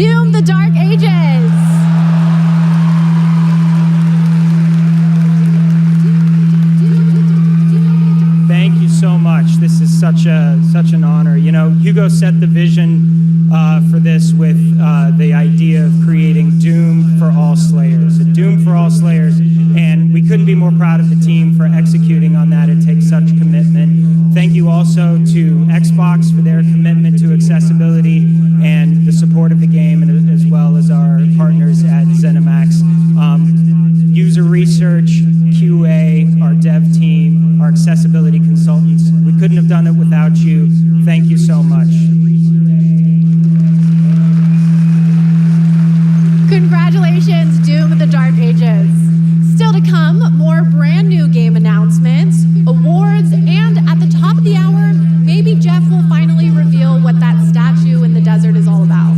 Doom: The Dark Ages. Thank you so much. This is such an honor. You know, Hugo set the vision for this with the idea of creating Doom for all Slayers, a Doom for all Slayers, and we couldn't be more proud of the team for executing on that. It takes such commitment. Thank you also to Xbox for their commitment to accessibility and the support of the game, and as well as our partners at ZeniMax. User research, QA, our dev team, our accessibility consultants. We couldn't have done it without you. Thank you so much. Congratulations, Doom: The Dark Ages. Still to come, more brand new game announcements, awards, and at the top of the hour, maybe Jeff will finally reveal what that statue in the desert is all about.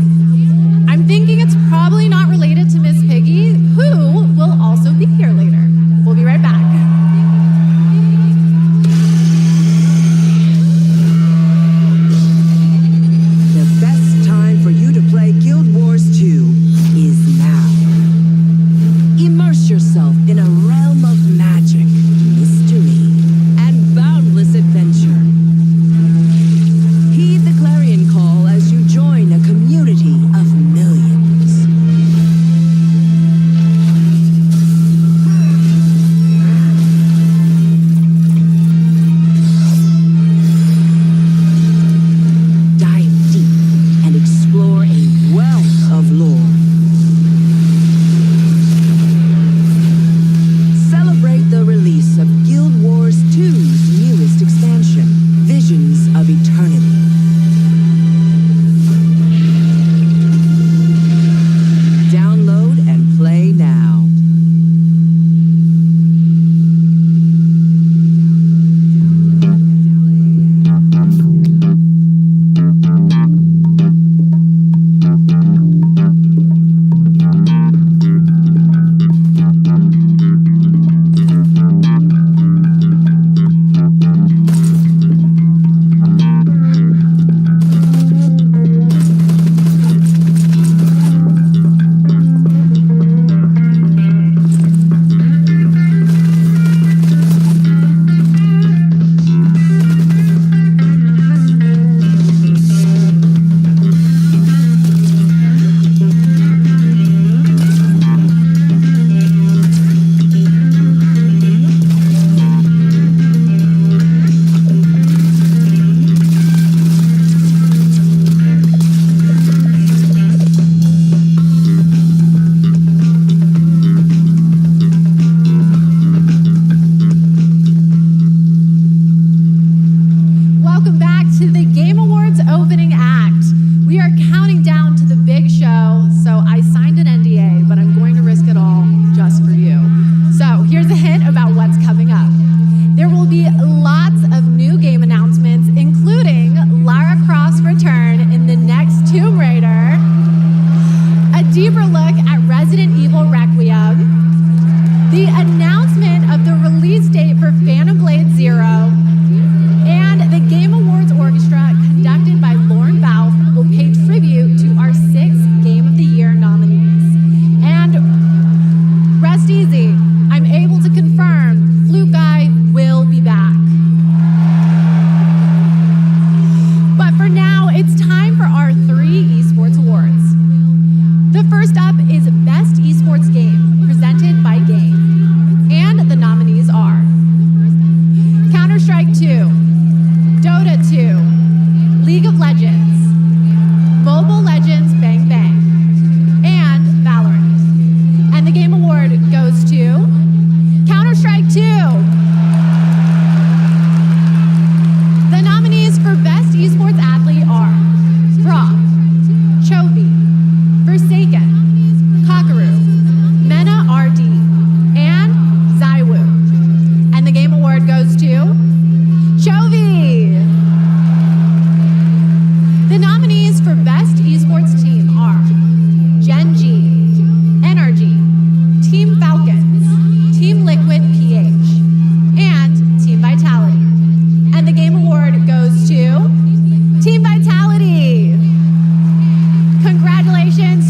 I'm thinking it's probably not related to Miss Piggy, who will also be here later. We'll be right back. The best time for you to play Guild Wars 2 is now. Immerse yourself in a realm of magic, mystery, and boundless adventure. Heed the clarion call as you join a community of millions. Dive deep and explore a wealth of lore. Celebrate the release of Guild Wars 2's newest expansion, Visions of Eternity. Download and play now. Welcome back to the Game Awards opening act. We are counting down to the big show, so I signed an NDA, but I'm going to risk it all just for you. So here's a hint about what's coming up. There will be lots of new game announcements, including Lara Croft's return in the next Tomb Raider, a deeper look at Resident Evil Requiem, the announcement of the release date for Phantom Blade Zero, and the Game Awards Orchestra, conducted by Lauren Balfe, will pay tribute to our 6 Game of the Year nominees. And rest easy, I'm able to confirm Flute Guy will be back. But for now, it's time for our 3 esports awards. The first up is Best Esports Game, presented by Game. And the nominees are Counter-Strike 2, Dota 2, League of Legends, Mobile Legends Bang Bang, and Valorant. And the Game Award goes to Counter-Strike 2. The nominees for Best Esports Athlete are Brock, Chovy, Forsaken, Kakaru, Mena RD, and Zaiwu. And the Game Award goes to Chovy. The nominees for Best Esports Team are Gen G, NRG, Team Falcons, Team Liquid PH, and Team Vitality. And the Game Award goes to Team Vitality. Congratulations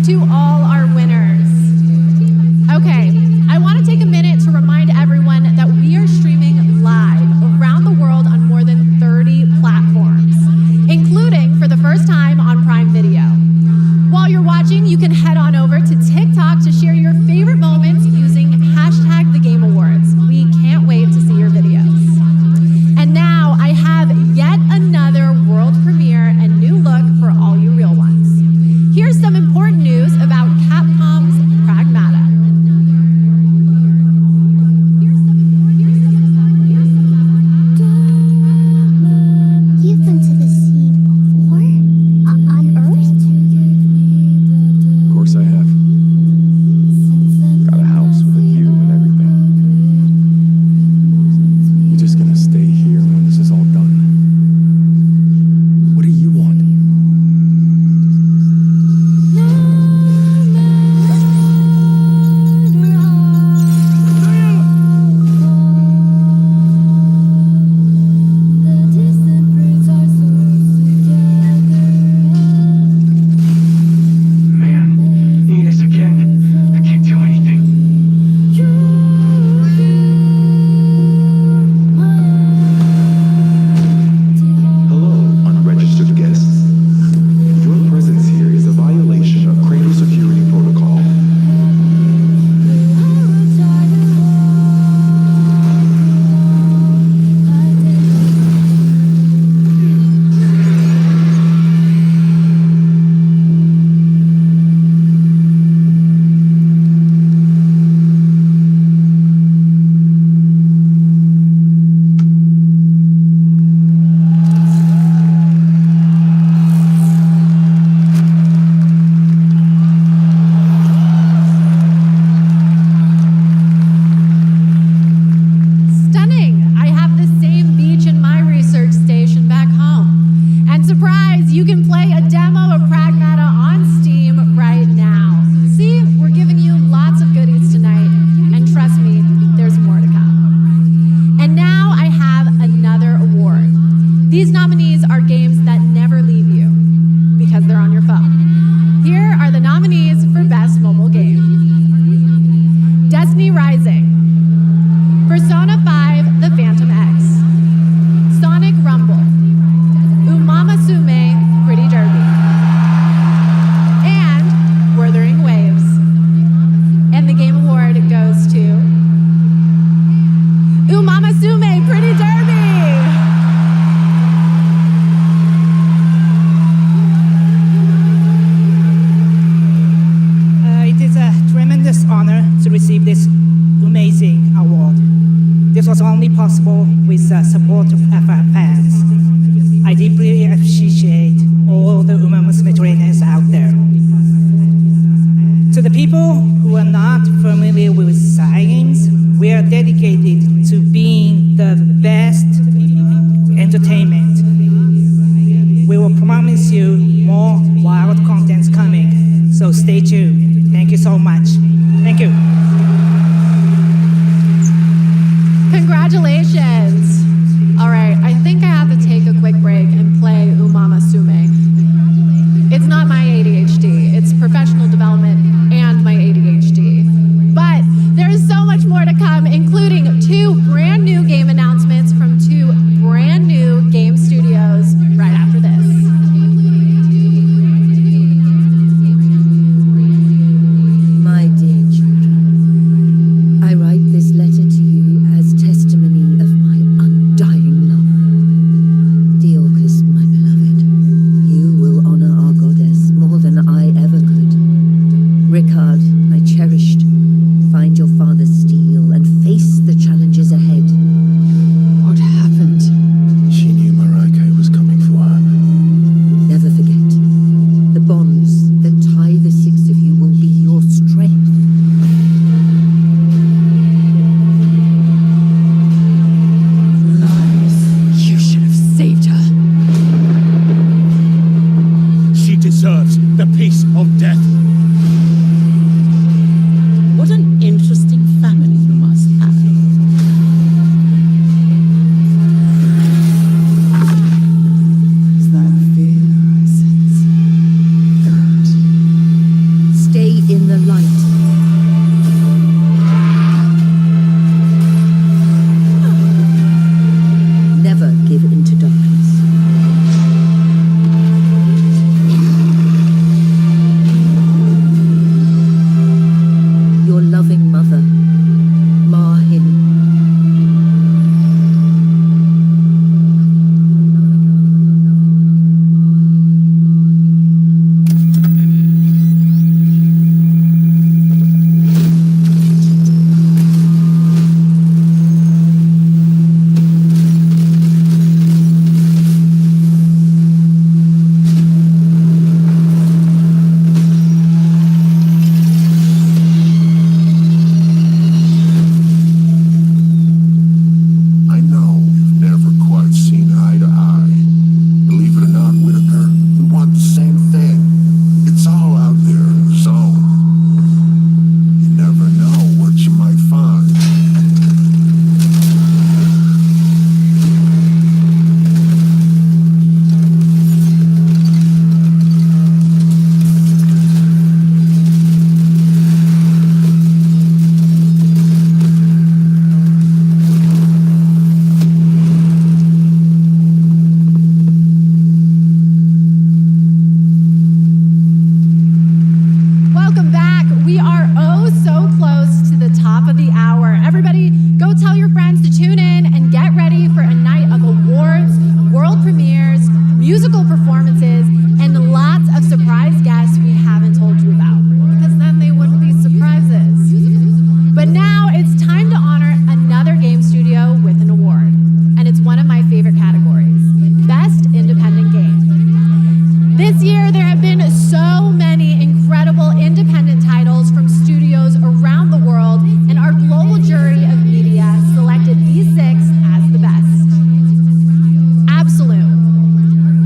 promise you more wild content's coming. So stay tuned. Thank you so much. Thank you. Congratulations. All right, I think I have to take a quick break and play Umama Sume. It's not my ADHD, it's professional development and my ADHD. But there is so much more to come, including 2 brand new game announcements from 2 brand new game studios right after this. My dear children, I write this letter to you as testimony of my undying love. Deorcus, my beloved, you will honor our goddess more than I ever could. Ricard, my cherished, find your father's steel and face the challenges ahead. What happened? She knew Marike was coming for her. Never forget, the bonds that tie the 6 of you will be your strength. Lies. You should have saved her. She deserves the peace of death. What an interesting family you must have. Is that fear I sense? Good. Stay in the light. Never give in to darkness. Your loving mother, Marhin. I know you've never quite seen eye to eye. Believe it or not, Whitaker, we want the same thing. It's all out there in the zone. You never know what you might find. Welcome back. We are oh so close to the top of the hour. Everybody, go tell your friends to tune in and get ready for a night of awards, world premieres, musical performances, and lots of surprise guests we haven't told you about, because then they wouldn't be surprises. But now it's time to honor another game studio with an award, and it's one of my favorite categories, Best Independent Game. This year, there have been so many incredible independent titles from studios around the world, and our global jury of media selected these 6 as the best. Absolute,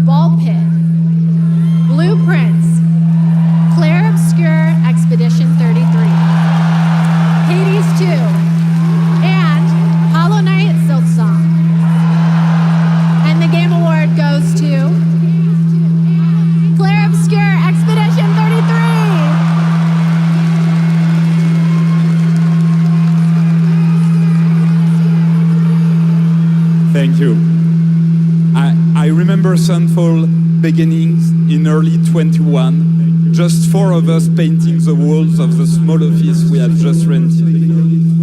Ball Pit, Blueprints, Claire Obscure Expedition 33, Hades 2, and Hollow Knight Silksong. And the game award goes to Claire Obscure Expedition 33. Thank you. I remember Sunfall beginnings in early 21, just 4 of us painting the walls of the small office we had just rented.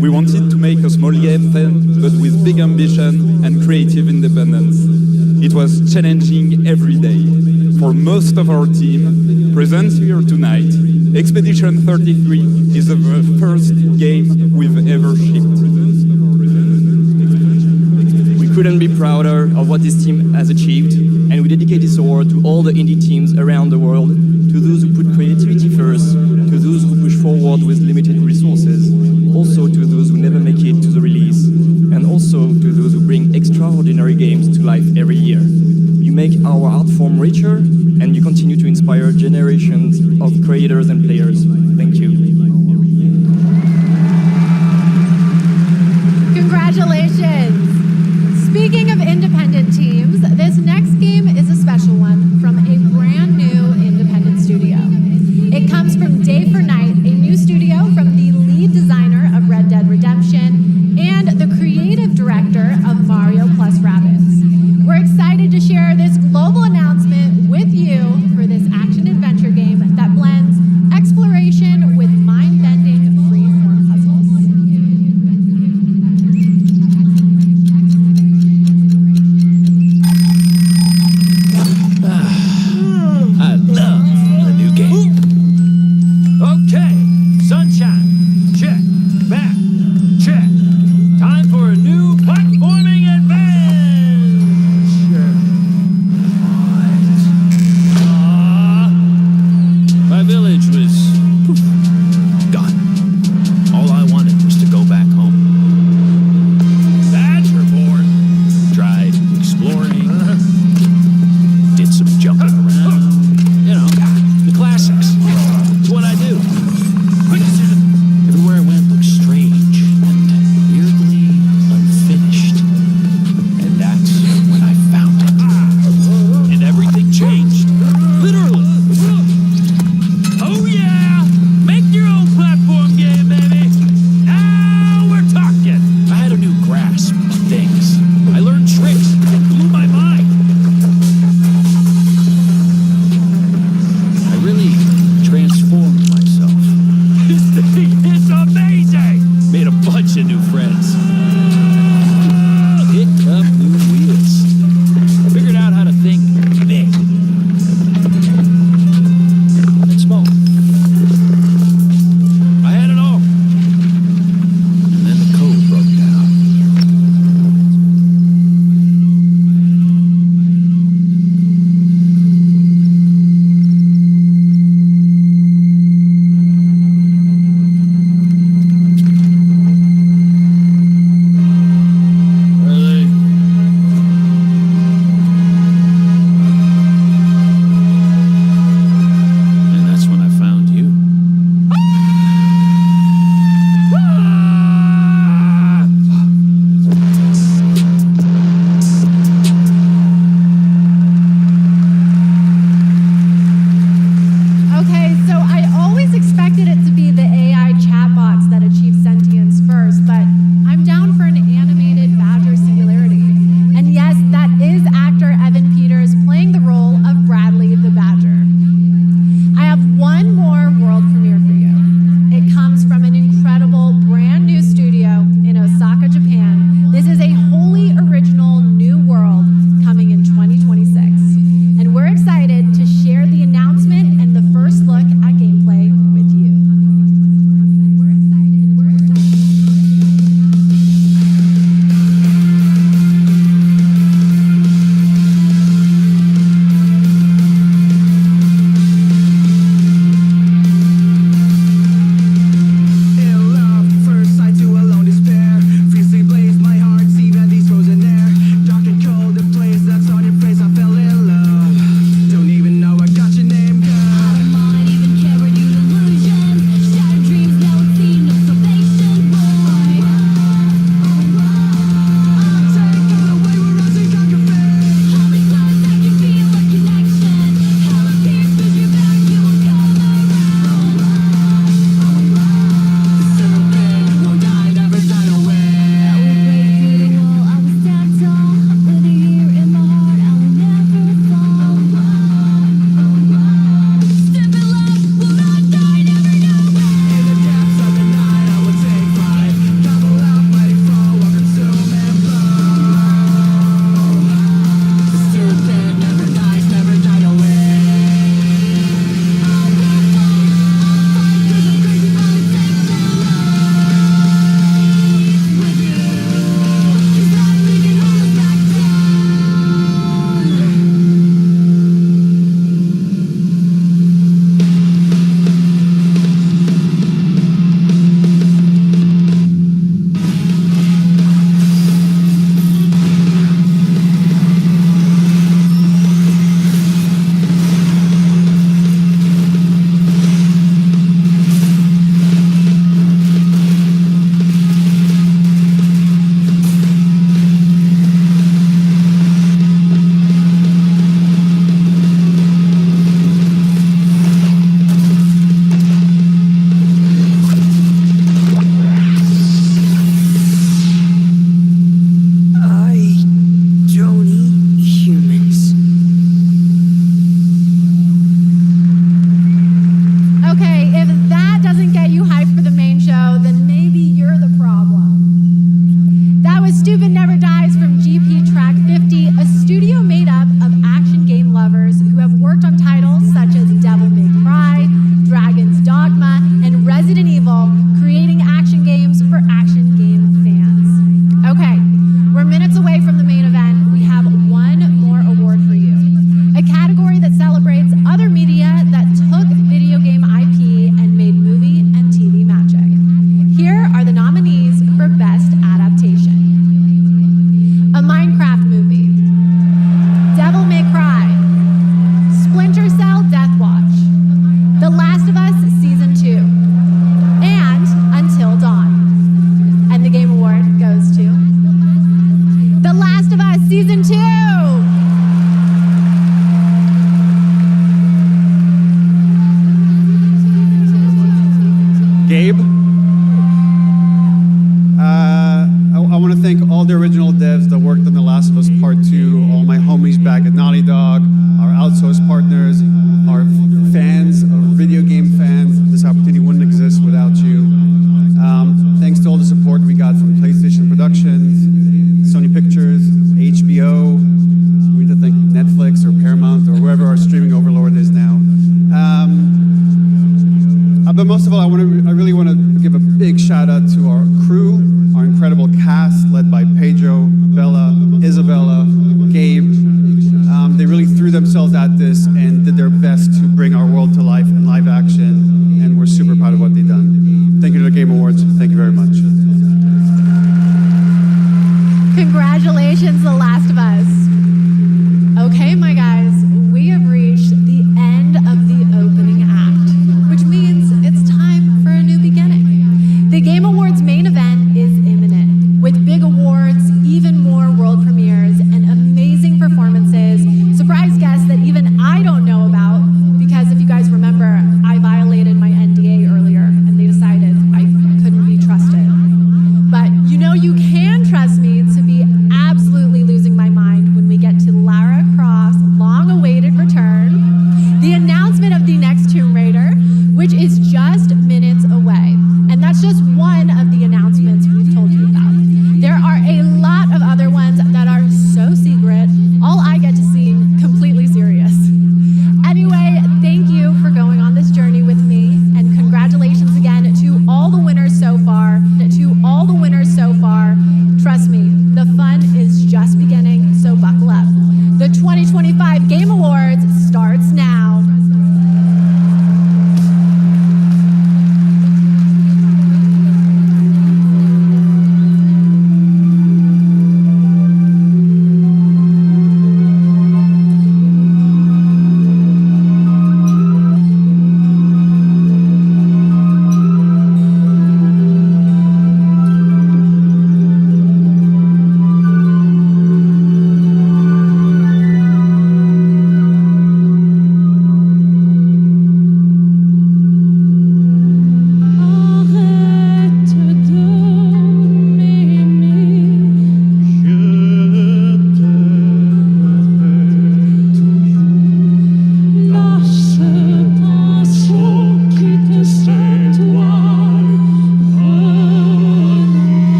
We wanted to make a small game then, but with big ambition and creative independence. It was challenging every day. For most of our team, present here tonight, Expedition 33 is the first game we've ever shipped. We couldn't be prouder of what this team has achieved, and we dedicate this award to all the indie teams around the world, to those who put creativity first, to those who push forward with limited resources, also to those who never make it to the release, and also to those who bring extraordinary games to life every year. You make our art form richer, and you continue to inspire generations of creators and players. Thank you. Congratulations! Speaking of independent teams, this next game is a special one from a brand new independent studio. It comes from Day for Night, a new studio from the lead designer of Red Dead Redemption and the creative director of Mario plus Rabbids. We're excited to share this global announcement with you for this action-adventure game that blends exploration with mind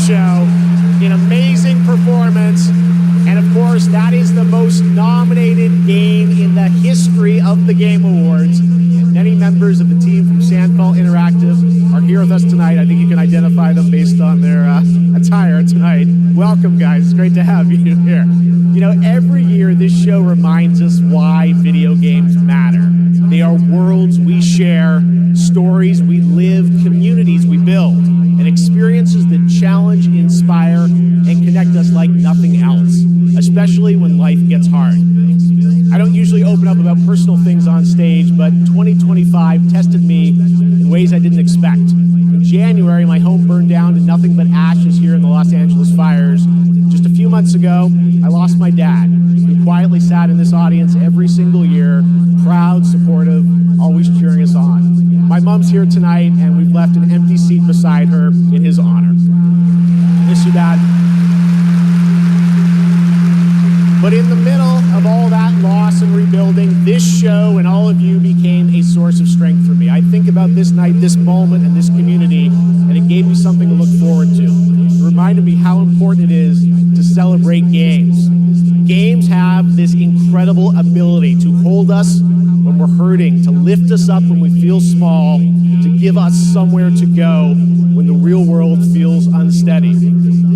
show, an amazing performance, and of course, that is the most nominated game in the history of the Game Awards. Many members of the team from Sandfall Interactive are here with us tonight. I think you can identify them based on their attire tonight. Welcome, guys. It's great to have you here. You know, every year this show reminds us why video games matter. They are worlds we share, stories we live, communities we build, and experiences that challenge, inspire, and connect us like nothing else, especially when life gets hard. I don't usually open up about personal things on stage, but 2025 tested me in ways I didn't expect. In January, my home burned down to nothing but ashes here in the Los Angeles fires. Just a few months ago, I lost my dad, who quietly sat in this audience every single year, proud, supportive, always cheering us on. My mom's here tonight, and we've left an empty seat beside her in his honor. Miss you, Dad. But in the middle of all that loss and rebuilding, this show and all of you became a source of strength for me. I think about this night, this moment, and this community, and it gave me something to look forward to. It reminded me how important it is to celebrate games. Games have this incredible ability to hold us when we're hurting, to lift us up when we feel small, to give us somewhere to go when the real world feels unsteady.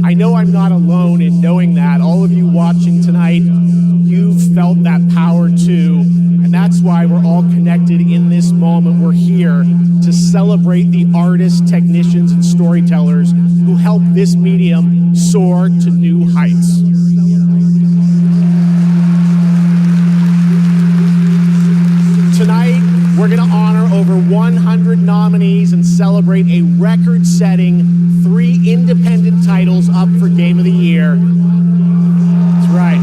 I know I'm not alone in knowing that. All of you watching tonight, you've felt that power too, and that's why we're all connected in this moment. We're here to celebrate the artists, technicians, and storytellers who help this medium soar to new heights. Tonight, we're going to honor over 100 nominees and celebrate a record-setting 3 independent titles up for Game of the Year. That's right.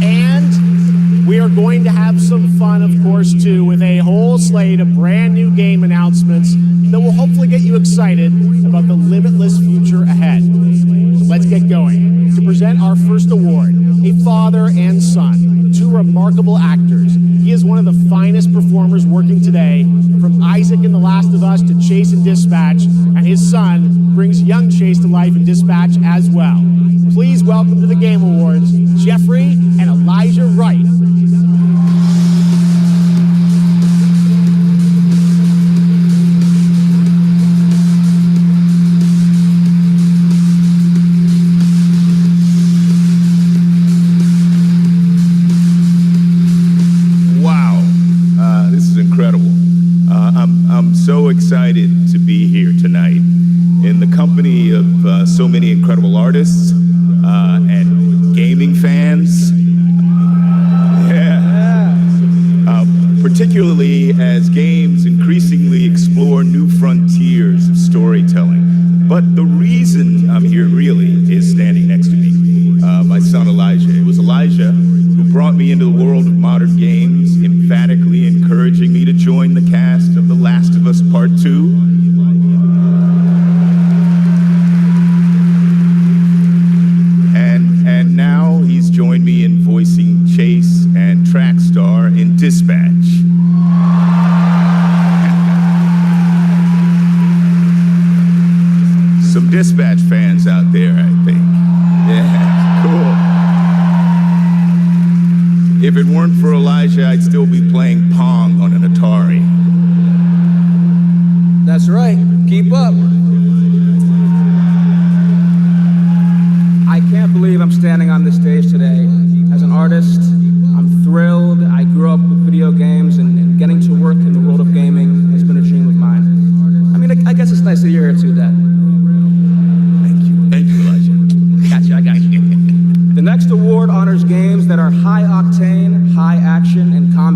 And we are going to have some fun, of course, too, with a whole slate of brand new game announcements that will hopefully get you excited about the limitless future ahead. So let's get going. To present our first award, a father and son, 2 remarkable actors. He is one of the finest performers working today, from Isaac in The Last of Us to Chase in Dispatch, and his son brings young Chase to life in Dispatch as well. Please welcome to the Game Awards, Jeffrey and Elijah Wright. I'm so excited to be here tonight in the company of so many incredible artists and gaming fans. Particularly as games increasingly explore new frontiers of storytelling. But the reason I'm here really is standing next to me, my son Elijah. It was Elijah who brought me into the world of modern games, emphatically encouraging me to join the cast of The Last of Us Part 2. And now he's joined me in voicing Chase and Trackstar in Dispatch. Some Dispatch fans out there, I think. Yeah, cool. If it weren't for Elijah, I'd still be playing Pong on an Atari. That's right. Keep up. I can't believe I'm standing on this stage today. As an artist, I'm thrilled. I grew up with video games, and getting to work in the world of gaming has been a dream of mine. I mean, I guess it's nice that you're here too, Dad. Thank you, Elijah. I got you. The next award honors games that are high octane, high action, and combat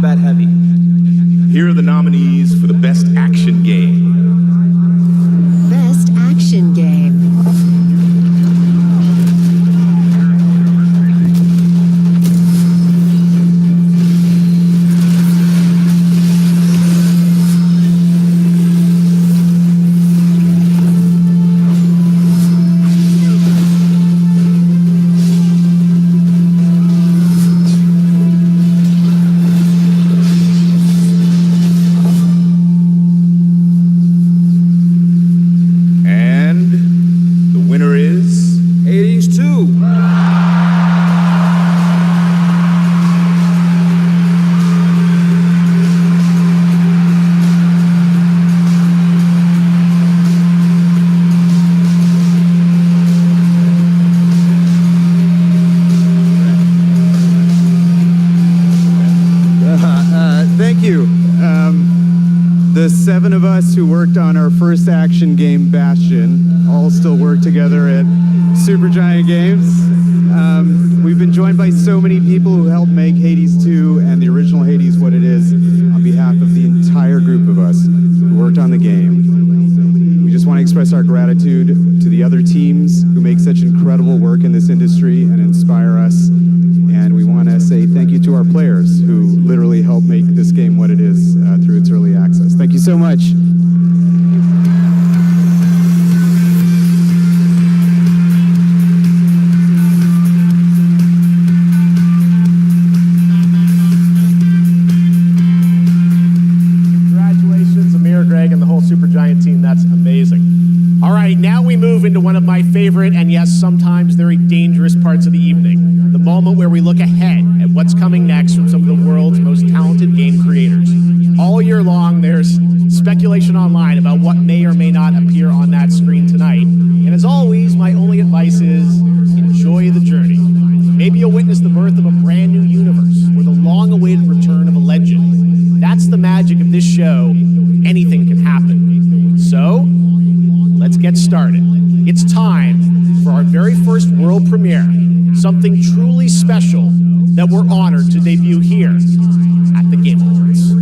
together at Supergiant Games. We've been joined by so many people who helped make Hades 2 and the original Hades what it is on behalf of the entire group of us who worked on the game. We just want to express our gratitude to the other teams who make such incredible work in this industry and inspire us. And we want to say thank you to our players who literally helped make this game what it is through its early access. Thank you so much. Supergiant team, that's amazing. All right, now we move into one of my favorite and yes, sometimes very dangerous parts of the evening, the moment where we look ahead at what's coming next from some of the world's most talented game creators. All year long, there's speculation online about what may or may not appear on that screen tonight. And as always, my only advice is enjoy the journey. Maybe you'll witness the birth of a brand new universe or the long-awaited return of a legend. That's the magic of this show. Anything can happen. So, let's get started. It's time for our very first world premiere, something truly special that we're honored to debut here at the Game Awards.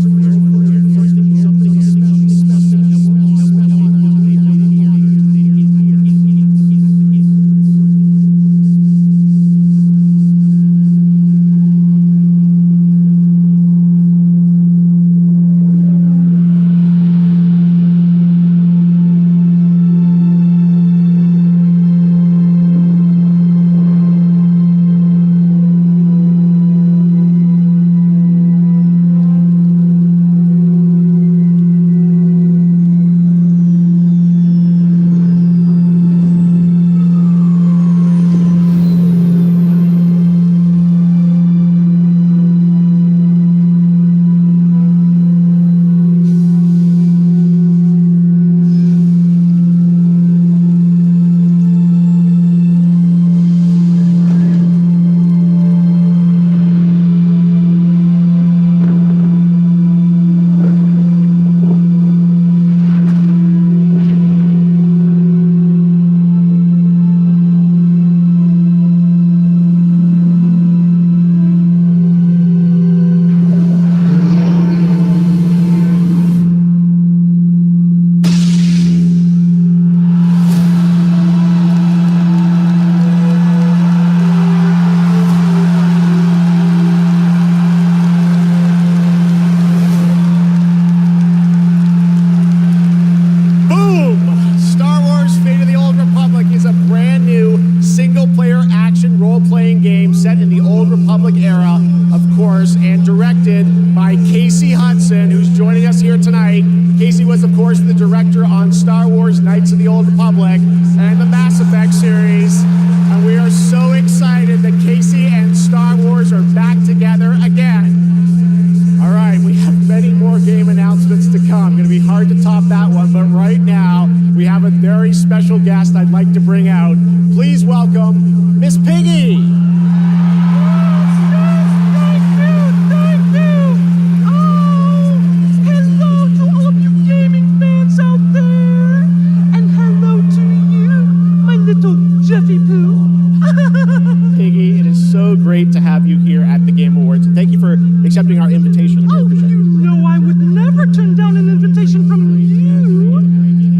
Turn down an invitation from you.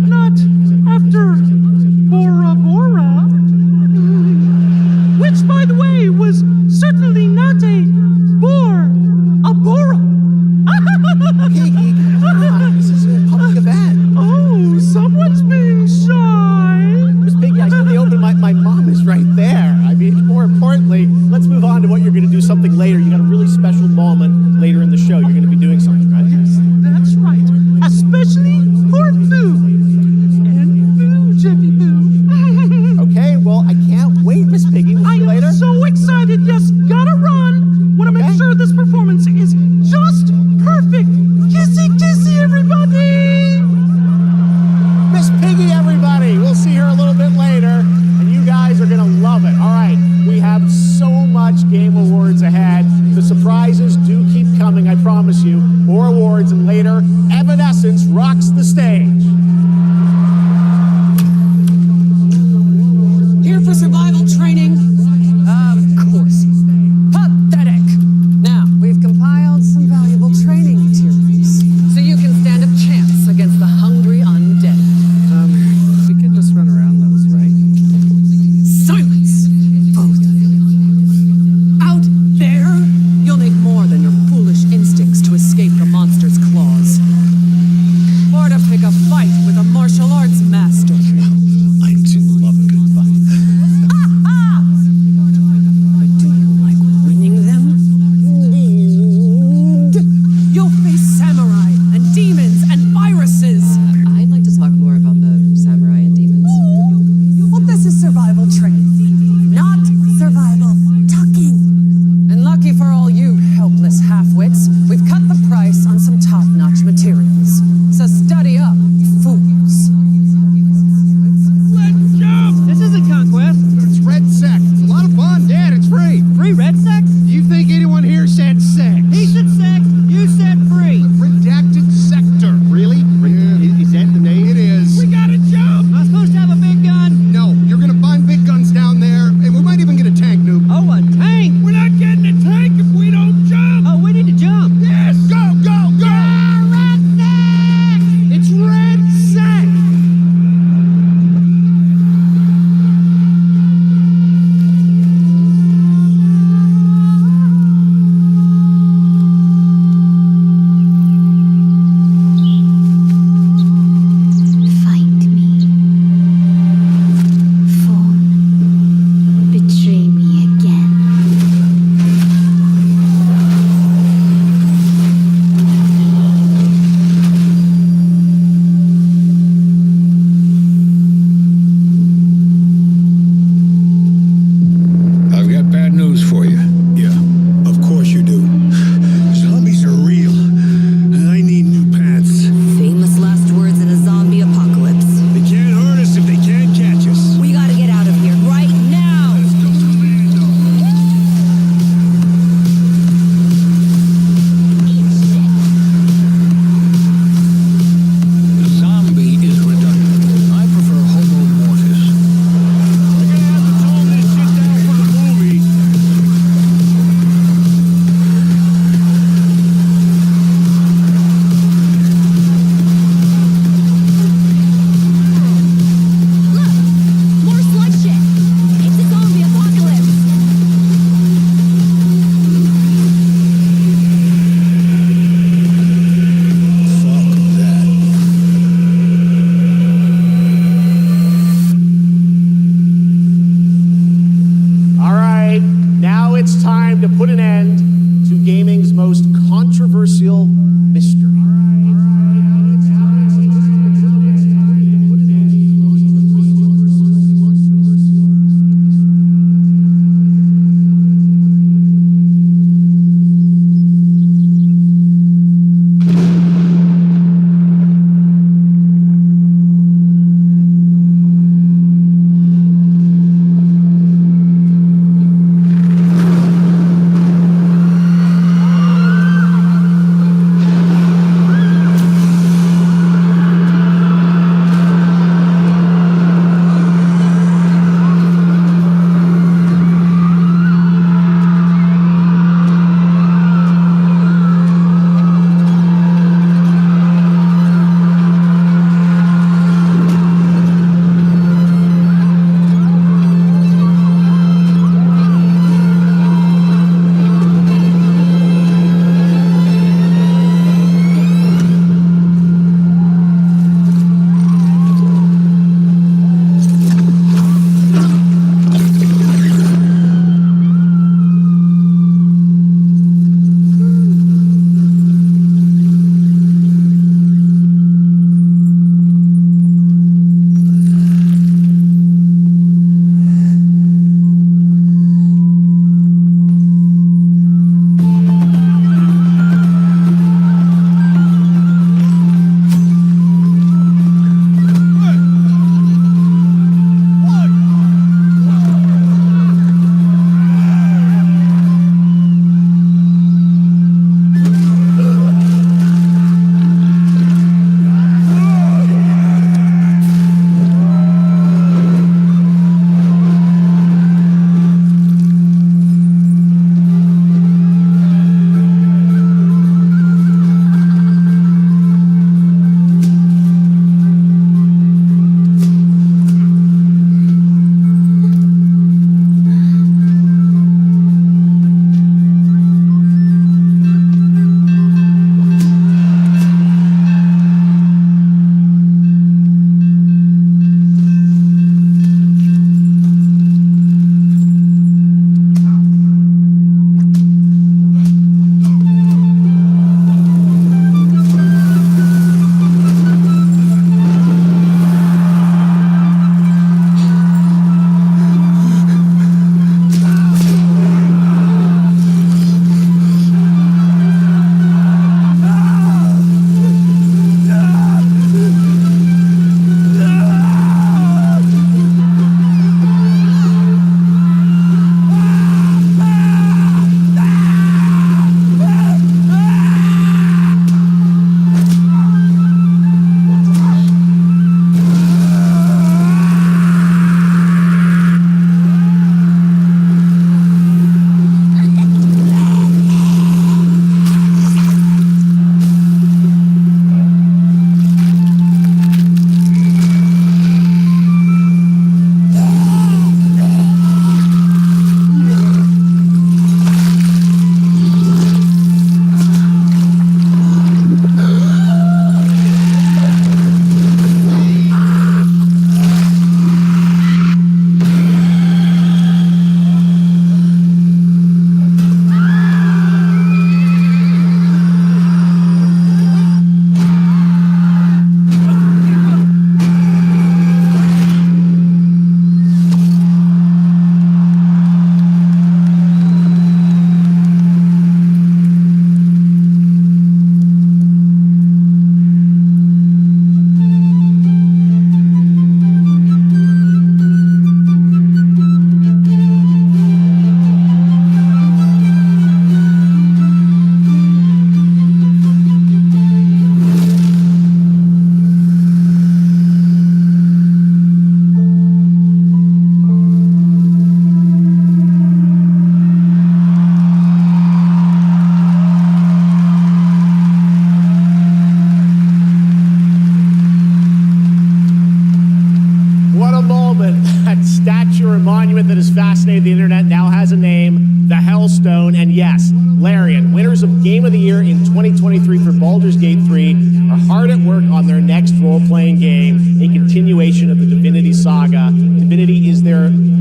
Not after 4 of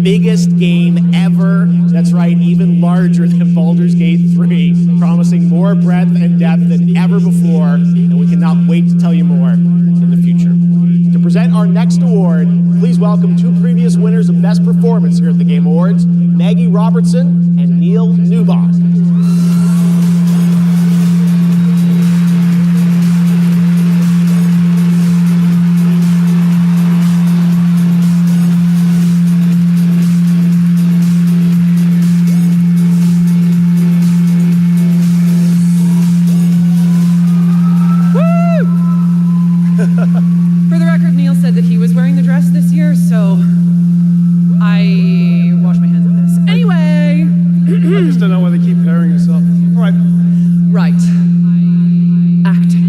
biggest game ever. That's right, even larger than Baldur's Gate 3, promising more breadth and depth than ever before, and we cannot wait to tell you more in the future. To present our next award, please welcome two previous winners of Best Performance here at the Game Awards, Maggie Robertson and Neil Newbach. For the record, Neil said that he was wearing the dress this year, so I wash my hands of this. Anyway! I just don't know why they keep pairing us up. All right. Right. Acting.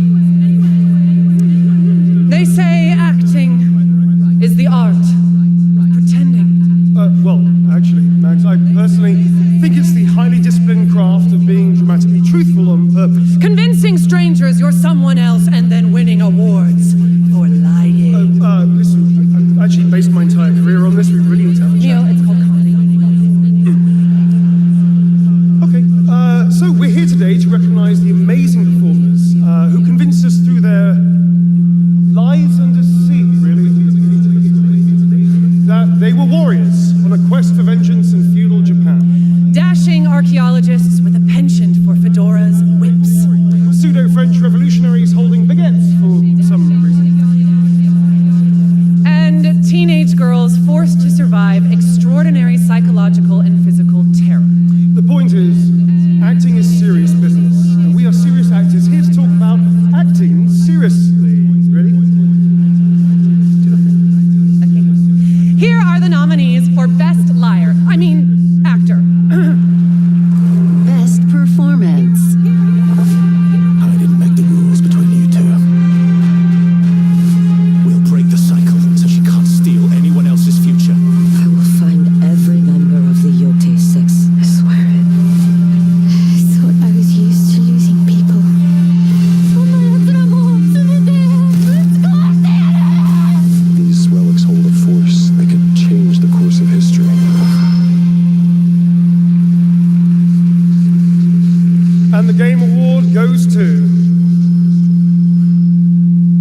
They say acting is the art of pretending. Well, actually, Max, I personally think it's the highly disciplined craft of being dramatically truthful on purpose. Convincing strangers you're someone else and then winning awards for lying. Listen, I actually based my entire career on this. We really need to have a chat. Neil, it's called comedy. Okay, so we're here today to recognize the amazing performers who convinced us through their lives and deceit, really, that they were warriors on a quest for vengeance in feudal Japan. Dashing archaeologists with a penchant for fedoras and whips. Pseudo-French revolutionaries holding baguettes for some reason. And teenage girls forced to survive extraordinary psychological and physical terror. The point is, acting is serious business, and we are serious actors here to talk about acting seriously. Ready? Here are the nominees for Best Liar. I mean, Actor. Best performance. I didn't make the rules between you two. We'll break the cycle so she can't steal anyone else's future. I will find every member of the Yote Six. I swear it. I thought I was used to losing people. These relics hold a force that could change the course of history. And the Game Award goes to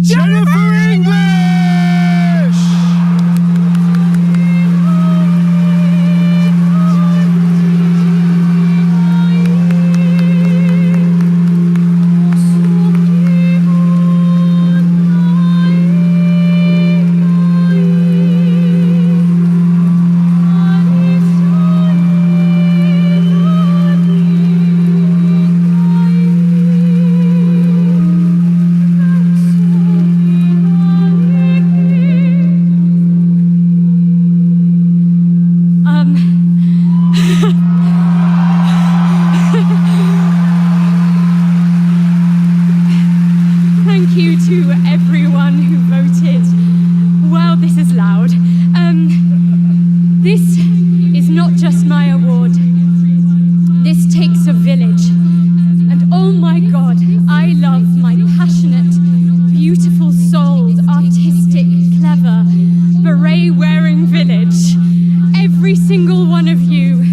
Jennifer English! Thank you to everyone who voted. Wow, this is loud. This is not just my award. This takes a village. And oh my God, I love my passionate, beautiful-souled, artistic, clever, beret-wearing village. Every single one of you.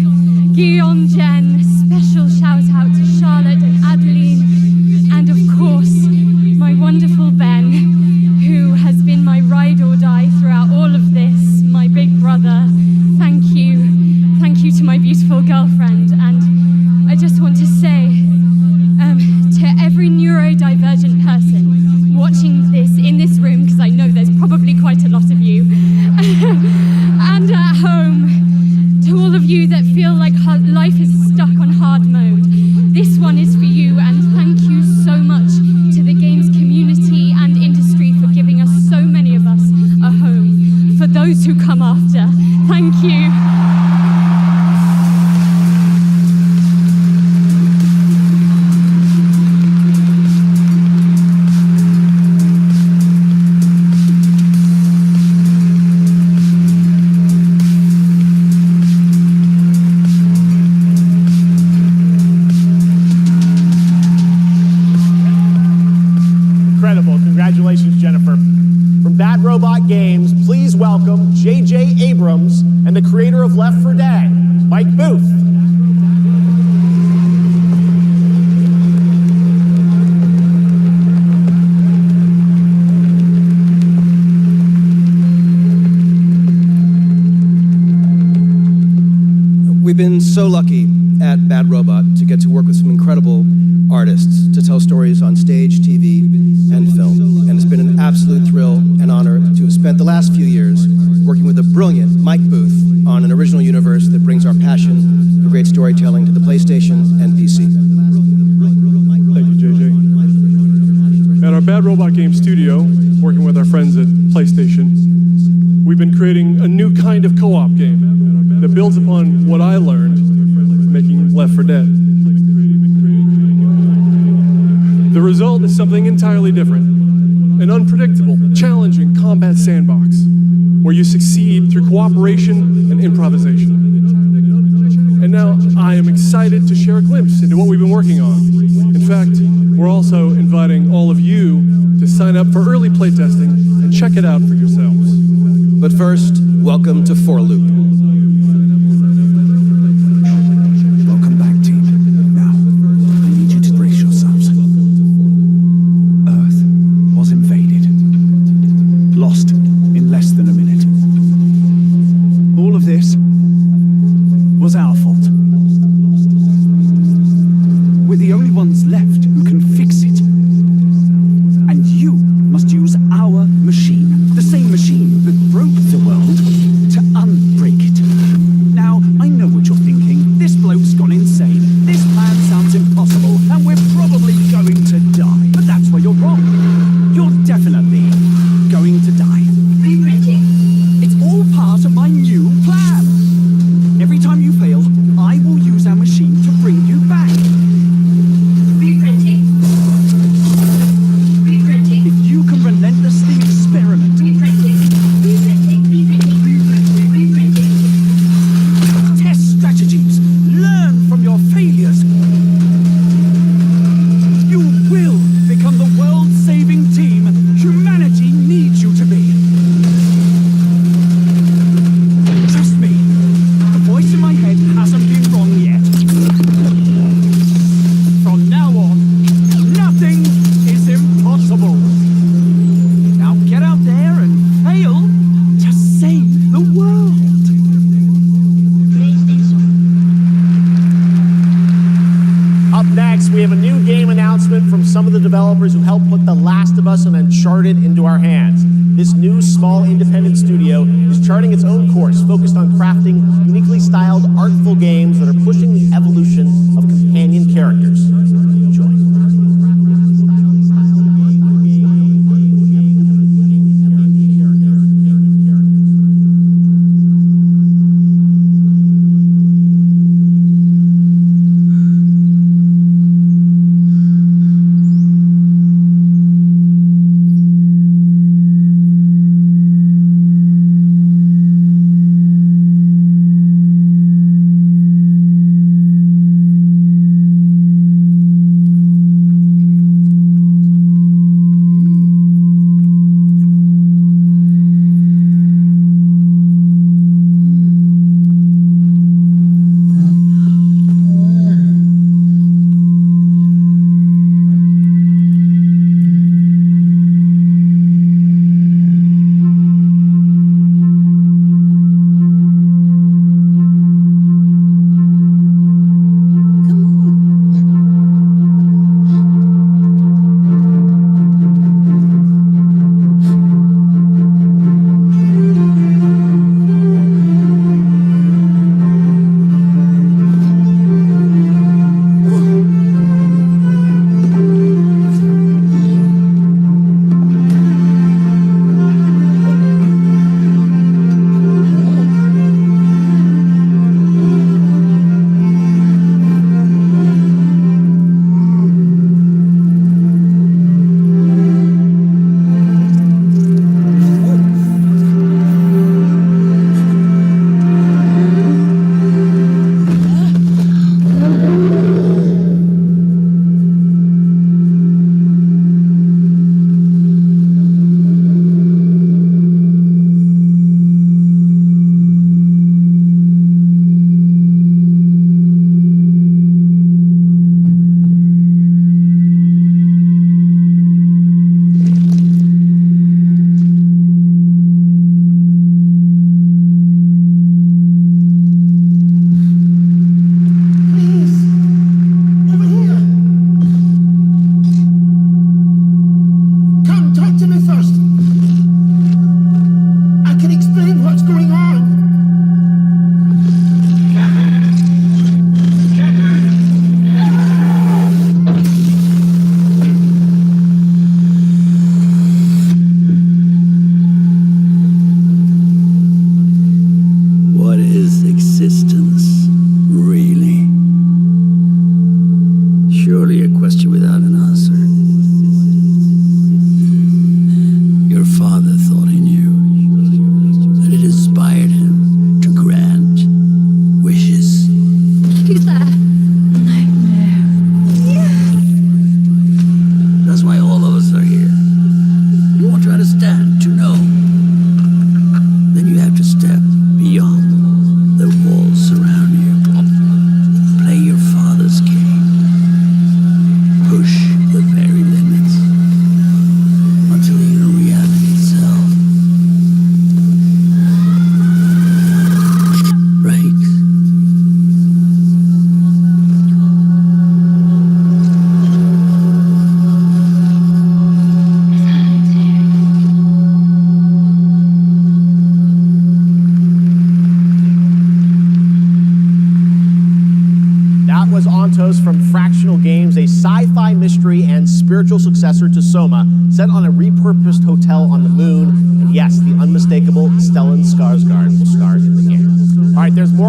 Guillaume, Jen, special shout out to Charlotte and Adeline, and of course, my wonderful Ben, who has been my ride or die throughout all of this, my big brother. Thank you. Thank you to my beautiful girlfriend. And I just want to say to every neurodivergent person watching this in this room, because I know there's probably quite a lot of you, and at home, to all of you that feel like life is stuck on hard mode, this one is for you, and thank you so much to the games community and industry for giving us, so many of us, a home. For those who come after, thank you. Congratulations, Jennifer. From Bad Robot Games, please welcome J.J. Abrams and the creator of We've been so lucky at Bad Robot to get to work with some incredible artists to tell stories on stage, TV, and film. And it's been an absolute thrill and honor to have spent the last few years working with the brilliant Mike Booth on an original universe that brings our passion for great storytelling to the PlayStation and PC. Thank you, JJ. At our Bad Robot Game studio, working with our friends at PlayStation, we've been creating a new kind of co-op game that builds upon what I learned making Left 4 Dead. The result is something entirely different, an unpredictable, challenging combat sandbox where you succeed through cooperation and improvisation. And now I am excited to share a glimpse into what we've been working on. In fact, we're also inviting all of you to sign up for early playtesting and check it out for yourselves. But first, welcome to 4 Loop. Welcome back, team. Now, I need you to brace yourselves. Earth was invaded. Lost in less than a minute. All of this was our fault. We're the only ones left who can fix it. And you must use our machine, the same machine that broke the world, to unbreak it. Now, I know what you're thinking. This bloke's gone insane. This plan sounds impossible, and we're probably going to die. But that's where you're wrong. You're definitely going to die. It's all part of my new plan. Every time you fail, I will use our machine to bring you back. If you can relentlessly experiment. Test strategies. Learn from your failures. You will become the world-saving team humanity needs you to be. Trust me, the voice in my head hasn't been wrong yet. From now on, nothing is impossible. Now get out there and fail to save the world. Up next, we have a new game announcement from some of the developers who helped put The Last of Us and Uncharted into our hands. This new, small, independent studio is charting its own course, focused on crafting uniquely styled, artful games that are pushing the evolution of companion characters. Enjoy.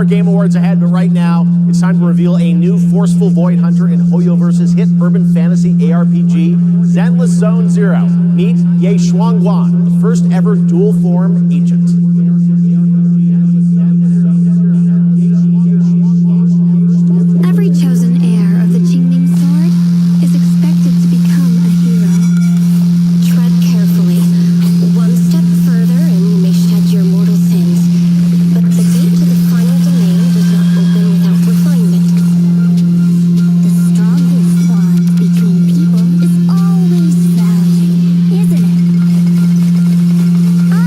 more Game Awards ahead, but right now, it's time to reveal a new Forceful Void Hunter in Hoyo vs. hit urban fantasy ARPG, Zenless Zone Zero. Meet Ye Shuangguan, the first ever dual-form agent. Every chosen heir of the Qingming sword is expected to become a hero. Tread carefully. One step further and you may shed your mortal sins. But the gate to the final domain does not open without refinement. The strongest bond between people is always valued, isn't it? I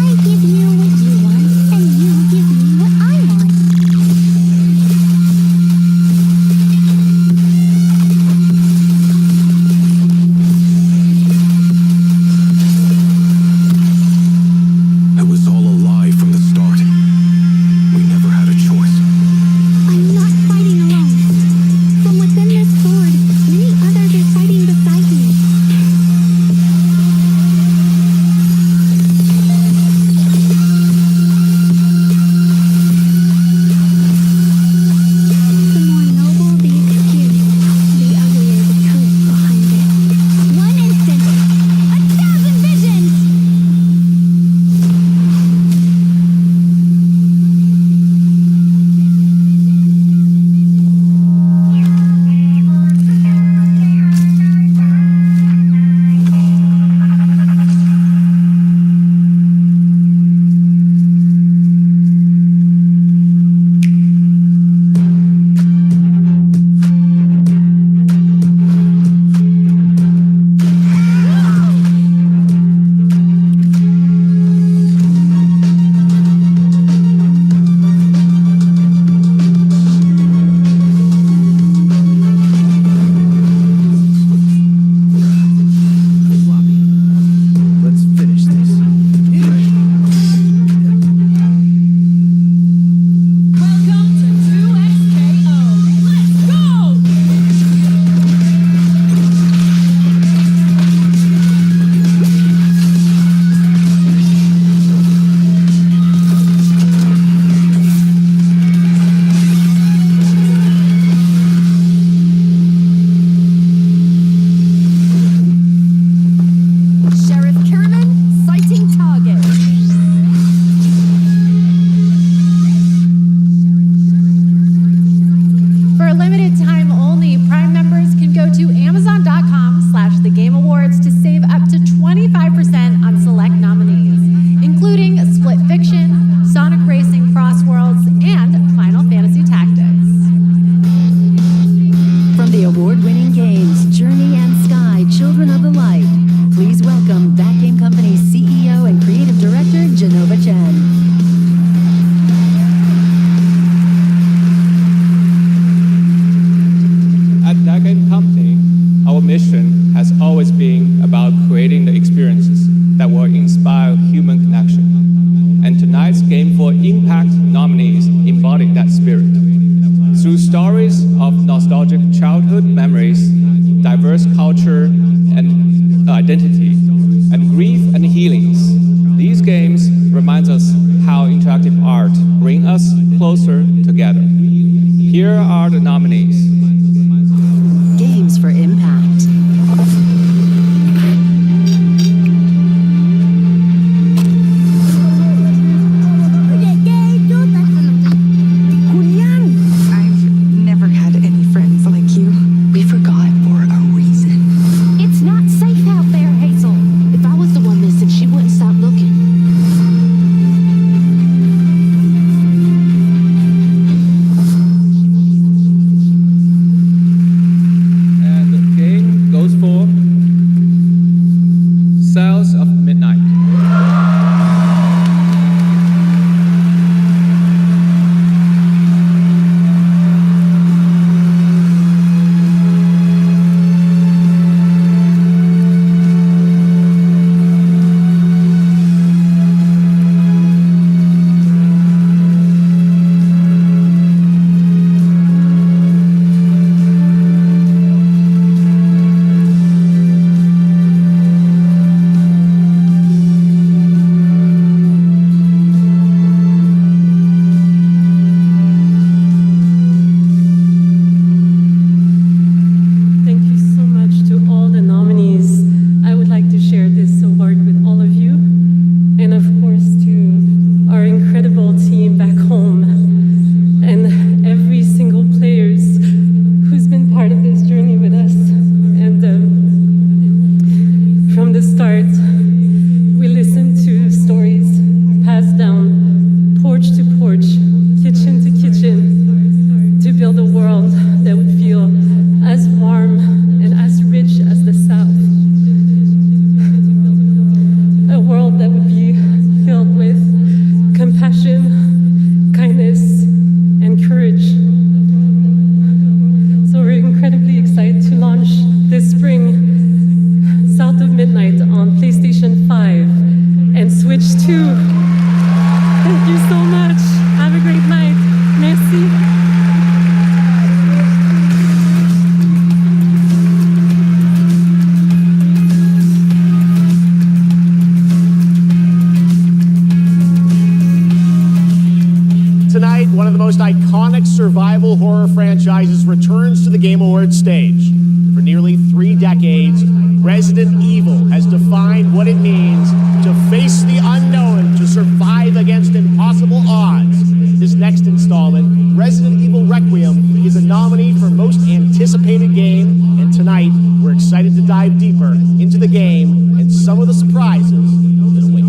tonight, one of the most iconic survival horror franchises returns to the Game Awards stage. For nearly 3 decades, Resident Evil has defined what it means to face the unknown, to survive against impossible odds. This next installment, Resident Evil Requiem, is a nominee for Most Anticipated Game, and tonight we're excited to dive deeper into the game and some of the surprises that await.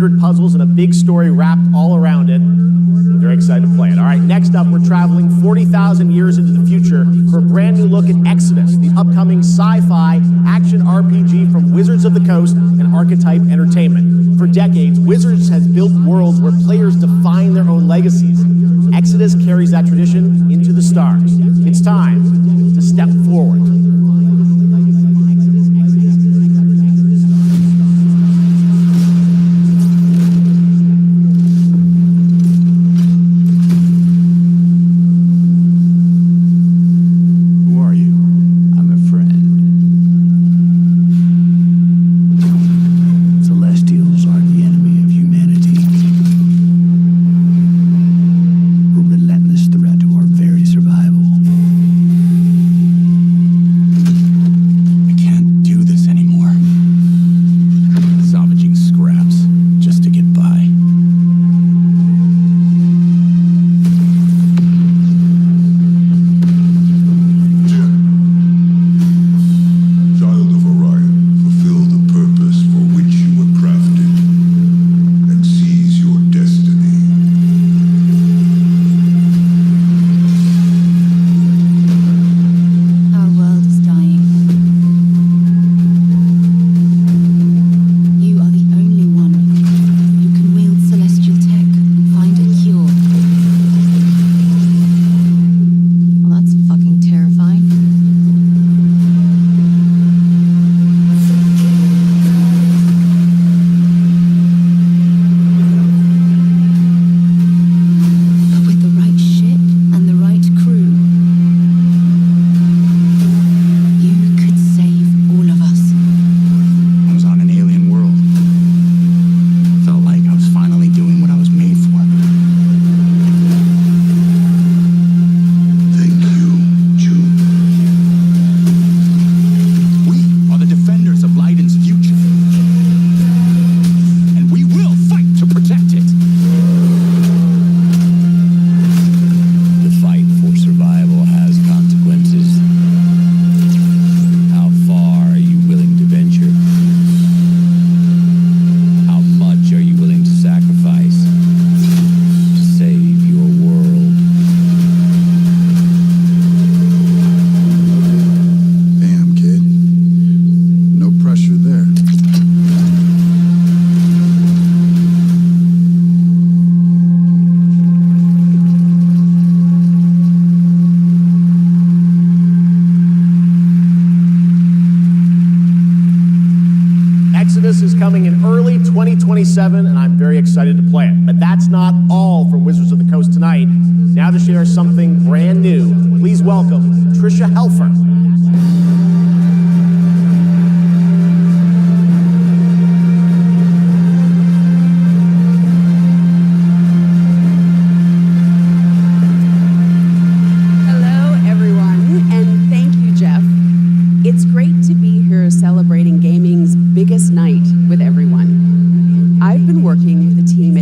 100 puzzles and a big story wrapped all around it. I'm very excited to play it. All right, next up, we're traveling 40,000 years into the future for a brand new look at Exodus, the upcoming sci-fi action RPG from Wizards of the Coast and Archetype Entertainment. For decades, Wizards has built worlds where players define their own legacies. Exodus carries that tradition into the stars. It's time to step forward. Exodus is coming in early 2027, and I'm very excited to play it. But that's not all for Wizards of the Coast tonight. Now to share something brand new, please welcome Tricia Helfer. Celebrating gaming's biggest night with everyone. I've been working with a team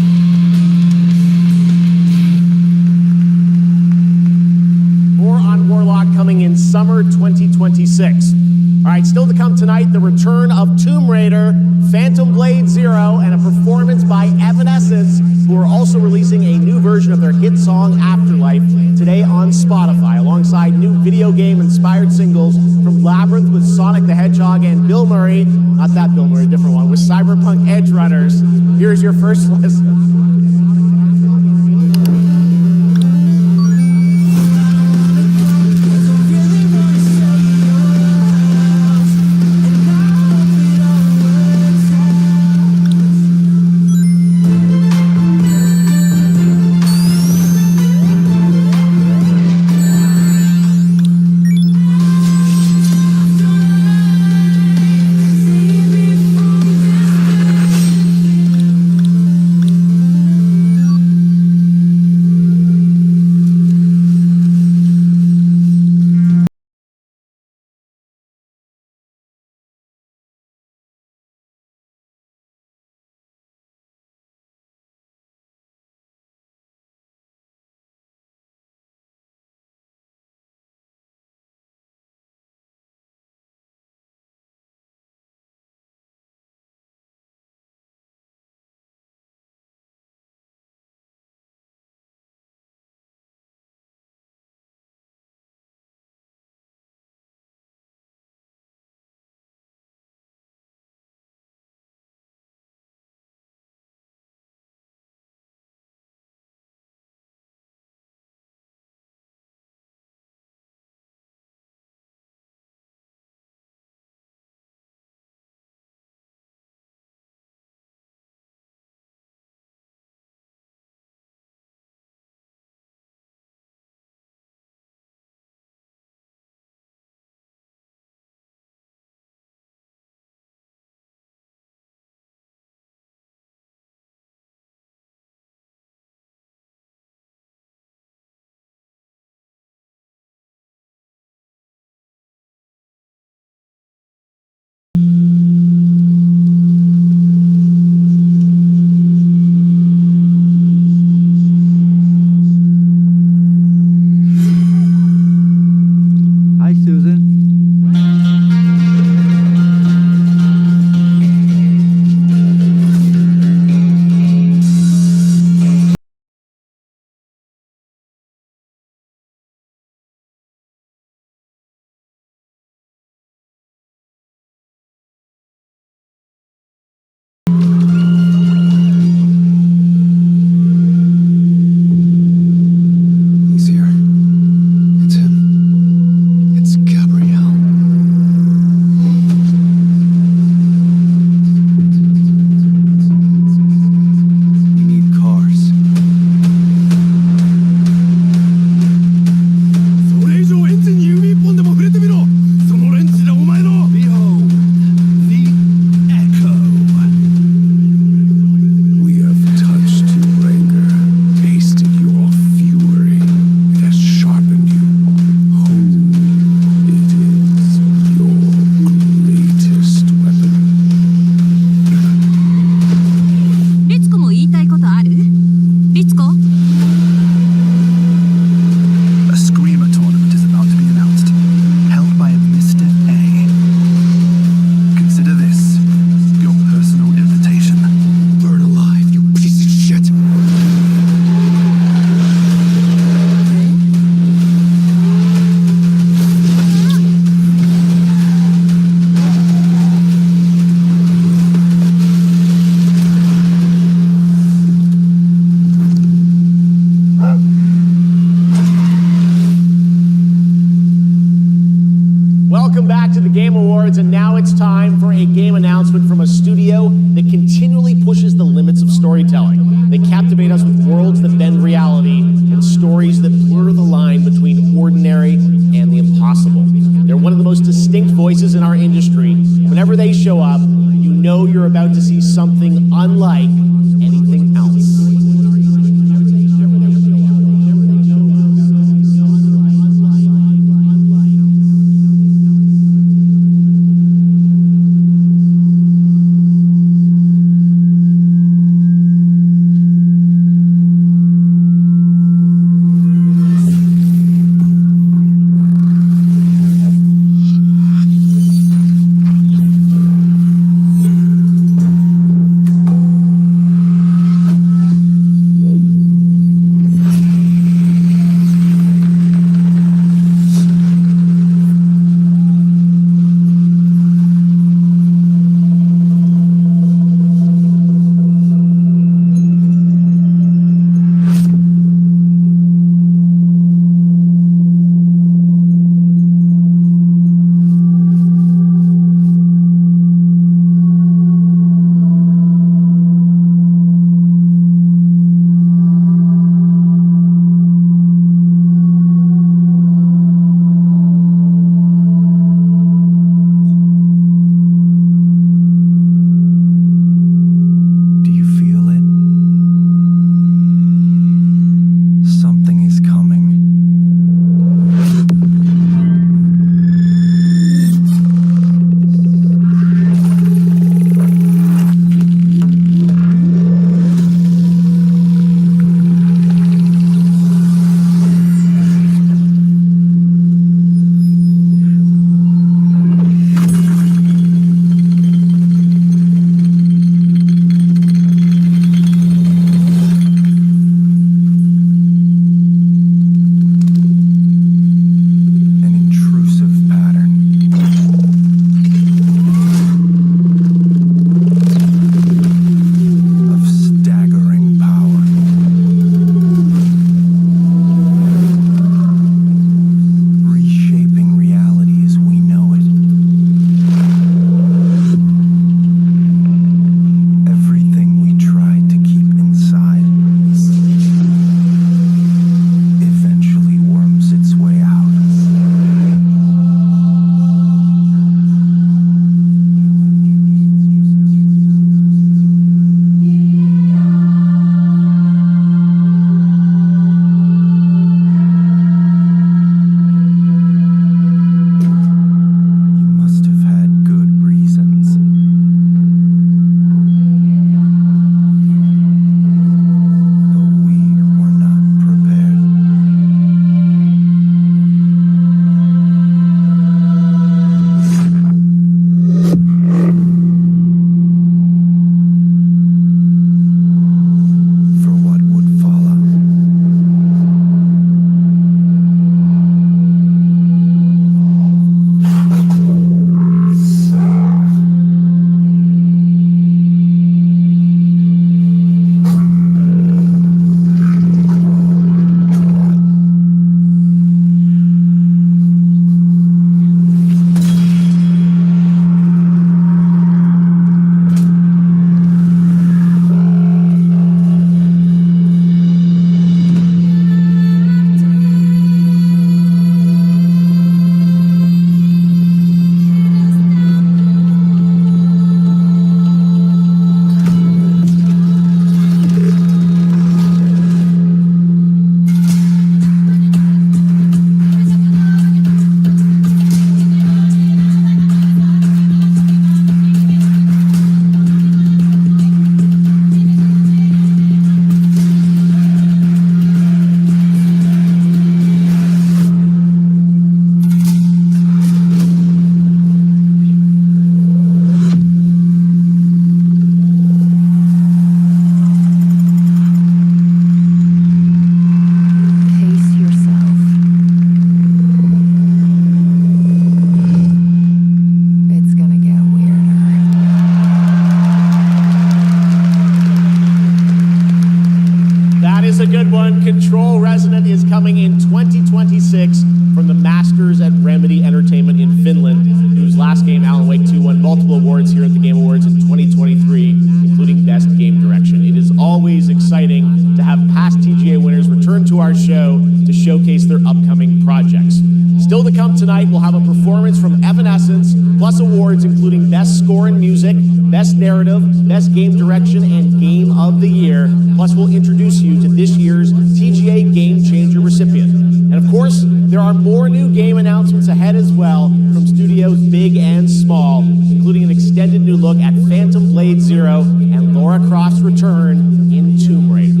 Best Narrative, Best Game Direction, and Game of the Year. Plus, we'll introduce you to this year's TGA Game Changer recipient. And of course, there are more new game announcements ahead as well from studios big and small, including an extended new look at Phantom Blade Zero and Lara Croft's return in Tomb Raider.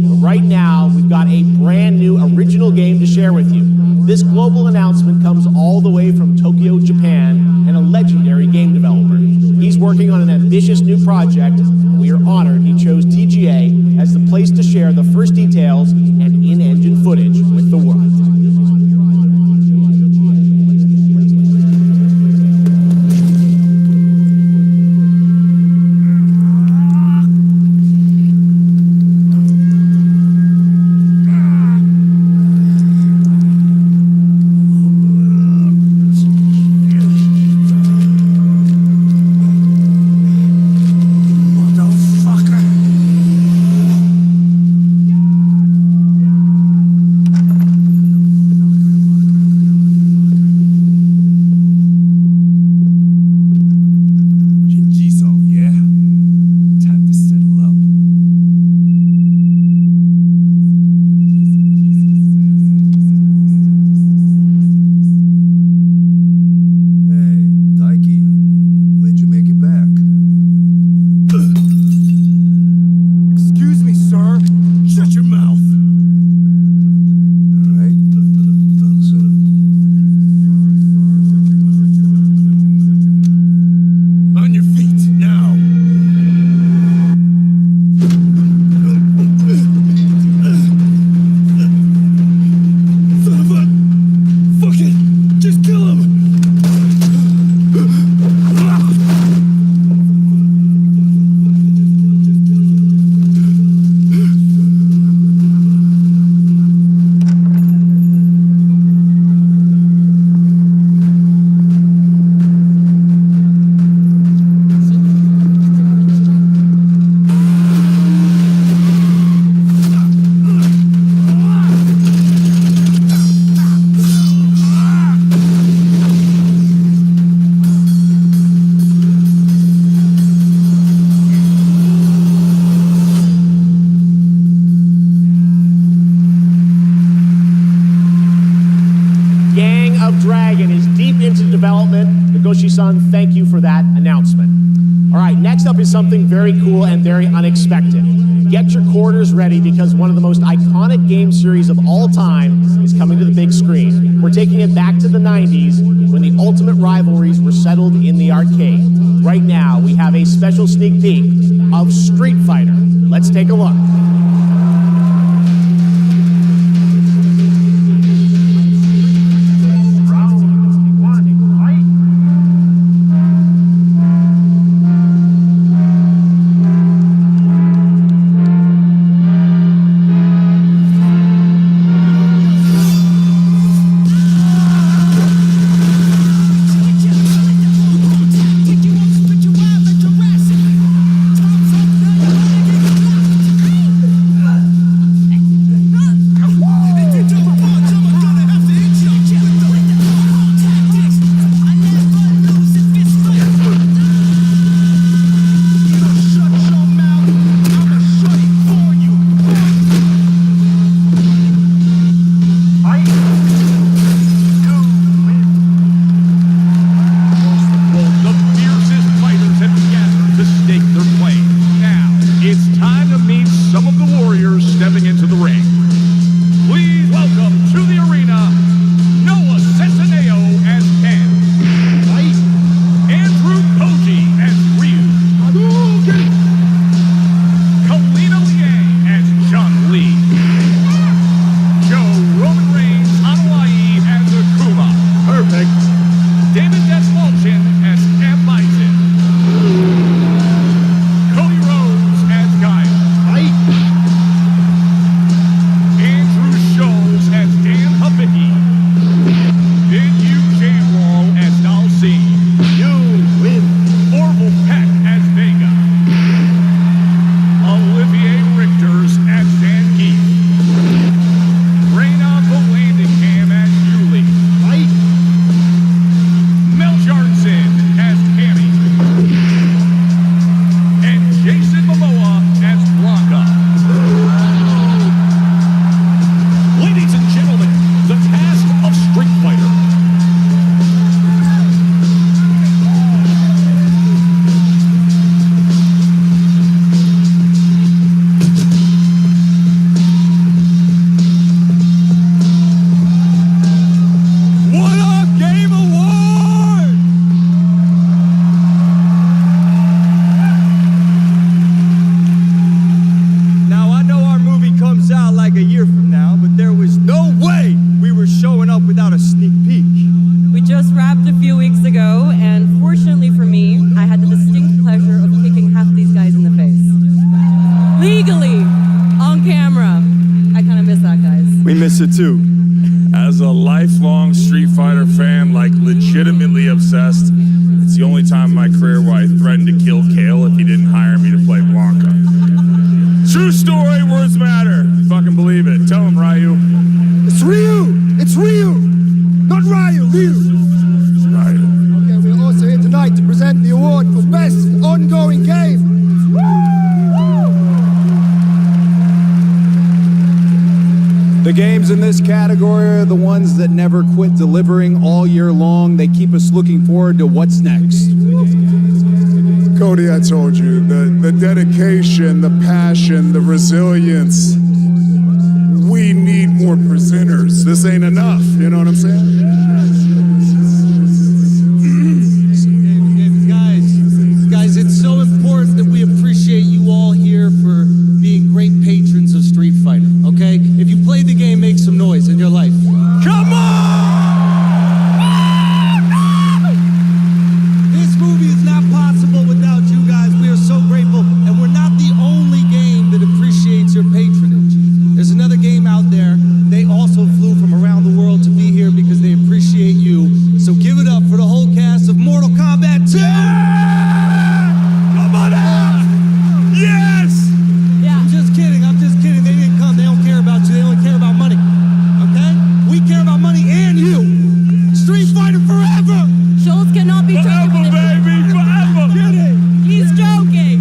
But right now, we've got a brand new original game to share with you. This global announcement comes all the way from Tokyo, Japan, and a legendary game developer. He's working on an ambitious new project, and we are honored he chose TGA as the place to share the first details and in-engine footage with the world. Nagoshi-san, thank you for that announcement. All right, next up is something very cool and very unexpected. Get your quarters ready because one of the most iconic game series of all time is coming to the big screen. We're taking it back to the 90s when the ultimate rivalries were settled in the arcade. Right now, we have a special sneak peek of Street Fighter. Let's take a look. Yakuza 2. As a lifelong Street Fighter fan, like legitimately obsessed, it's the only time in my career where I threatened to kill Kale if he didn't hire me to play Blanca. True story, words matter. Fucking believe it. Tell him, Ryu. It's Ryu! It's Ryu! Not Ryu, Ryu! Ryu. Okay, we're also here tonight to present the award for Best Ongoing Game. The games in this category are the ones that never quit delivering all year long. They keep us looking forward to what's next. Cody, I told you, the dedication, the passion, the resilience. We need more presenters. This ain't enough, you know what I'm saying? Guys, it's so important that we appreciate you all here for being great patrons of Street Fighter, okay? If you play the game, make some noise in your life. Come on! This movie is not possible without you guys. We are so grateful, and we're not the only game that appreciates your patronage. There's another game out there. They also flew from around the world to be here because they appreciate you. So give it up for the whole cast of Mortal Kombat 2! Come on out! Yes! Yeah. I'm just kidding. They didn't come. They don't care about you. They only care about money. Okay? We care about money and you. Street Fighter forever! Schultz cannot be forever, baby, forever! He's joking.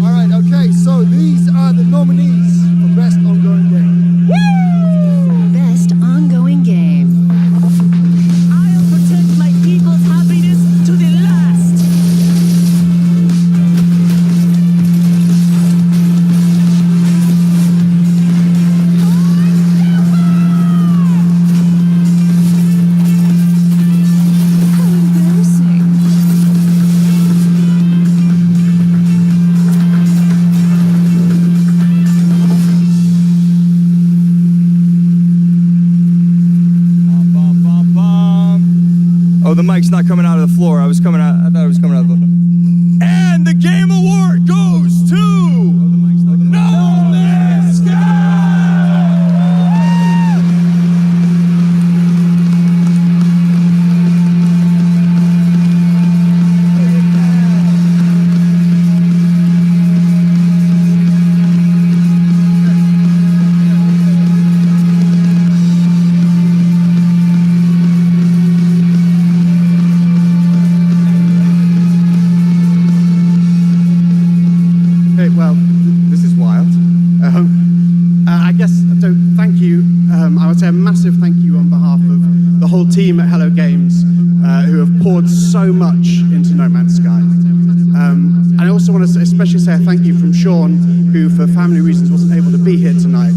All right, okay, so these are the nominees for Best Ongoing Game. Best ongoing game. I'll protect my people's happiness to the last. Oh, the mic's not coming out of the floor. I thought it was coming out of the floor. And the Game Award goes to No Man's Sky! Okay, well, this is wild. I guess, so thank you. I would say a massive thank you on behalf of the whole team at Hello Games who have poured so much into No Man's Sky. And I also want to especially say a thank you from Sean, who for family reasons wasn't able to be here tonight.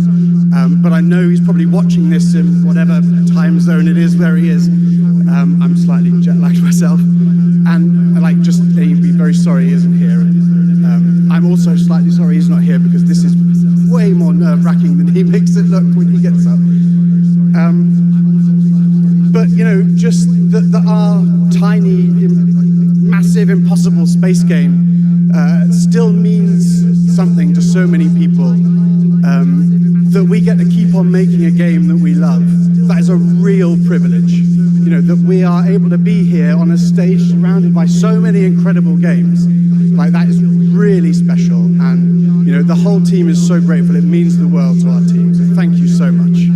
But I know he's probably watching this in whatever time zone it is where he is. I'm slightly jet-lagged myself. And he'd be very sorry he isn't here. I'm also slightly sorry he's not here because this is way more nerve-wracking than he makes it look when he gets up. But, just that our tiny, massive, impossible space game still means something to so many people, that we get to keep on making a game that we love. That is a real privilege. That we are able to be here on a stage surrounded by so many incredible games. That is really special, and the whole team is so grateful. It means the world to our team, so thank you so much.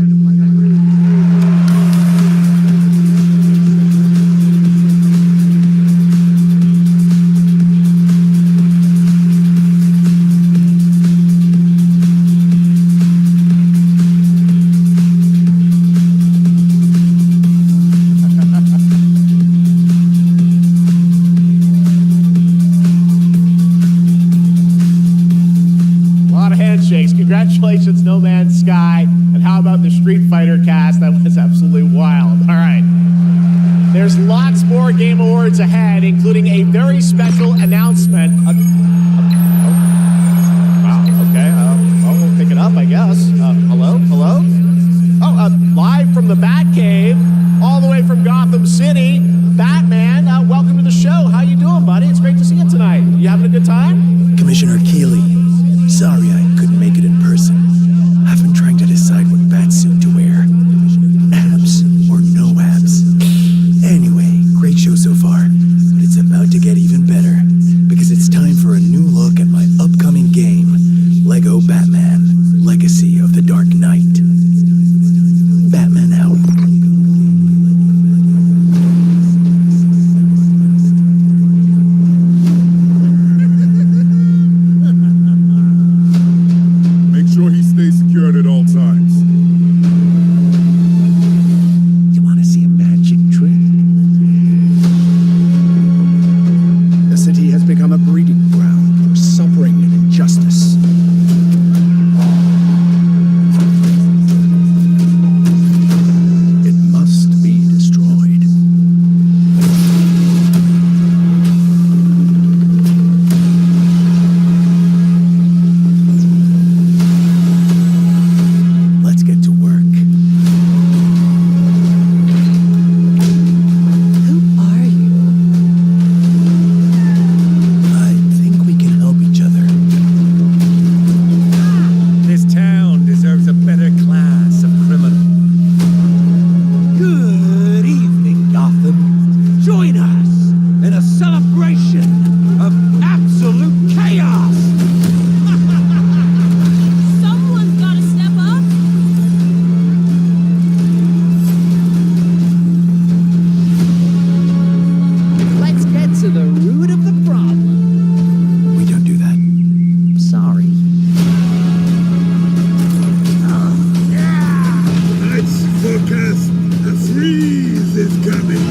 because the freeze is coming.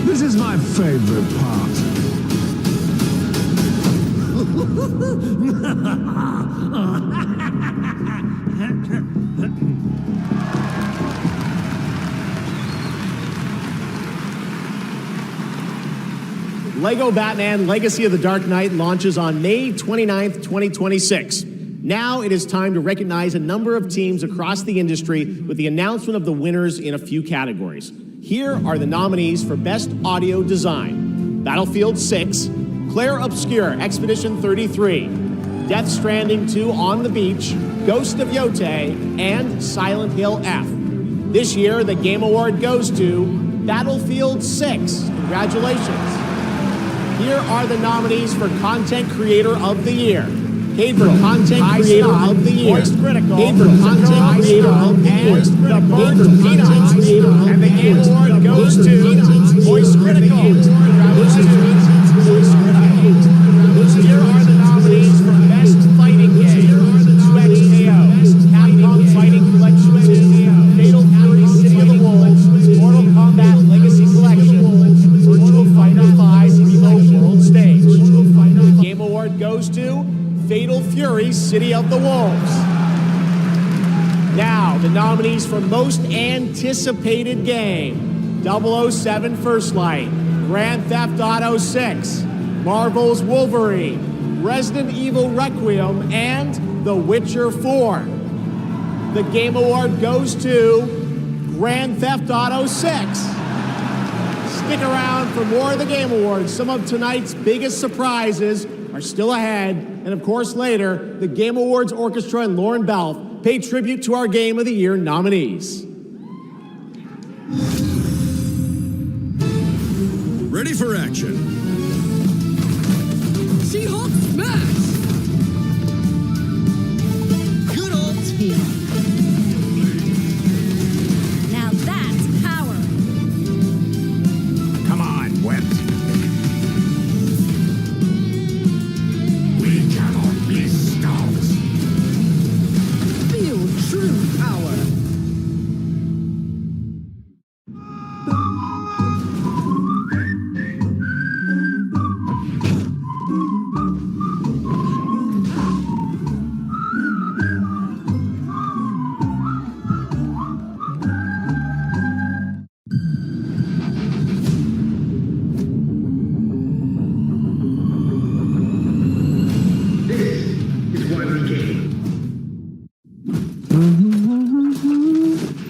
This is my favorite part. Lego Batman Legacy of the Dark Knight launches on May 29th, 2026. Now it is time to recognize a number of teams across the industry with the announcement of the winners in a few categories. Here are the nominees for Best Audio Design: Battlefield 6, Claire Obscure Expedition 33, Death Stranding 2 On the Beach, Ghost of Yotei, and Silent Hill F. This year, the Game Award goes to Battlefield 6. Congratulations. Here are the nominees for Content Creator of the Year. Cade for Content Creator of the Year. Voice Critical. Cade for Content Creator of the Year. The Bird Content Creator of the Year. And the Game Award goes to Voice Critical. Here are the nominees for Best Fighting Game. 2XKO, Capcom Fighting Collection 2, Fatal Fury City of the Wolves, Mortal Kombat Legacy Collection, Virtual Fighter 5 Reload World Stage. The Game Award goes to Fatal Fury City of the Wolves. Now, the nominees for Most Anticipated Game: 007 First Light, Grand Theft Auto 6, Marvel's Wolverine, Resident Evil Requiem, and The Witcher 4. The Game Award goes to Grand Theft Auto 6. Stick around for more of the Game Awards. Some of tonight's biggest surprises are still ahead. And of course, later, the Game Awards Orchestra and Lauren Balfe pay tribute to our Game of the Year nominees. Ready for action. She-Hulk smash! Good old team. Now that's power! Come on, Wet. We cannot be stopped. Feel true power!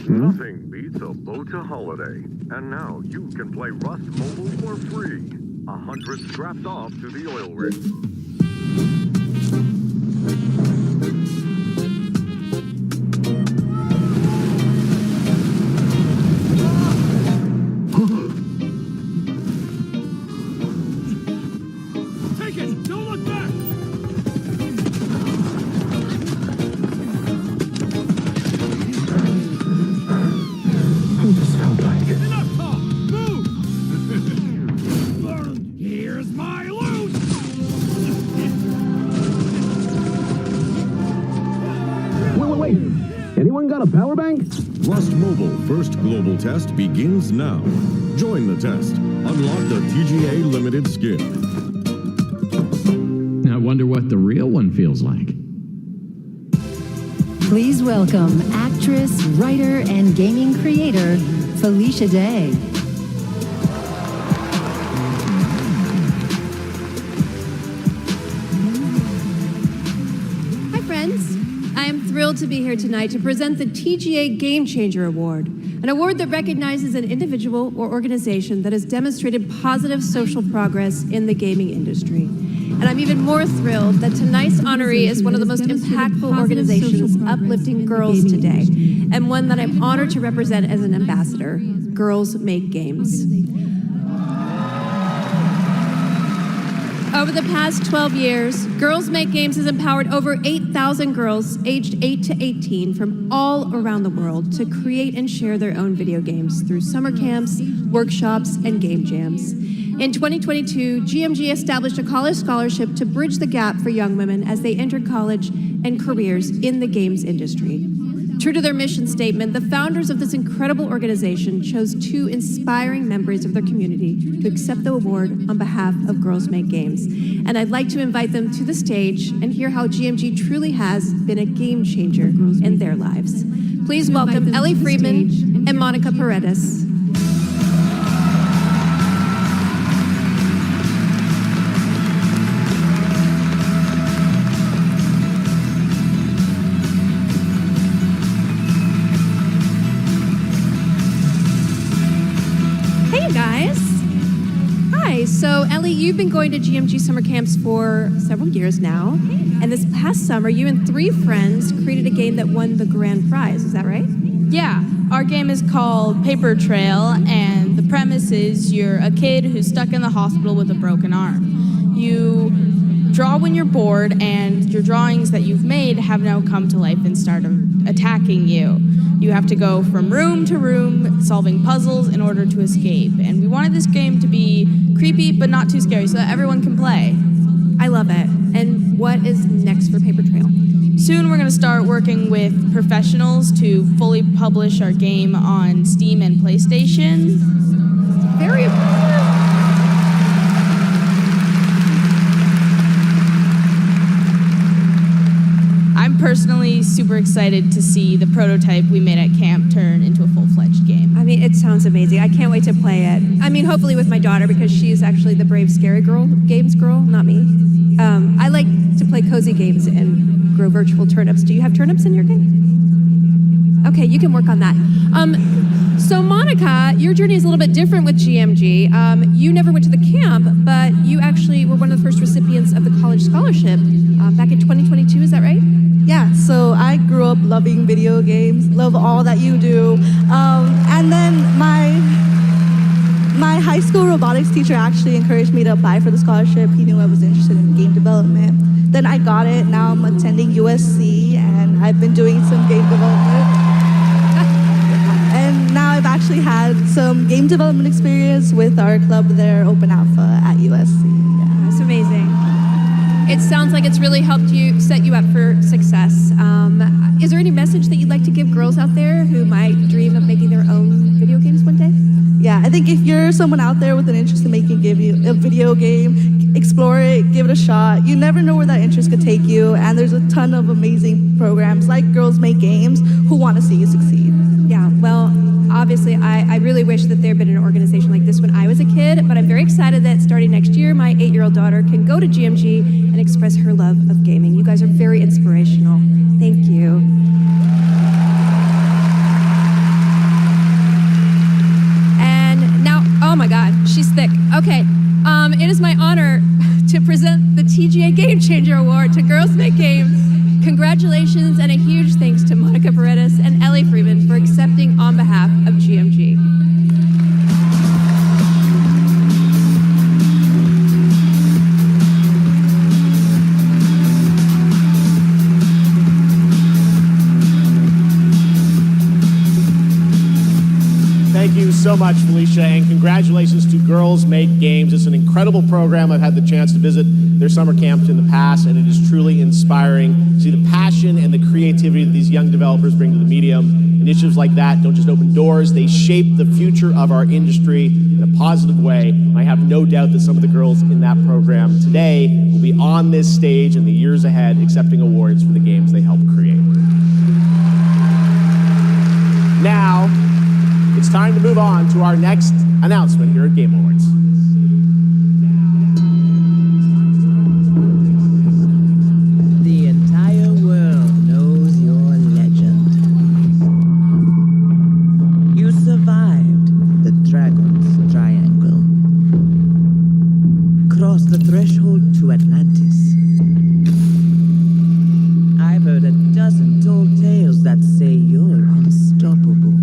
Nothing beats a Bota holiday. And now you can play Rust Mobile for free. 100 strapped off to the oil rig. Take it! Don't look back! I just felt like it. Enough talk! Move! Here's my loot! Wait. Anyone got a power bank? Rust Mobile first global test begins now. Join the test. Unlock the TGA limited skin. I wonder what the real one feels like. Please welcome actress, writer, and gaming creator, Felicia Day. Hi, friends. I am thrilled to be here tonight to present the TGA Game Changer Award, an award that recognizes an individual or organization that has demonstrated positive social progress in the gaming industry. And I'm even more thrilled that tonight's honoree is one of the most impactful organizations uplifting girls today, and one that I'm honored to represent as an ambassador, Girls Make Games. Over the past 12 years, Girls Make Games has empowered over 8,000 girls aged 8 to 18 from all around the world to create and share their own video games through summer camps, workshops, and game jams. In 2022, GMG established a college scholarship to bridge the gap for young women as they enter college and careers in the games industry. True to their mission statement, the founders of this incredible organization chose 2 inspiring members of their community to accept the award on behalf of Girls Make Games. And I'd like to invite them to the stage and hear how GMG truly has been a game changer in their lives. Please welcome Ellie Friedman and Monica Paredes. So, Ellie, you've been going to GMG summer camps for several years now. And this past summer, you and 3 friends created a game that won the grand prize. Is that right? Yeah. Our game is called Paper Trail, and the premise is you're a kid who's stuck in the hospital with a broken arm. You draw when you're bored, and your drawings that you've made have now come to life and start attacking you. You have to go from room to room, solving puzzles in order to escape. And we wanted this game to be creepy, but not too scary, so that everyone can play. I love it. And what is next for Paper Trail? Soon we're going to start working with professionals to fully publish our game on Steam and PlayStation. Very important. I'm personally super excited to see the prototype we made at camp turn into a full-fledged game. I mean, it sounds amazing. I can't wait to play it. I mean, hopefully with my daughter, because she's actually the brave, scary games girl, not me. I like to play cozy games and grow virtual turnips. Do you have turnips in your game? Okay, you can work on that. So Monica, your journey is a little bit different with GMG. You never went to the camp, but you actually were one of the first recipients of the college scholarship back in 2022, is that right? Yeah, so I grew up loving video games, love all that you do. And then my high school robotics teacher actually encouraged me to apply for the scholarship. He knew I was interested in game development. Then I got it. Now I'm attending USC, and I've been doing some game development. And now I've actually had some game development experience with our club there, Open Alpha at USC. Yeah, that's amazing. It sounds like it's really helped you, set you up for success. Is there any message that you'd like to give girls out there who might dream of making their own video games one day? Yeah, I think if you're someone out there with an interest in making a video game, explore it, give it a shot. You never know where that interest could take you, and there's a ton of amazing programs like Girls Make Games who want to see you succeed. Yeah, well, obviously, I really wish that there had been an organization like this when I was a kid, but I'm very excited that starting next year, my 8-year-old daughter can go to GMG and express her love of gaming. You guys are very inspirational. Thank you. And now, oh my God, she's thick. Okay, it is my honor to present the TGA Game Changer Award to Girls Make Games. Congratulations and a huge thanks to Monica Paredes and Ellie Freeman for accepting on behalf of GMG. Thank you so much, Felicia, and congratulations to Girls Make Games. It's an incredible program. I've had the chance to visit their summer camps in the past, and it is truly inspiring to see the passion and the creativity that these young developers bring to the medium. Initiatives like that don't just open doors, they shape the future of our industry in a positive way. I have no doubt that some of the girls in that program today will be on this stage in the years ahead accepting awards for the games they helped create. Now, it's time to move on to our next announcement here at Game Awards. The entire world knows your legend. You survived the Dragon's Triangle. Crossed the threshold to Atlantis. I've heard a dozen tall tales that say you're unstoppable.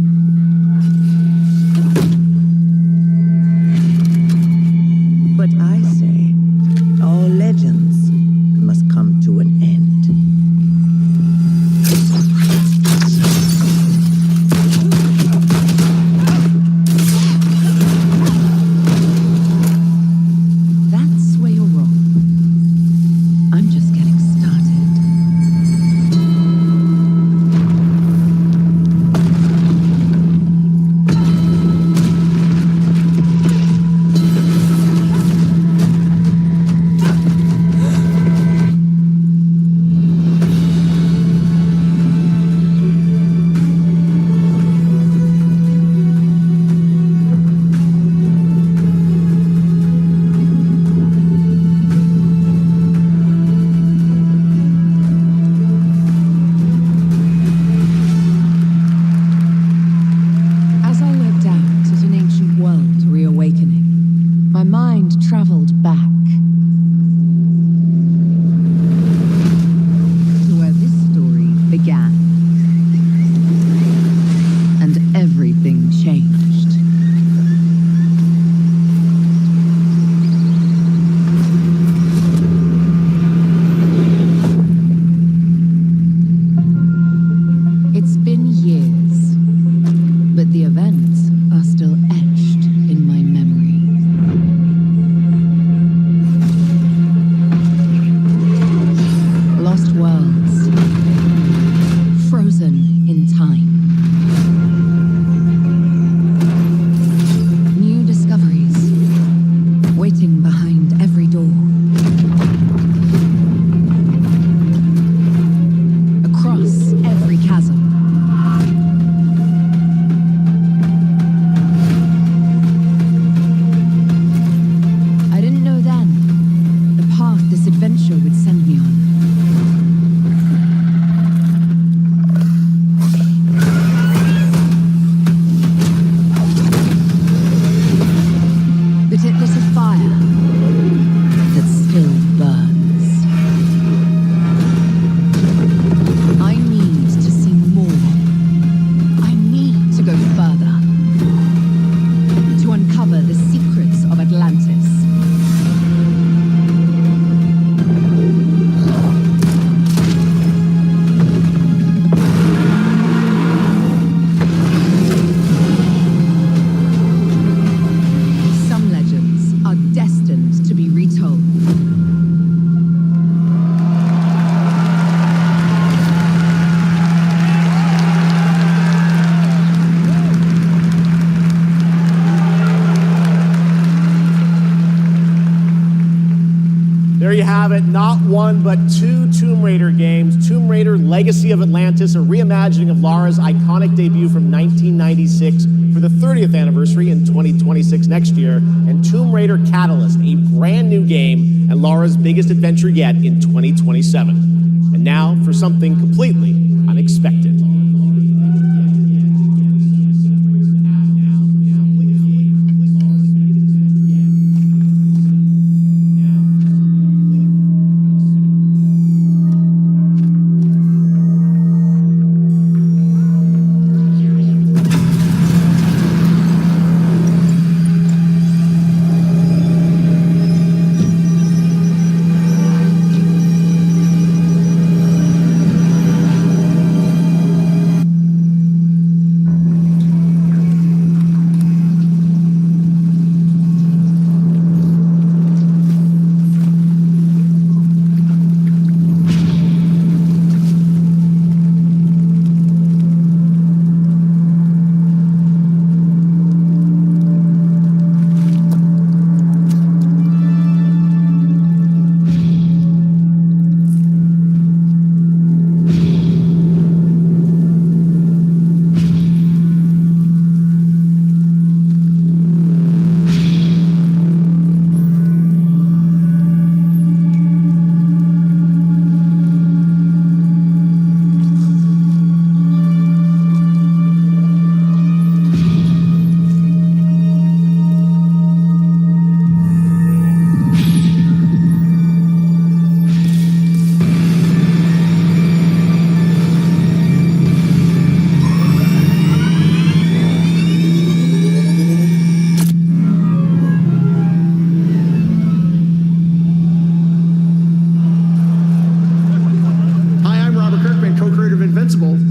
but 2 Tomb Raider games. Tomb Raider Legacy of Atlantis, a reimagining of Lara's iconic debut from 1996 for the 30th anniversary in 2026 next year, and Tomb Raider Catalyst, a brand new game and Lara's biggest adventure yet in 2027. And now for something completely unexpected.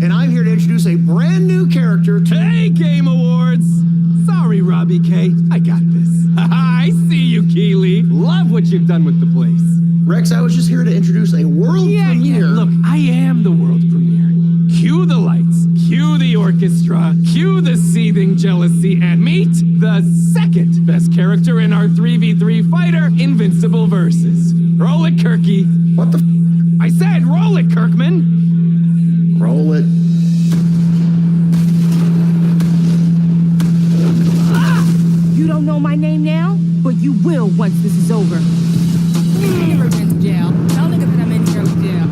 And I'm here to introduce a brand new character to... Hey, Game Awards! Sorry, Robbie K. I got this. I see you, Keeley. Love what you've done with the place. Rex, I was just here to introduce a world premiere. Yeah, look, I am the world premiere. Cue the lights, cue the orchestra, cue the seething jealousy, and meet the second best character in our 3v3 fighter, Invincible Versus. Roll it, Kirky. What the I said roll it, Kirkman. Roll it. You don't know my name now, but you will once this is over. Never been to jail. Tell niggas that I'm in here with jail.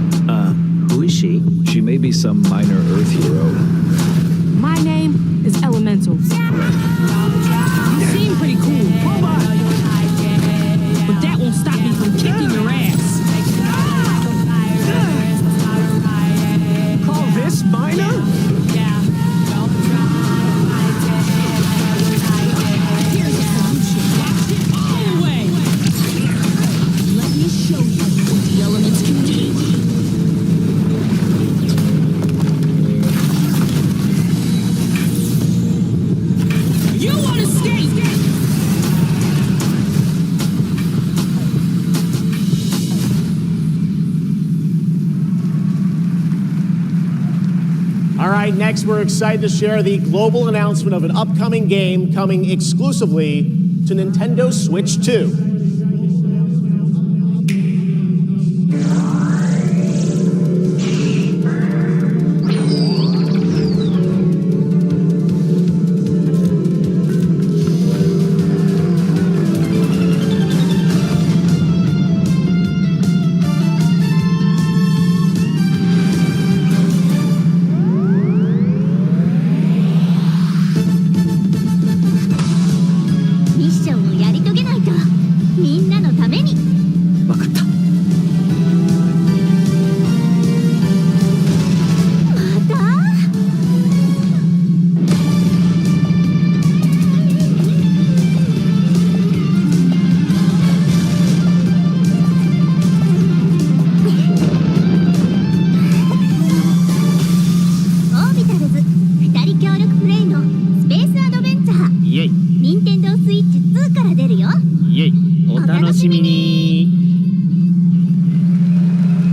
Who is she? She may be some minor Earth hero. My name is Elemental. You seem pretty cool. Hold on. But that won't stop me from kicking your ass. Call this minor? Here's a solution. Anyway, let me show you what the elements can do. You want to escape? All right, next we're excited to share the global announcement of an upcoming game coming exclusively to Nintendo Switch 2.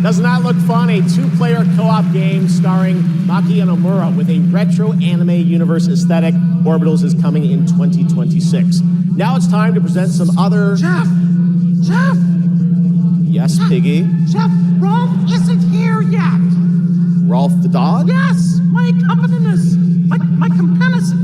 Doesn't that look fun? A two-player co-op game starring Maki and Omura with a retro anime universe aesthetic. Orbitals is coming in 2026. Now it's time to present some other... Jeff! Yes, Piggy. Chef, Rolf isn't here yet. Rolf the dog? Yes, my accompanist, my accompanist,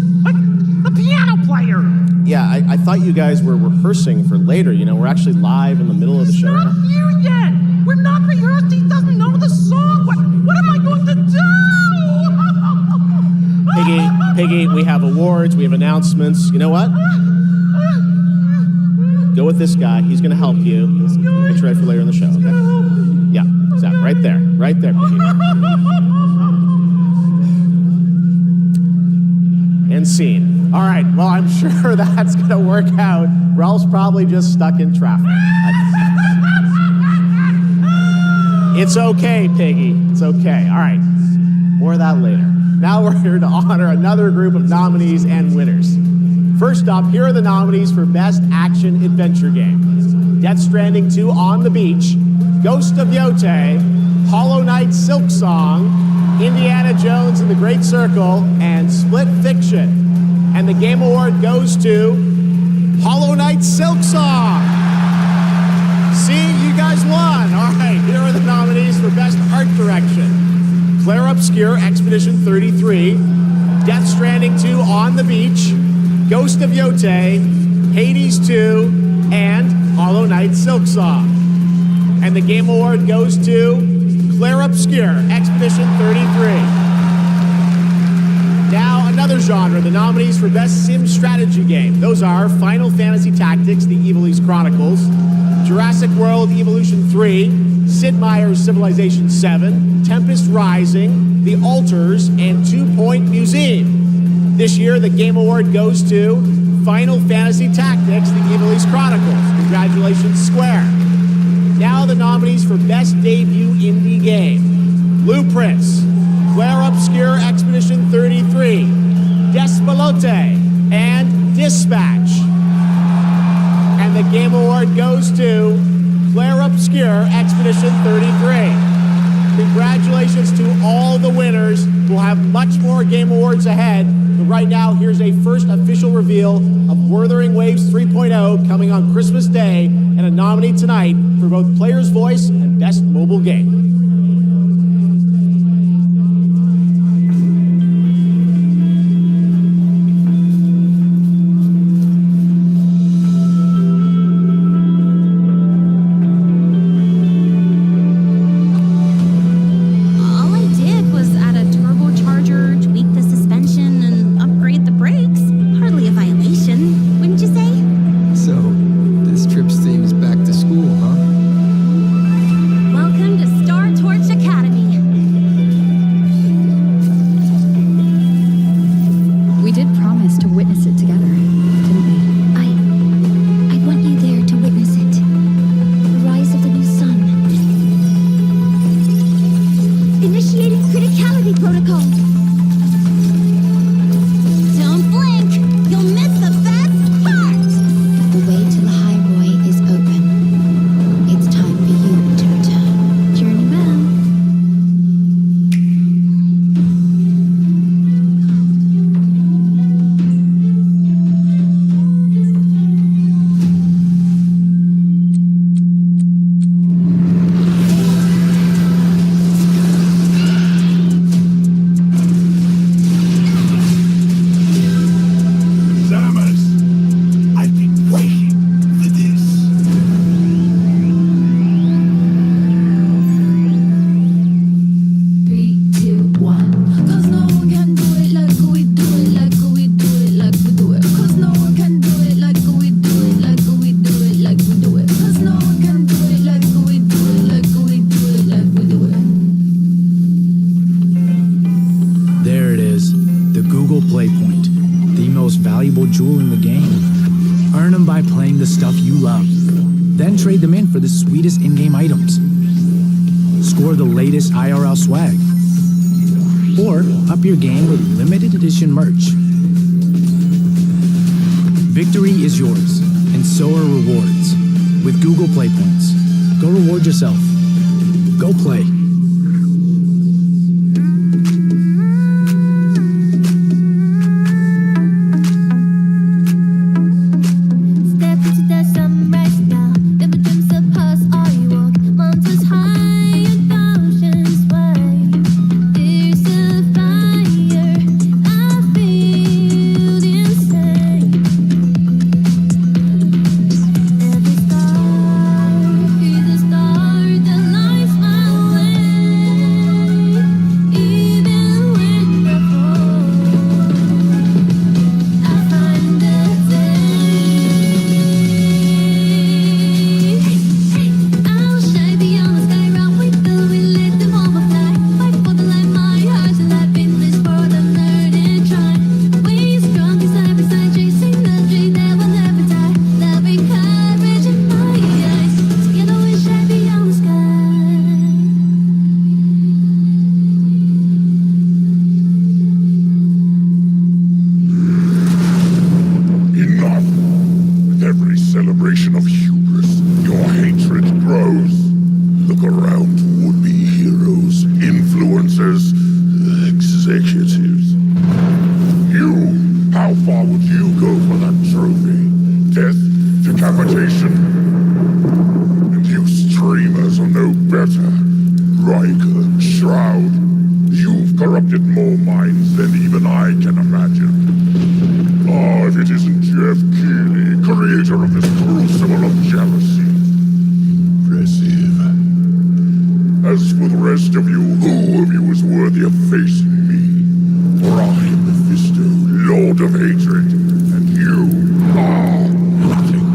the piano player. Yeah, I thought you guys were rehearsing for later. You know, we're actually live in the middle of the show. Not here yet. We're not rehearsed. He doesn't know the song. What am I going to do? Piggy, we have awards, we have announcements. You know what? Go with this guy. He's going to help you. Get you ready for later in the show, okay? Yeah, exactly. Right there, Piggy. And scene. All right, well, I'm sure that's going to work out. Ralph's probably just stuck in traffic. It's okay, Piggy. It's okay. All right, more of that later. Now we're here to honor another group of nominees and winners. First up, here are the nominees for Best Action Adventure Game. Death Stranding 2 On the Beach, Ghost of Yote, Hollow Knight Silk Song, Indiana Jones and the Great Circle, and Split Fiction. And the Game Award goes to Hollow Knight Silk Song. See, you guys won. All right, here are the nominees for Best Art Direction. Claire Obscure, Expedition 33, Death Stranding 2 On the Beach, Ghost of Yote, Hades 2, and Hollow Knight Silk Song. And the Game Award goes to Claire Obscure, Expedition 33. Now, another genre, the nominees for Best Sim Strategy Game. Those are Final Fantasy Tactics, The Evil East Chronicles, Jurassic World Evolution 3, Sid Meier's Civilization 7, Tempest Rising, The Alters, and 2 Point Museum. This year, the Game Award goes to Final Fantasy Tactics, The Evil East Chronicles. Congratulations, Square. Now the nominees for Best Debut Indie Game. Blueprints, Claire Obscure Expedition 33, Despalote, and Dispatch. And the Game Award goes to Claire Obscure Expedition 33. Congratulations to all the winners. We'll have much more Game Awards ahead. But right now, here's a first official reveal of Wuthering Waves 3.0 coming on Christmas Day, and a nominee tonight for both Player's Voice and Best Mobile Game. Jewel in the game. Earn them by playing the stuff you love. Then trade them in for the sweetest in-game items. Score the latest IRL swag. Or up your game with limited edition merch. Victory is yours, and so are rewards. With Google Play Points. Go reward yourself. Go play. Step into the sunrise now. Never dreams of us, all you walk. How far would you go for that trophy? Death? Decapitation? And you streamers are no better. Riker, Shroud, you've corrupted more minds than even I can imagine. Oh, if it isn't Jeff Keighley, creator of this crucible of jealousy. Impressive. As for the rest of you, who of you is worthy of facing me? For I am Mephisto, Lord of Hatred, and you are nothing.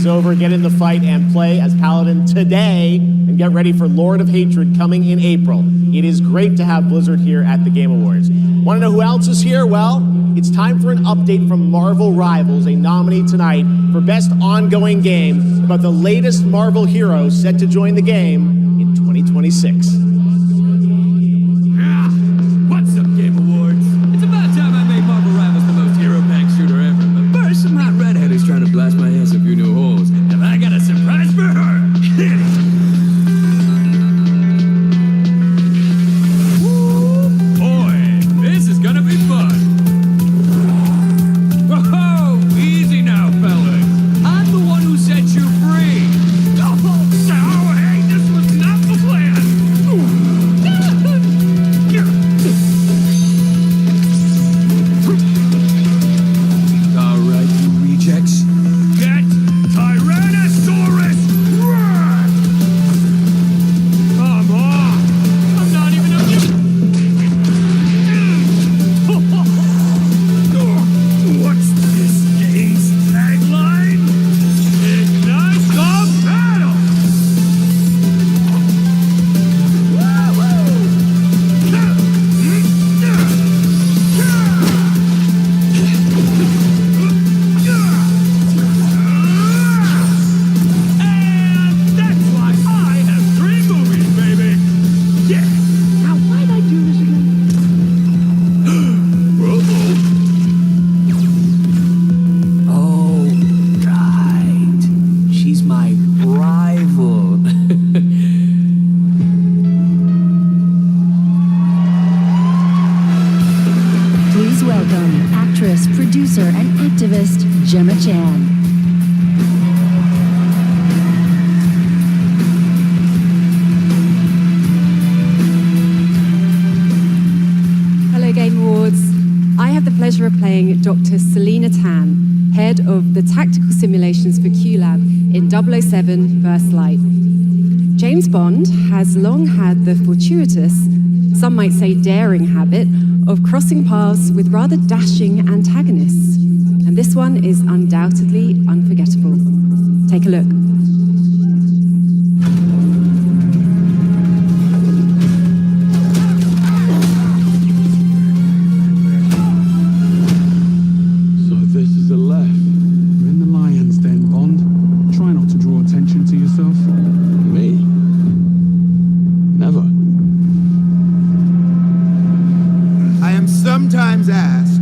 over, get in the fight, and play as Paladin today, and get ready for Lord of Hatred coming in April. It is great to have Blizzard here at the Game Awards. Want to know who else is here? Well, it's time for an update from Marvel Rivals, a nominee tonight for Best Ongoing Game about the latest Marvel hero set to join the game in 2026. What's up, Game Awards? It's about time I made Marvel Rivals the most hero-packed shooter ever. But first, some hot redhead is trying to blast my ass a few new holes, and I got a surprise for her. Boy, this is gonna be fun. Whoa, easy now, fellas. I'm the one who set you free. Oh, hey, this was not the plan. All right, you rejects. Get Tyrannosaurus! Roar! Come on! I'm not even a... What's this game's tagline? Ignite the battle! And that's why I have 3 movies, baby! Yeah! Now why'd I do this again? Oh, right. She's my rival. Please welcome actress, producer, and activist Gemma Chan. 007 First Light. James Bond has long had the fortuitous, some might say daring habit of crossing paths with rather dashing antagonists. And this one is undoubtedly unforgettable. Take a look. So this is a left. You're in the lion's den, Bond. Try not to draw attention to yourself. Me? Never. I am sometimes asked,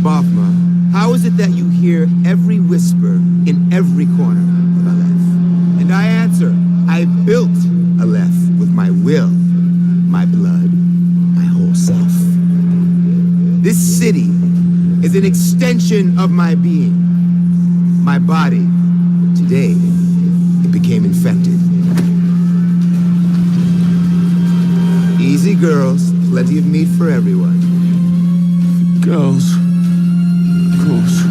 Bafma, how is it that you hear every whisper in every corner of Aleph? And I answer, I built Aleph with my will, my blood, my whole self. This city is an extension of my being, my body. Today, it became infected. Easy, girls. Plenty of meat for everyone. Girls. Of course.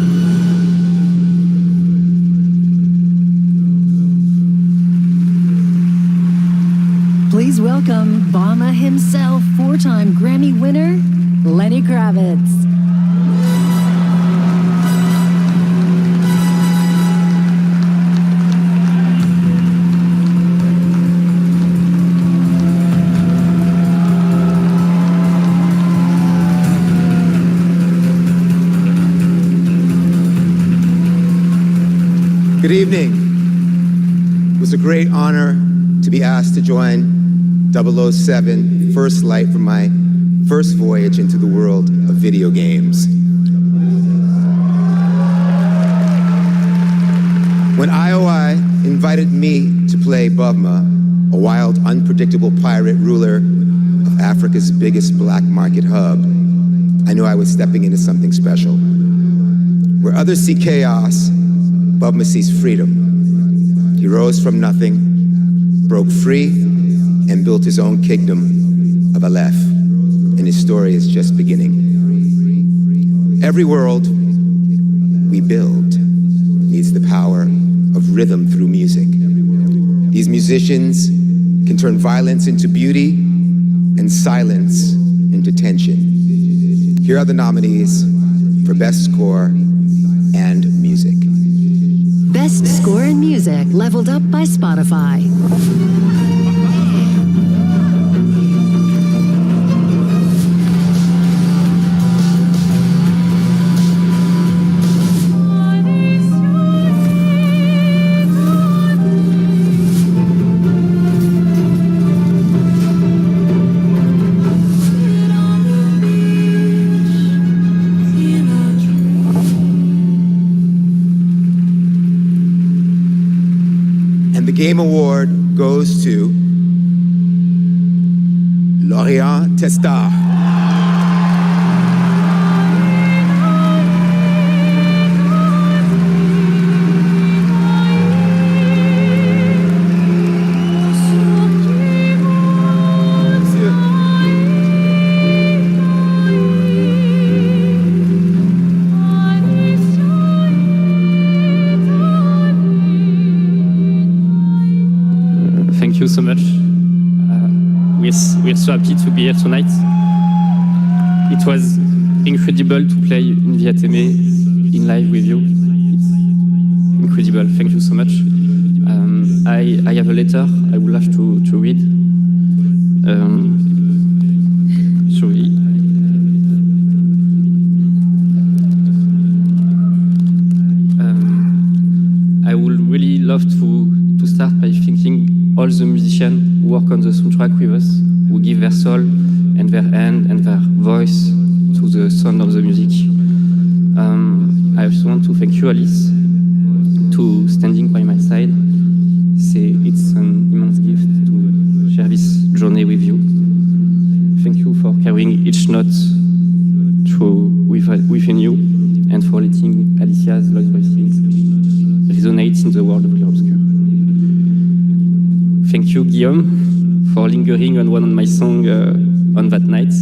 Please welcome Obama himself, 4-time Grammy winner, Lenny Kravitz. Good evening. It was a great honor to be asked to join 007 First Light for my first voyage into the world of video games. When IOI invited me to play Bavma, a wild, unpredictable pirate ruler of Africa's biggest black market hub, I knew I was stepping into something special. Where others see chaos, Bavma sees freedom. He rose from nothing, broke free, and built his own kingdom of Aleph. And his story is just beginning. Every world we build needs the power of rhythm through music. These musicians can turn violence into beauty and silence into tension. Here are the nominees for Best Score and Music. Best Score in Music, leveled up by Spotify. The Game Award goes to Lorient Testar. Thank you so much. We're so happy to be here tonight. It was incredible to play in Viateme in live with you. It's incredible. Thank you so much. I have a letter I would love to read. Sorry. I would really love to start by thanking all the musicians who work on the soundtrack with us, who give their soul and their hand and their voice to the sound of the music. I also want to thank you, Alice, to standing by my side. It's an immense gift to share this journey with you. Thank you for carrying each note through within you and for letting Alicia's lost voices resonate in the world of Clarobscur. Thank you, Guillaume, for lingering on one of my songs on that night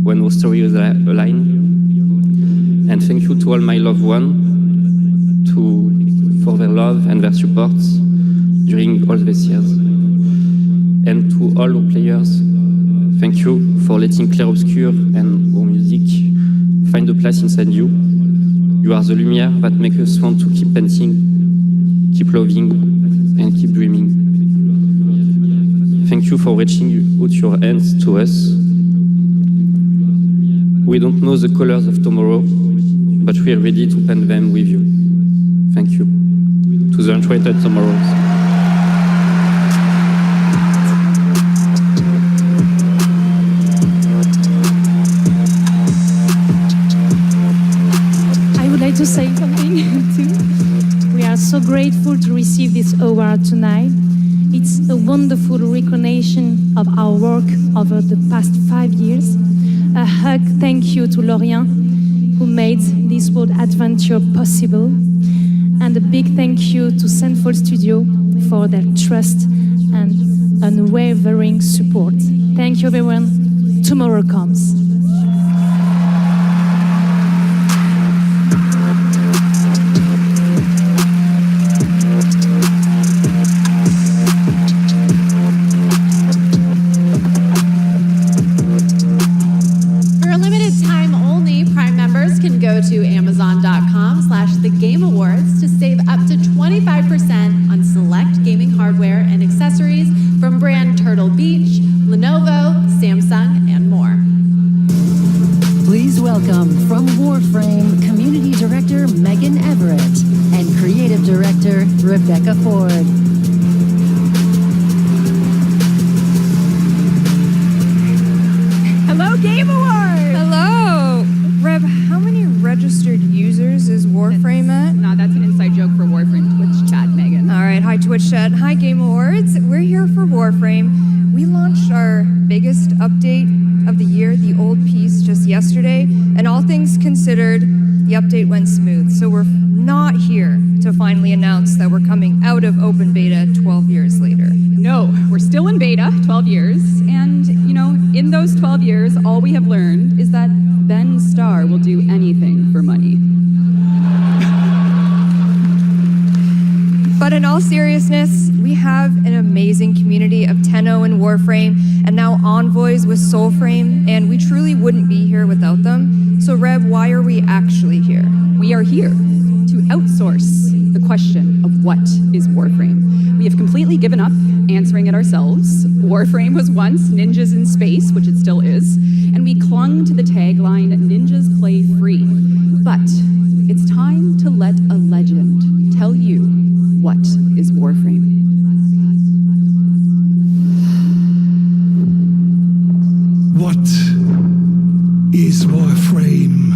when our story was aligned. And thank you to all my loved ones for their love and their support during all these years. And to all our players, thank you for letting Clair Obscur and our music find a place inside you. You are the lumière that makes us want to keep painting, keep loving, and keep dreaming. Thank you for reaching out your hands to us. We don't know the colors of tomorrow, but we are ready to paint them with you. Thank you. To the Uncharted Tomorrows. To say something too. We are so grateful to receive this award tonight. It's a wonderful recognition of our work over the past 5 years. A hug thank you to Lorient, who made this world adventure possible. And a big thank you to Central Studio for their trust and unwavering support. Thank you everyone. Tomorrow comes. To Amazon.com/thegameawards to save up to 25% on select gaming hardware and accessories from brand Turtle Beach, Lenovo, Samsung, and more. Please welcome from Warframe Community Director Megan Everett and Creative Director Rebecca Ford. Hello, Game Awards! Hello! Reb, how many registered users is Warframe at? No, that's an inside joke for Warframe Twitch chat, Megan. All right, hi Twitch chat. Hi Game Awards. We're here for Warframe. We launched our biggest update of the year, the old piece, just yesterday, and all things considered, the update went smooth. So we're not here to finally announce that we're coming out of open beta 12 years later. No, we're still in beta, 12 years, and, you know, in those 12 years, all we have learned is that Ben Starr will do anything for money. But in all seriousness, we have an amazing community of Tenno and Warframe, and now Envoys with Soulframe, and we truly wouldn't be here without them. So Reb, why are we actually here? We are here to outsource the question of what is Warframe. We have completely given up answering it ourselves. Warframe was once ninjas in space, which it still is, and we clung to the tagline, ninjas play free. But it's time to let a legend tell you what is Warframe. What is Warframe?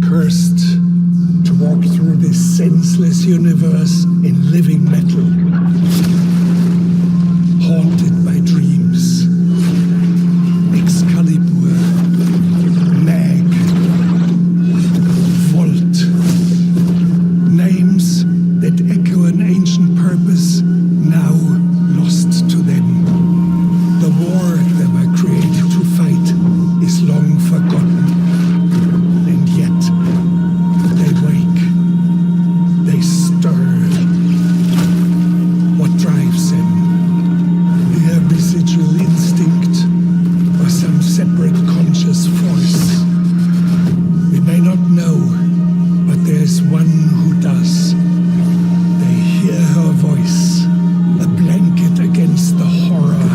Cursed to walk through this senseless universe in living metal. Haunted by dreams. Excalibur. Mag. Volt. Names that echo an ancient purpose now lost to them. The war they were created to fight is long forgotten. And yet, they wake. They stir. What drives them? Their residual instinct or some separate conscious force? We may not know, but there's one who does. They hear her voice, a blanket against the horror.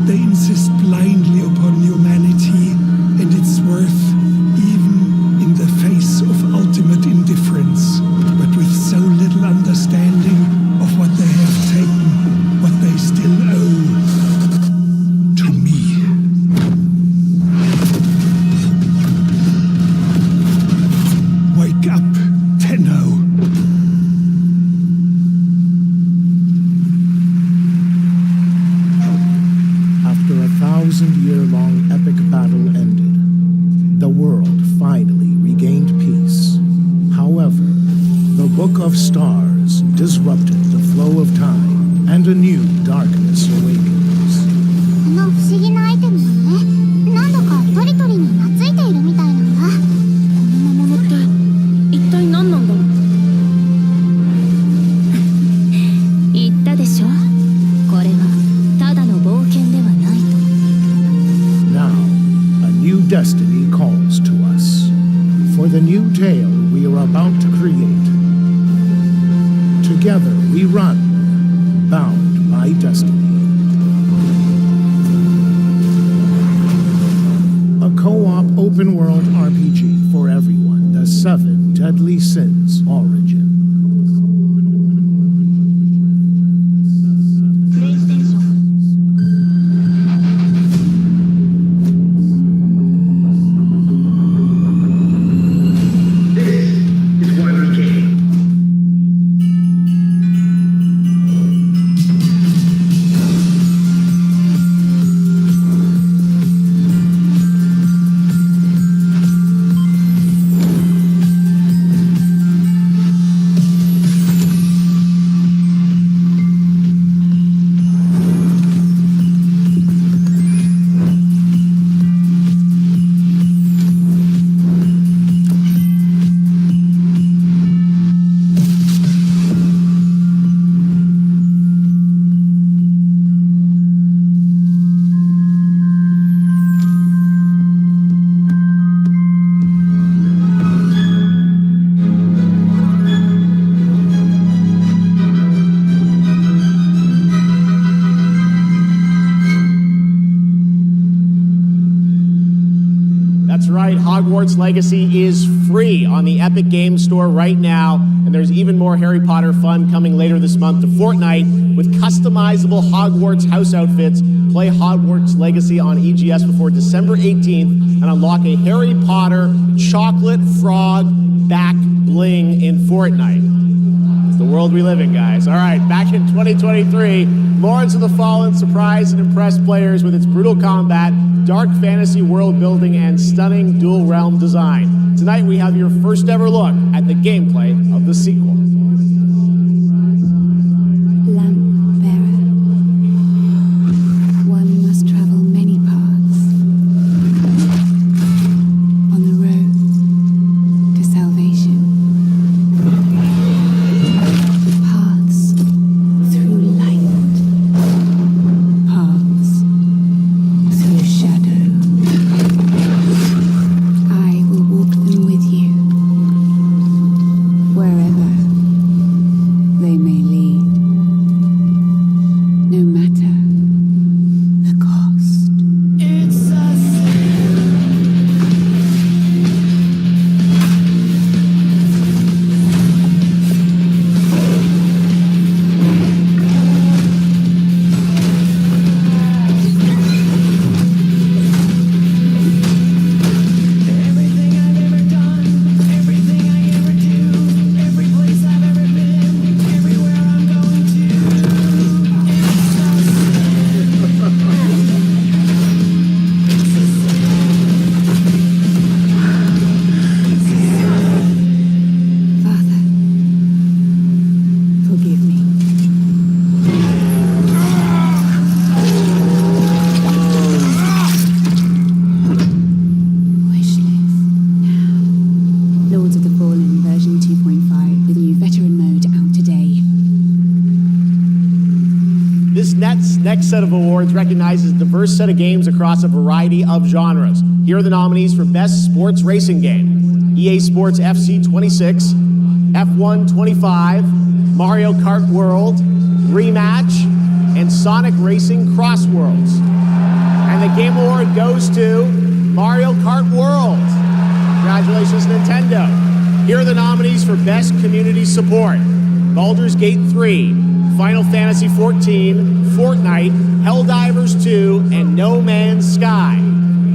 They insist blindly upon humanity and its worth, even in the face of ultimate indifference, but with so little understanding of what they have taken, what they still owe to me. Wake up, Tenno. After a 1,000-year-long epic battle ended, the world finally regained peace. However, the Book of Stars disrupted the flow of time, and a new darkness awakens. この不思議なアイテムがね、何度かトリトリに懐いているみたいなんだ。この魔物って一体何なんだろう。for the new tale we are about to create. Together we run, bound by destiny. A co-op open-world RPG for everyone, The 7 Deadly Sins Origin. That's right, Hogwarts Legacy is free on the Epic Games Store right now, and there's even more Harry Potter fun coming later this month to Fortnite with customizable Hogwarts house outfits. Play Hogwarts Legacy on EGS before December 18th and unlock a Harry Potter chocolate frog back bling in Fortnite. It's the world we live in, guys. All right, back in 2023, Lords of the Fallen surprised and impressed players with its brutal combat, dark fantasy world building, and stunning dual realm design. Tonight we have your first ever look at the gameplay of the sequel. Lamp bearer, one must travel many paths on the road to salvation. Paths through light, paths through shadow. I will walk them with you, wherever they may lead, no matter the cost. It's forgive me. Wishlist now. Lords of the Fallen version 2.5 with new veteran mode out today. This next set of awards recognizes a diverse set of games across a variety of genres. Here are the nominees for Best Sports Racing Game: EA Sports FC 26, F1 25, Mario Kart World, Rematch, and Sonic Racing Cross Worlds. And the Game Award goes to Mario Kart World. Congratulations, Nintendo. Here are the nominees for Best Community Support: Baldur's Gate 3, Final Fantasy XIV, Fortnite, Helldivers 2, and No Man's Sky.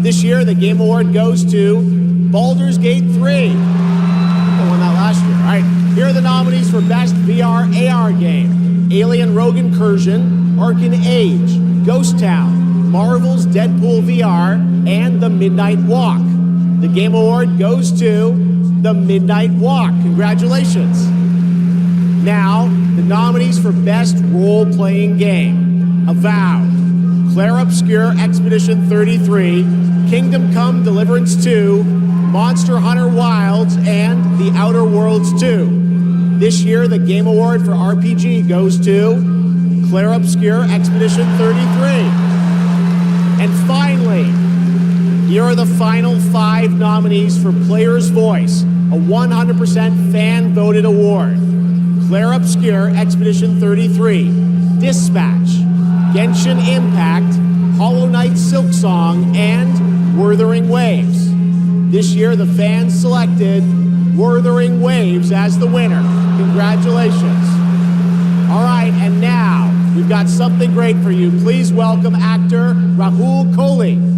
This year, the Game Award goes to Baldur's Gate 3. I won that last year. All right, here are the nominees for Best VR AR Game: Alien Rogue Incursion, Arcane Age, Ghost Town, Marvel's Deadpool VR, and The Midnight Walk. The Game Award goes to The Midnight Walk. Congratulations. Now, the nominees for Best Role-Playing Game: Avowed, Claire Obscure Expedition 33, Kingdom Come Deliverance 2, Monster Hunter Wilds, and The Outer Worlds 2. This year, the Game Award for RPG goes to Claire Obscure Expedition 33. And finally, Here are the final 5 nominees for Player's Voice, a 100% fan-voted award. Claire Obscure, Expedition 33, Dispatch, Genshin Impact, Hollow Knight Silksong, and Wuthering Waves. This year, the fans selected Wuthering Waves as the winner. Congratulations. All right, and now we've got something great for you. Please welcome actor Rahul Kohli.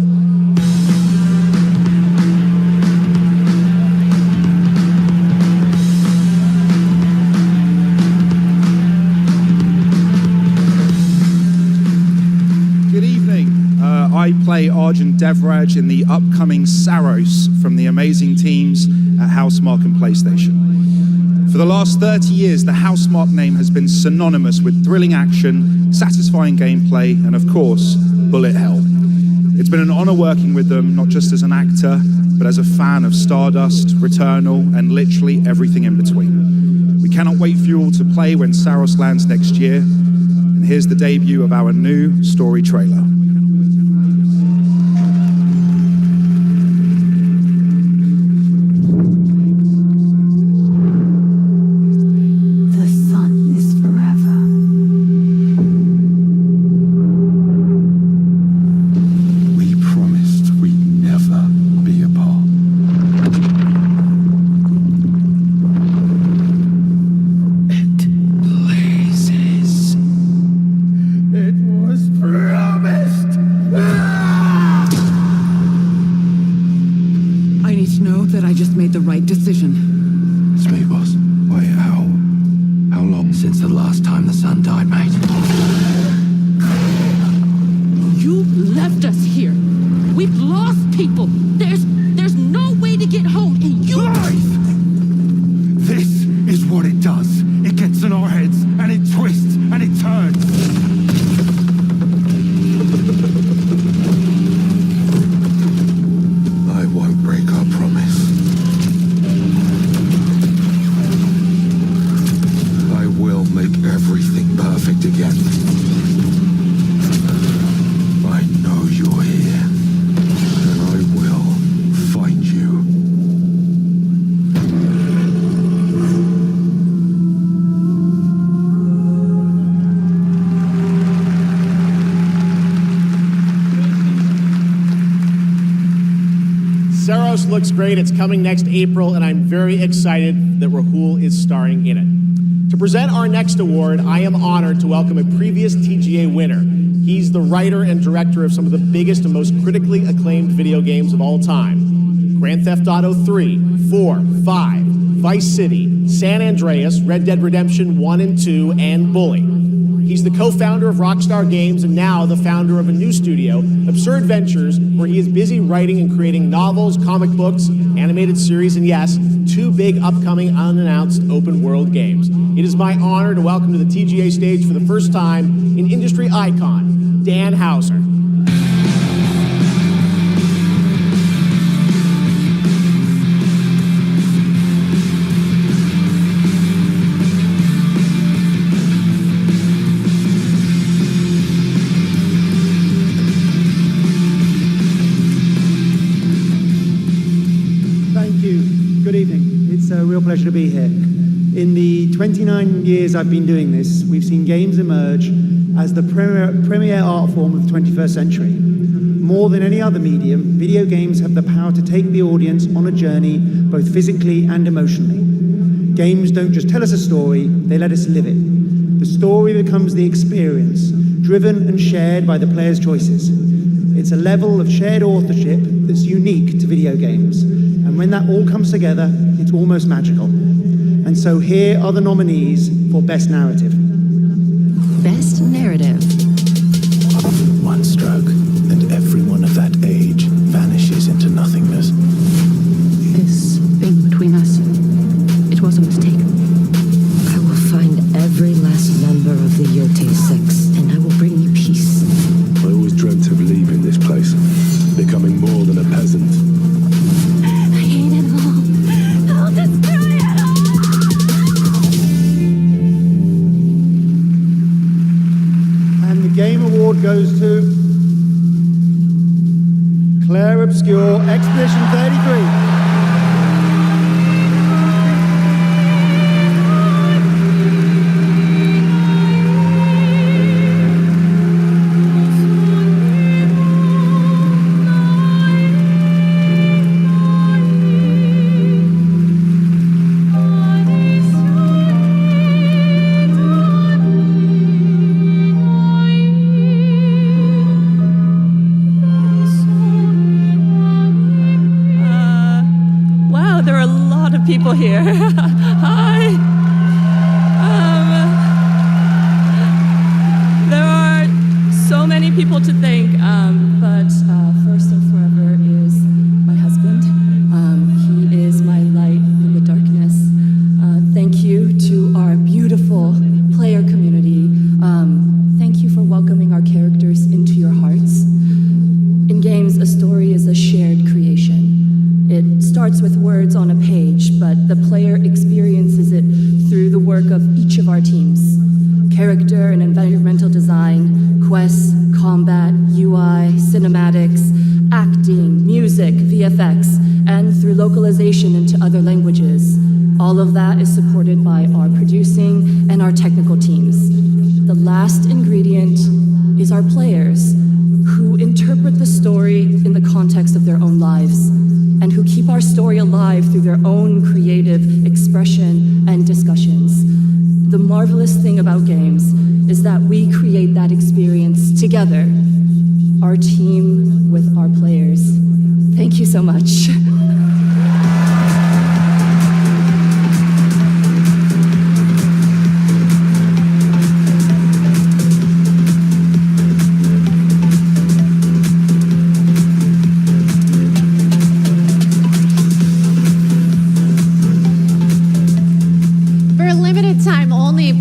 I play Arjun Devraj in the upcoming Saros from the amazing teams at Housemarque and PlayStation. For the last 30 years, the Housemarque name has been synonymous with thrilling action, satisfying gameplay, and of course, bullet hell. It's been an honor working with them, not just as an actor, but as a fan of Stardust, Returnal, and literally everything in between. We cannot wait for you all to play when Saros lands next year, and here's the debut of our new story trailer. Looks great. It's coming next April, and I'm very excited that Rahul is starring in it. To present our next award, I am honored to welcome a previous TGA winner. He's the writer and director of some of the biggest and most critically acclaimed video games of all time. Grand Theft Auto 3, 4, 5, Vice City, San Andreas, Red Dead Redemption 1 and 2, and Bully. He's the co-founder of Rockstar Games and now the founder of a new studio, Absurd Ventures, where he is busy writing and creating novels, comic books, animated series, and yes, 2 big upcoming unannounced open world games. It is my honor to welcome to the TGA stage for the first time an industry icon, Dan Houser. It's a real pleasure to be here. In the 29 years I've been doing this, we've seen games emerge as the premier art form of the 21st century. More than any other medium, video games have the power to take the audience on a journey, both physically and emotionally. Games don't just tell us a story, they let us live it. The story becomes the experience, driven and shared by the player's choices. It's a level of shared authorship that's unique to video games. And when that all comes together, it's almost magical. And so here are the nominees for Best Narrative. Best Narrative. One stroke, and everyone of that age vanishes into nothingness. This thing between us, it was a mistake. I will find every last member of the Yote Six, and I will bring you peace. I always dreamt of leaving this place, becoming more than a peasant. I hate it all. I'll destroy it all! And the Game Award goes to Claire Obscure, Expedition 33. People here. Hi. There are so many people to thank, but first and forever is my husband. He is my light in the darkness. Thank you to our beautiful player community. Thank you for welcoming our characters into your hearts. In games, a story is a shared creation. It starts with words on a page, but the player experiences it through the work of each of our teams. Character and environmental design, quests, combat, UI, cinematics, acting, music, VFX, and through localization into other languages. All of that is supported by our producing and our technical teams. The last ingredient is our players, who interpret the story in the context of their own lives, and who keep our story alive through their own creative expression and discussions. The marvelous thing about games is that we create that experience together, our team with our players. Thank you so much.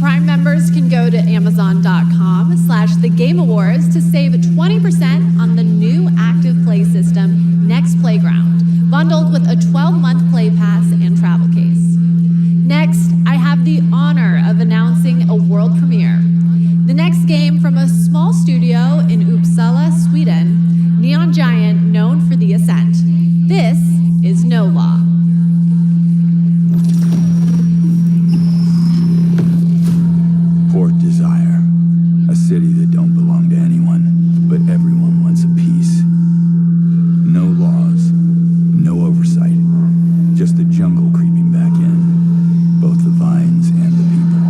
Prime members can go to Amazon.com/The Game Awards to save 20% on the new active play system, Next Playground, bundled with a 12-month play pass and travel case. Next, I have the honor of announcing a world premiere. The next game from a small studio in Uppsala, Sweden, Neon Giant known for The Ascent. This is No Law. Port Desire, a city that don't belong to anyone, but everyone wants a piece. No laws, no oversight, just the jungle creeping back in, both the vines and the people.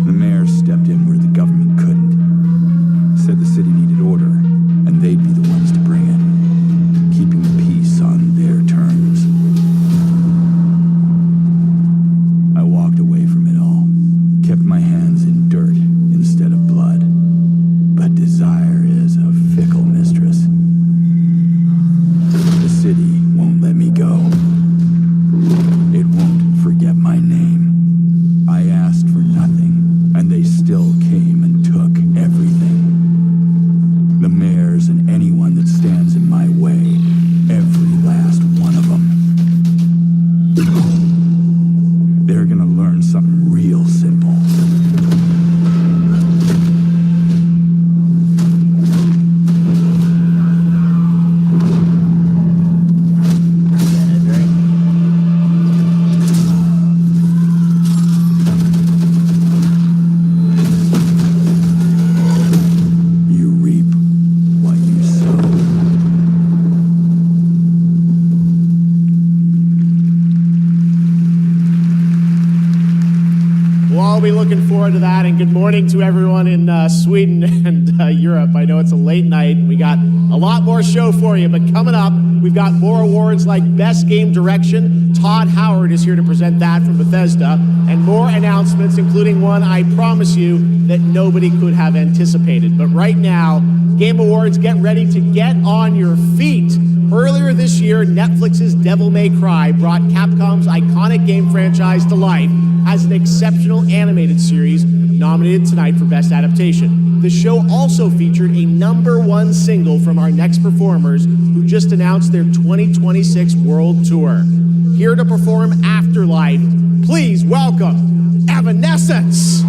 The mayor stepped in where the government couldn't, said the city needed order, and they'd be the ones to bring it, keeping the peace on their terms. I walked away from it all. Kept my hands in dirt instead of blood. But desire is a fickle mistress. The city won't let me go. It won't forget my name. I asked for nothing, and they still came and took everything. The mayors and anyone that stands in my way, every last one of them. They're gonna learn something real simple. You reap what you sow. We'll all be looking forward to that, and good morning to everyone in Sweden and Europe. I know it's a late night. We got a lot more show for you, but coming up, we've got more awards like Best Game Direction. Todd Howard is here to present that from Bethesda, and more announcements, including one I promise you that nobody could have anticipated. But right now, Game Awards, get ready to get on your feet. Earlier this year, Netflix's Devil May Cry brought Capcom's iconic game franchise to life as an exceptional animated series nominated tonight for Best Adaptation. The show also featured a #1 single from our next performers who just announced their 2026 World Tour. Here to perform Afterlife, please welcome Evanescence.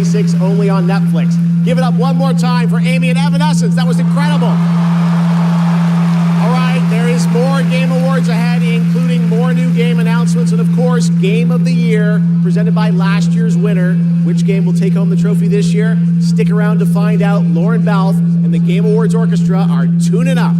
2026 only on Netflix. Give it up one more time for Amy and Evanescence. That was incredible. All right, there is more Game Awards ahead, including more new game announcements and, of course, Game of the Year, presented by last year's winner. Which game will take home the trophy this year? Stick around to find out. Lauren Balfe and the Game Awards Orchestra are tuning up.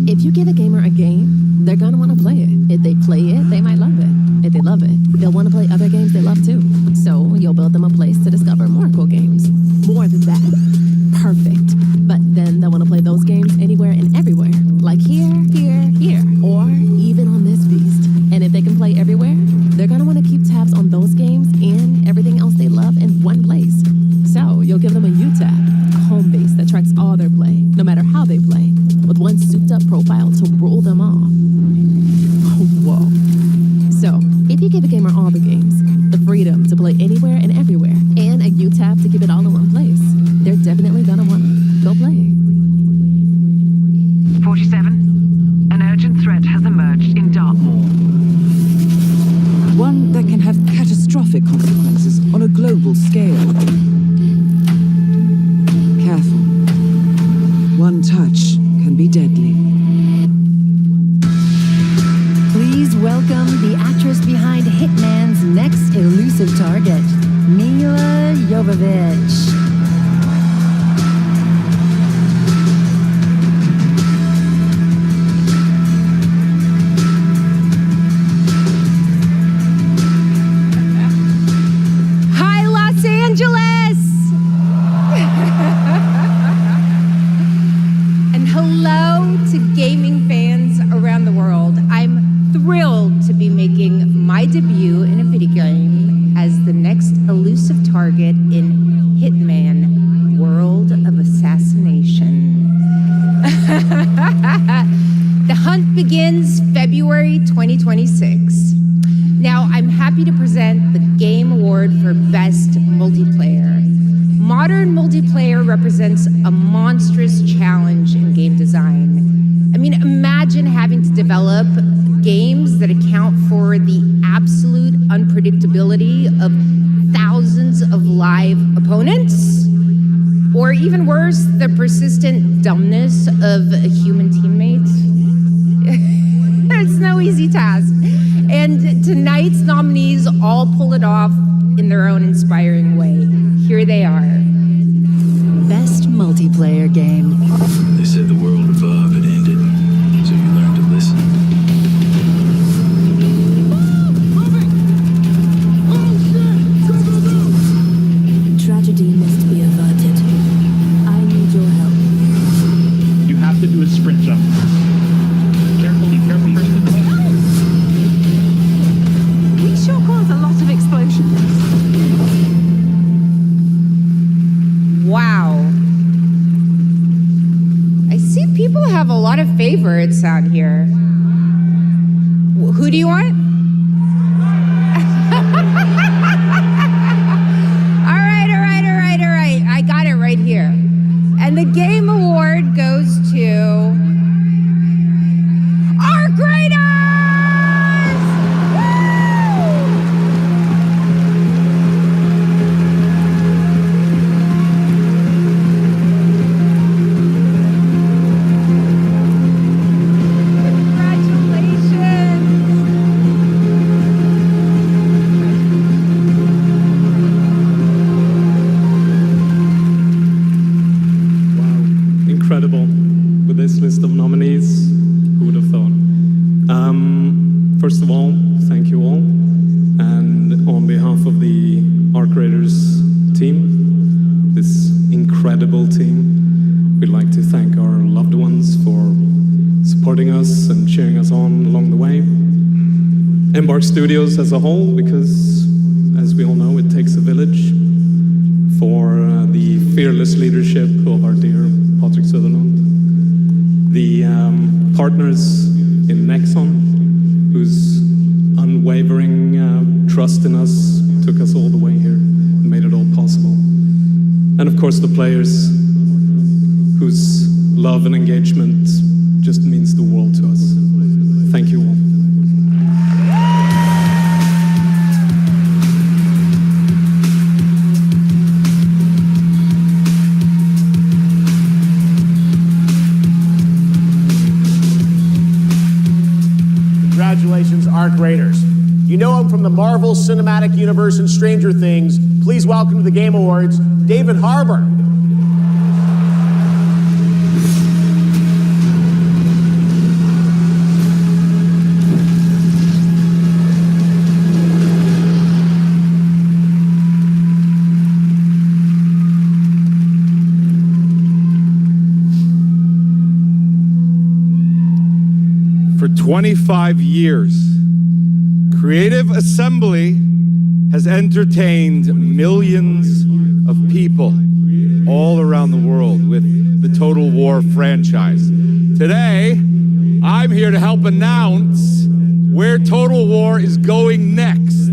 If you give a gamer a game, they're gonna want to play it. If they play it, they might love it. If they love it, they'll want to play other games they love too. So you'll build them a place to discover more cool games. More than that. Perfect. But then they'll want to play those games anywhere and everywhere. Like here, or even on this beast. And if they can play everywhere, they're gonna want to keep tabs on those games and everything else they love in one place. So you'll give them a U-tab, a home base that tracks all their play, no matter how they play, with one souped-up profile to rule them all. Oh, whoa. So, if you give a gamer all the games, the freedom to play anywhere and everywhere, and a U-tab to keep it all in one place, they're definitely gonna want to go play. 47. An urgent threat has emerged in Dartmoor. One that can have catastrophic consequences on a global scale. Careful. One touch can be deadly. Please welcome the actress behind Hitman's next elusive target, Mila Jovovich. Hi, Los Angeles! And hello to gaming fans around the world. I'm thrilled to be making my debut in a video game as the next elusive target in Hitman: World of Assassination. The hunt begins February 2026. Now, I'm happy to present the Game Award for Best Multiplayer. Modern multiplayer represents a monstrous challenge in game design. I mean, imagine having to develop games that account for the absolute unpredictability of thousands of live opponents, or even worse, the persistent dumbness of a human teammate. It's no easy task. And tonight's nominees all pull it off in their own inspiring way. Here they are. Best multiplayer game. They said the world above had ended, so you learned to listen. Tragedy must be averted. I need your help. You have to do a sprint jump. Carefully, We sure cause a lot of explosions. Wow. I see people have a lot of favorites out here. Who do you want? First of all, thank you all. And on behalf of the Arc Raiders team, this incredible team, we'd like to thank our loved ones for supporting us and cheering us on along the way. Embark Studios as a whole, because as we all know, it takes a village, for the fearless leadership of our dear Patrick Sutherland. The partners in Nexon, whose unwavering trust in us took us all the way here and made it all possible. And of course the players, whose love and engagement just means the world to us. Thank you all. Congratulations, Arc Raiders. You know him from the Marvel Cinematic Universe and Stranger Things. Please welcome to the Game Awards, David Harbour. For 25 years, Creative Assembly has entertained millions of people all around the world with the Total War franchise. Today, I'm here to help announce where Total War is going next.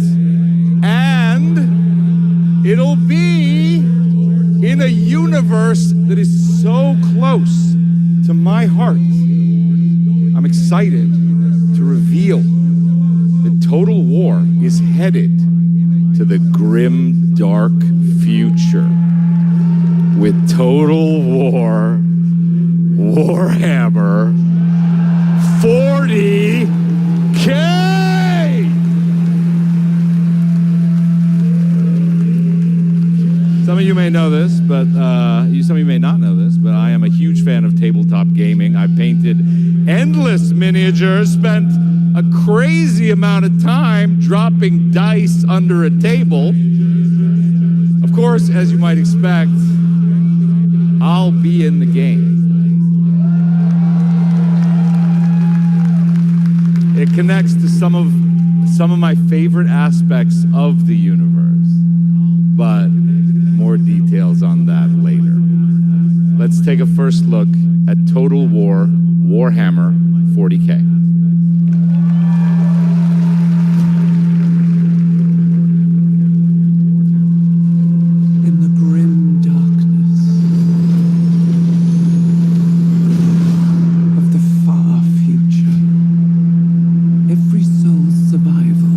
And it'll be in a universe that is so close to my heart. I'm excited to reveal that Total War is headed to the grim, dark future with Total War Warhammer 40K! Some of you may know this, but some of you may not know this, but I am a huge fan of tabletop gaming. I've painted endless miniatures, spent a crazy amount of time dropping dice under a table. Of course, as you might expect, I'll be in the game. It connects to some of my favorite aspects of the universe, but more details on that later. Let's take a first look at Total War Warhammer 40K. In the grim darkness of the far future, every soul's survival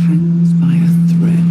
hangs by a thread.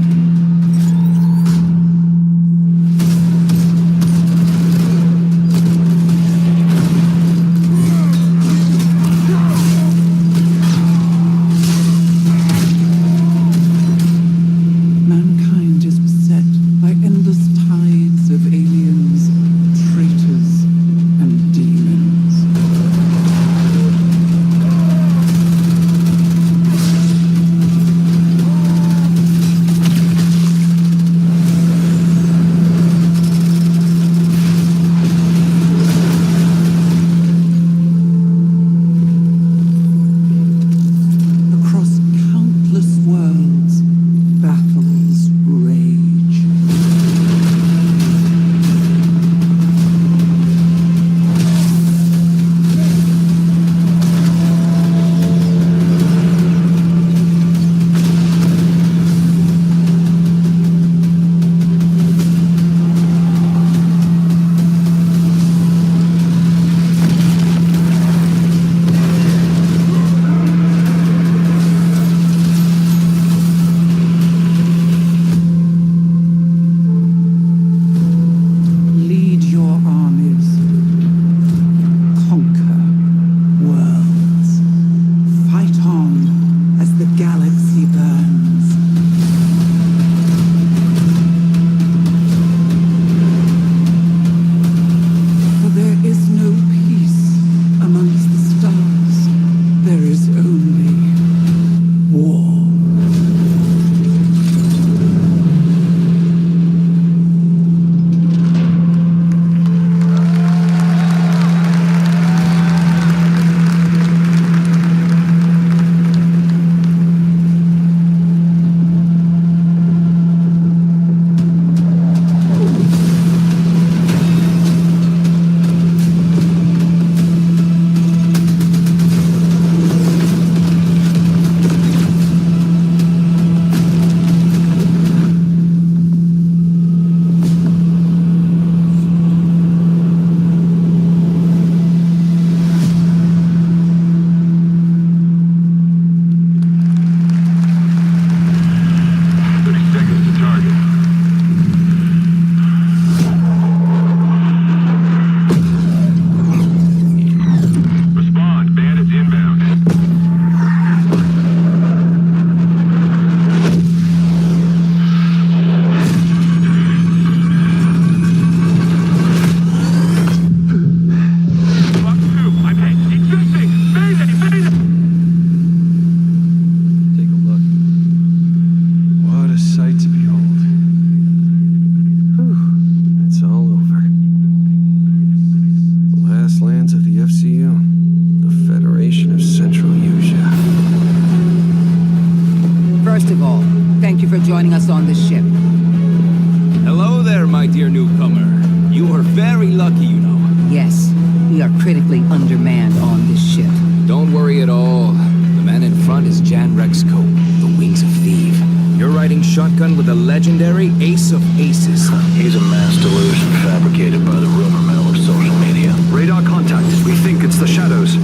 shotgun with a legendary ace of aces. He's a mass delusion fabricated by the rumor mill of social media. Radar contact. We think it's the shadows.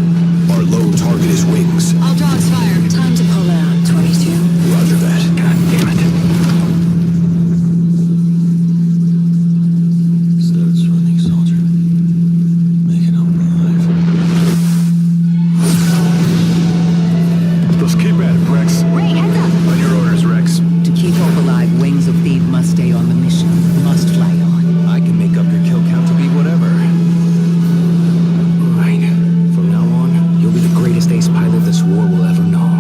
Our lone target is wings. All dogs fire. Time to pull out, 22. Roger that. God damn it. Stone's running, soldier. Make it up alive. Let's keep at it, Rex. Ray, heads up. On your orders, Rex. To keep hope alive, Wings of Thief must stay on the mission. Must fly on. I can make up your kill count to be whatever. Right. From now on, you'll be the greatest ace pilot this war will ever know.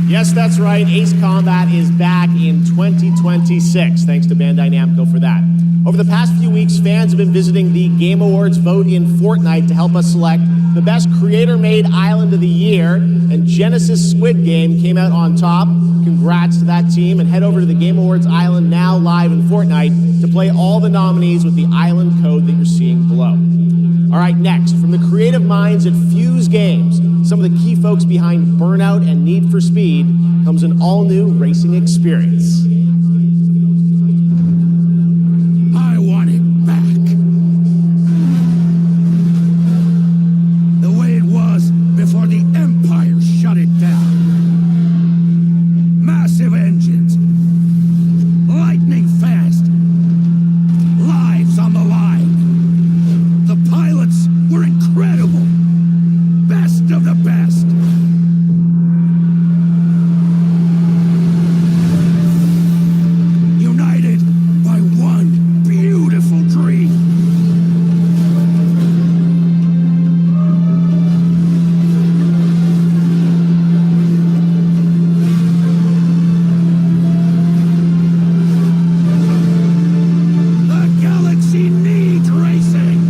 Yes, that's right. Ace Combat is back in 2026. Thanks to Bandai Namco for that. Over the past few weeks, fans have been visiting the Game Awards vote in Fortnite to help us select the best creator-made island of the year, and Genesis Squid Game came out on top. Congrats to that team, and head over to the Game Awards island now live in Fortnite to play all the nominees with the island code that you're seeing below. All right, next, from the creative minds at Fuse Games, some of the key folks behind Burnout and Need for Speed, comes an all-new racing experience. I want it back. The way it was before the Empire shut it down. Massive engines. Lightning fast. Lives on the line. The pilots were incredible. Best of the best. United by one beautiful dream. The galaxy needs racing.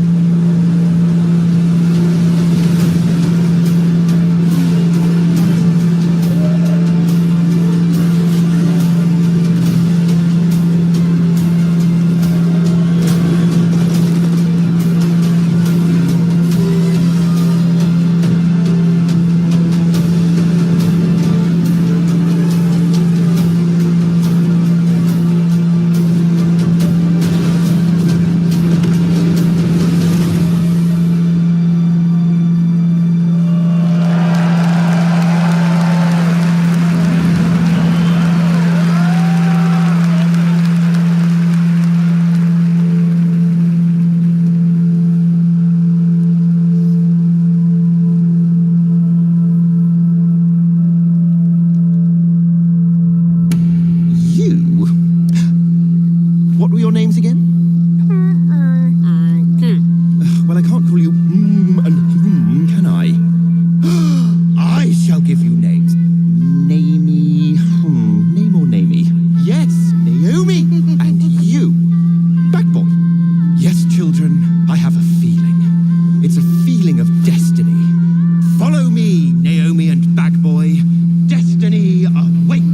What were your names again? Well, I can't call you and can I? I shall give you names. Namey. Name or namey? Yes, Naomi. And you, Backboy. Yes, children, I have a feeling. It's a feeling of destiny. Follow me, Naomi and Backboy. Destiny awaits.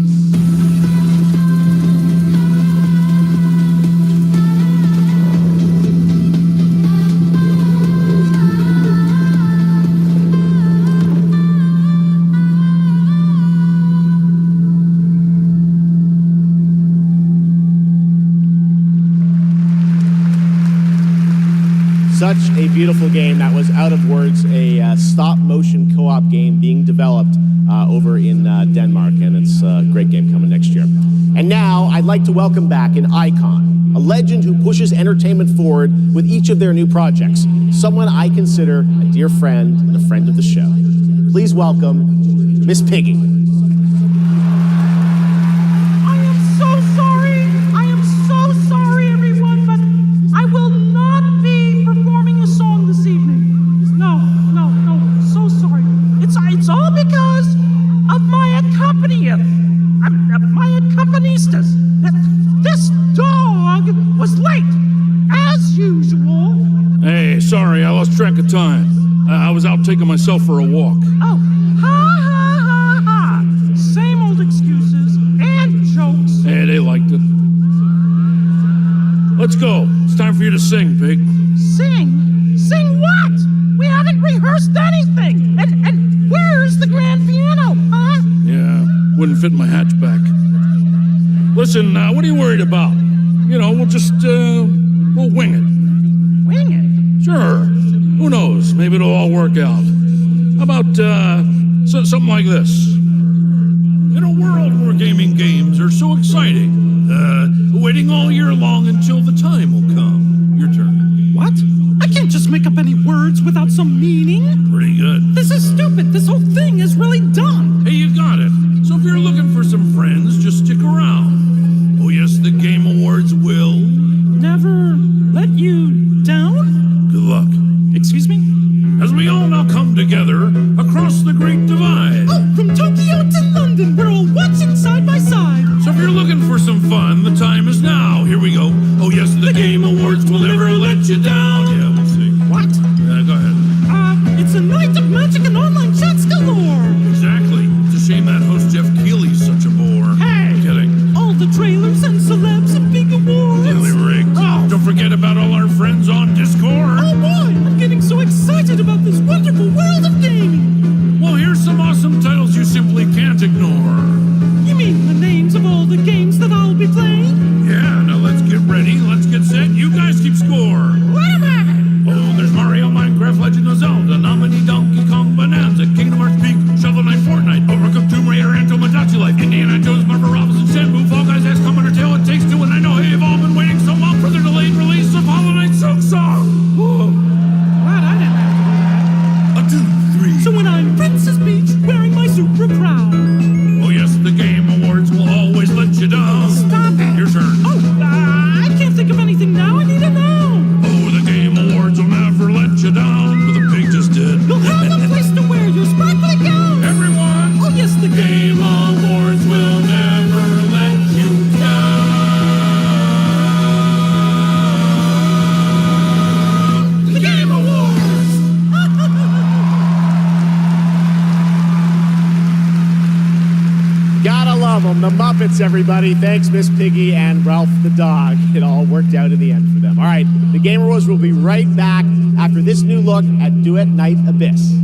Such a beautiful game. That was Out of Words, a stop-motion co-op game being developed over in Denmark, and it's a great game coming next year. And now, I'd like to welcome back an icon, a legend who pushes entertainment forward with each of their new projects, someone I consider a dear friend and a friend of the show. Please welcome Miss Piggy. It's all because of my accompanista. This dog was late, as usual. Hey, sorry, I lost track of time. I was out taking myself for a walk. Oh, ha ha ha ha. Wouldn't fit in my hatchback. Listen, what are you worried about? You know, we'll just, we'll wing it. Wing it? Sure. Who knows? Maybe it'll all work out. How about, something like this? In a world where gaming games are so exciting, waiting all year long until the time will come. Your turn. What? I can't just make up any words without some meaning. Pretty good. This is stupid. This whole thing is really dumb. Hey, you got it. So if you're looking for some friends, just stick around. Oh yes, the Game Awards will never let you down? Good luck. Excuse me? As we all now come together across the Great Divide. Oh, from Tokyo to London, we're all watching side by side. So if you're looking for some fun, the time is now. Here we go. Oh yes, the Game Awards will never let you down. Yeah, we'll see. What? Go ahead. It's a night of magic and online chats galore. Exactly. It's a shame that host Jeff Keighley's such a bore. Hey! Kidding. All the trailers and celebs and big awards. Really rigged. Oh. Don't forget about all our friends on Discord. Oh boy, I'm getting so excited about this wonderful world of gaming. Well, here's some awesome titles you simply can't ignore. You mean the names of all the games that I'll be playing? Yeah, now let's get ready, let's get set, you guys keep score. What am I? Oh, there's Mario, Minecraft, Legend of Zelda, Nominee, Donkey Kong, Bonanza, Kingdom Hearts Peak, Shovel Knight, Fortnite, Overcooked, Tomb Raider, and Tomodachi Life, Indiana Jones, Marvel Robinson, Shenmue, Fall Guys, XCOM, Undertale, It Takes Two, and I know you've all been waiting so long for their delayed release of Hollow Knight Silk Song. Whoa. Glad I didn't have to do that. 1, 2, 3. So when I'm Princess Peach, wearing my super crown. Oh yes, the Game Awards will always let you down. Stop it. Your turn. Oh, I can't think of anything now. I need to know. Oh, the Game Awards will never let you down. But the pig just did. You'll have a place to wear your sparkly gown. Everyone. Oh yes, the Game Awards will never let you down. The Game Awards. Gotta love them, the Muppets, everybody. Thanks, Miss Piggy and Ralph the dog. It all worked out in the end for them. All right, the Game Awards will be right back after this new look at Duet Night Abyss.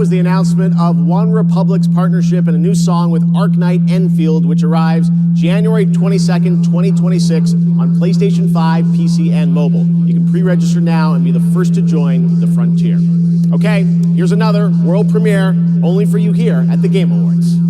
was the announcement of One Republic's partnership and a new song with Arknight Enfield, which arrives January 22nd, 2026 on PlayStation 5, PC, and mobile. You can pre-register now and be the first to join the frontier. Okay, here's another world premiere only for you here at the Game Awards.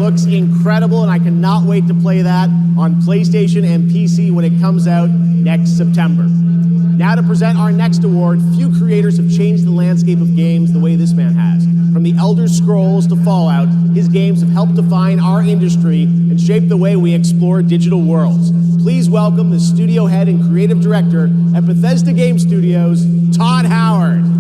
Looks incredible, and I cannot wait to play that on PlayStation and PC when it comes out next September. Now to present our next award, few creators have changed the landscape of games the way this man has. From the Elder Scrolls to Fallout, his games have helped define our industry and shape the way we explore digital worlds. Please welcome the studio head and creative director at Bethesda Game Studios, Todd Howard.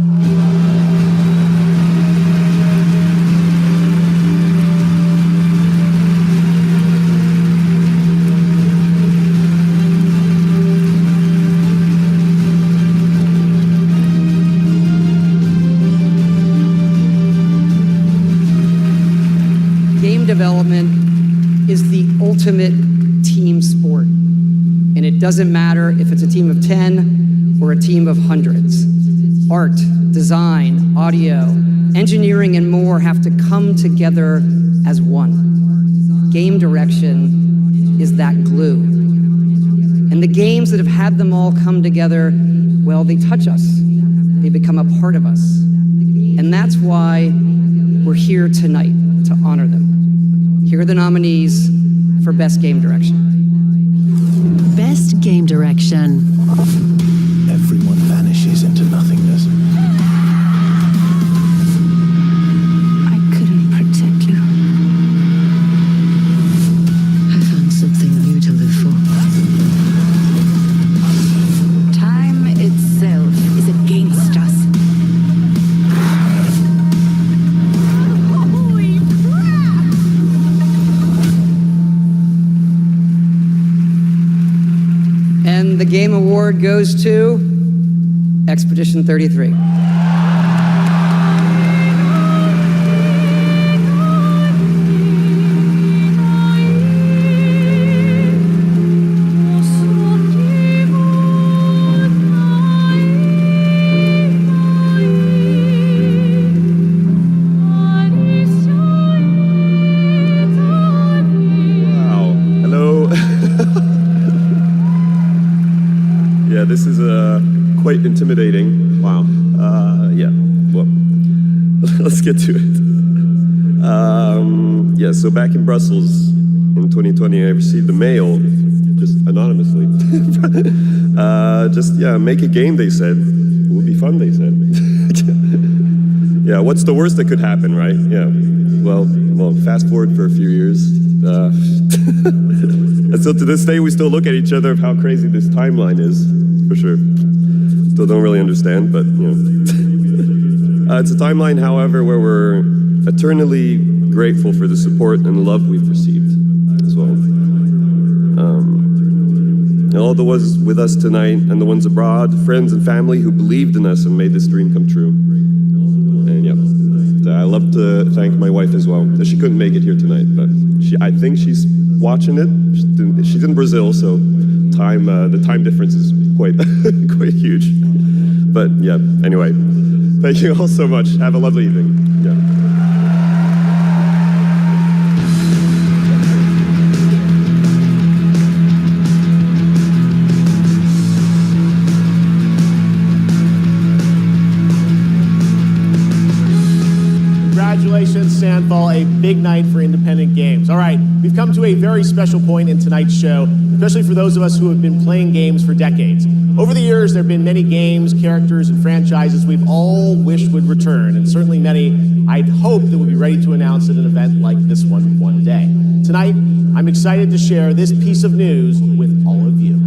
ultimate team sport. And it doesn't matter if it's a team of 10 or a team of hundreds. Art, design, audio, engineering, and more have to come together as one. Game direction is that glue. And the games that have had them all come together, well, they touch us. They become a part of us. And that's why we're here tonight, to honor them. Here are the nominees for Best Game Direction. Best Game Direction. Everyone vanishes into nothingness. I couldn't protect you. I found something new to live for. Time itself is against us. And the Game Award goes to Expedition 33. Wow. Hello. Yeah, this is quite intimidating. Wow. Yeah. Well, let's get to it. Yeah. So back in Brussels in 2020, I received a mail, just anonymously. Make a game. They said it would be fun. They said. Yeah. What's the worst that could happen, right? Yeah. Well. Fast forward for a few years. And so to this day, we still look at each other of how crazy this timeline is. For sure. Still don't really understand, but you know. It's a timeline, however, where we're eternally grateful for the support and the love we've received as well. And all the ones with us tonight and the ones abroad, friends and family who believed in us and made this dream come true. And yeah, I love to thank my wife as well. She couldn't make it here tonight, but I think she's watching it. She's in Brazil, so the time difference is quite quite huge. But yeah, anyway, thank you all so much. Have a lovely evening. Yeah. Congratulations, Sandfall, a big night for independent games. All right, we've come to a very special point in tonight's show, especially for those of us who have been playing games for decades. Over the years, there have been many games, characters, and franchises we've all wished would return, and certainly many I'd hoped that would be ready to announce at an event like this one day. Tonight, I'm excited to share this piece of news with all of you.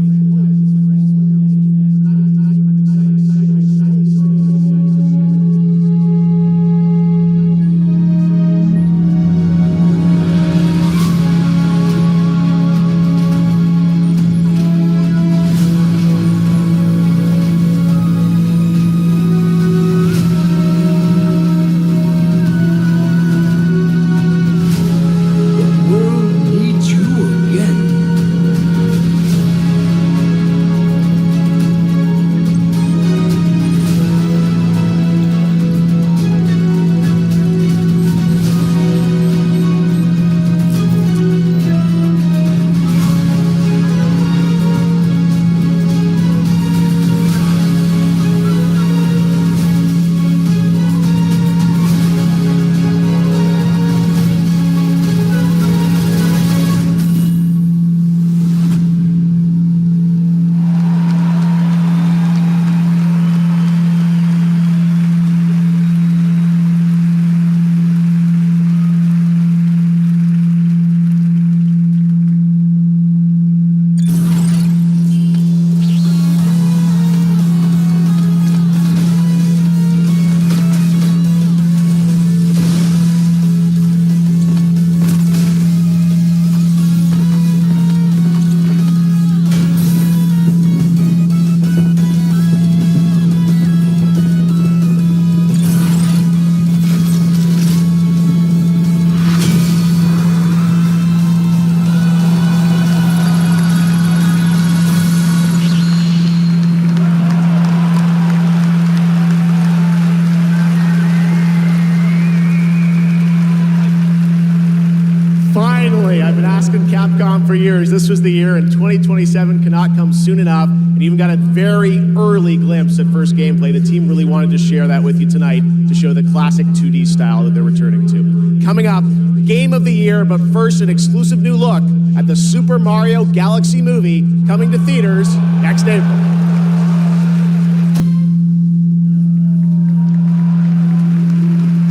this was the year, and 2027 cannot come soon enough. And even got a very early glimpse at first gameplay. The team really wanted to share that with you tonight to show the classic 2D style that they're returning to. Coming up, Game of the Year, but first an exclusive new look at the Super Mario Galaxy movie coming to theaters next April.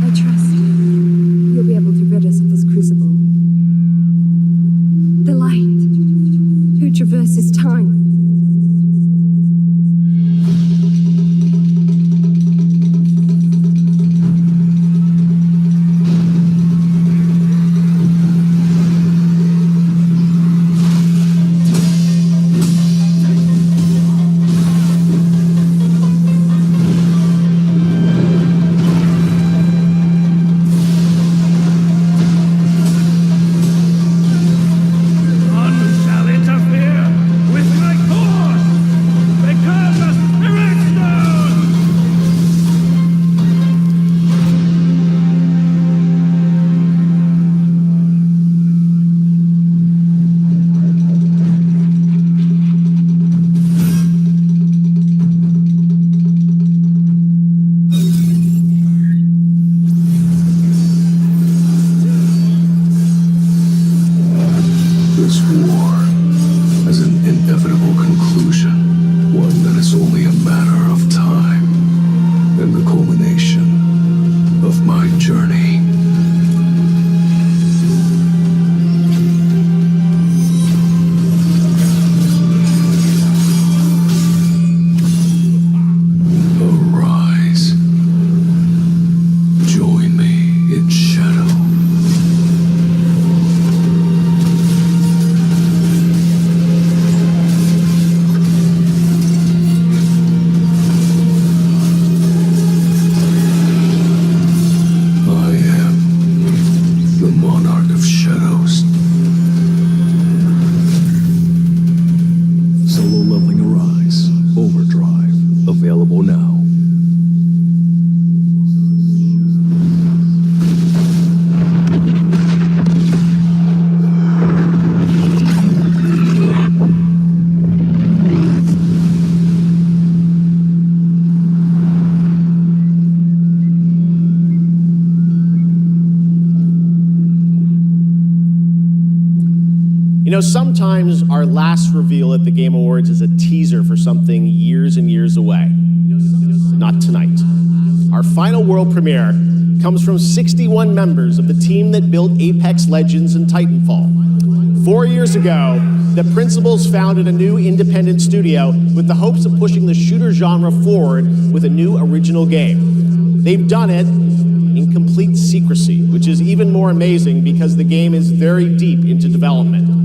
I trust you'll be able to rid us of this crucible. The light, who traverses time. You know, sometimes our last reveal at the Game Awards is a teaser for something years and years away. Not tonight. Our final world premiere comes from 61 members of the team that built Apex Legends and Titanfall. 4 years ago, the principals founded a new independent studio with the hopes of pushing the shooter genre forward with a new original game. They've done it in complete secrecy, which is even more amazing because the game is very deep into development.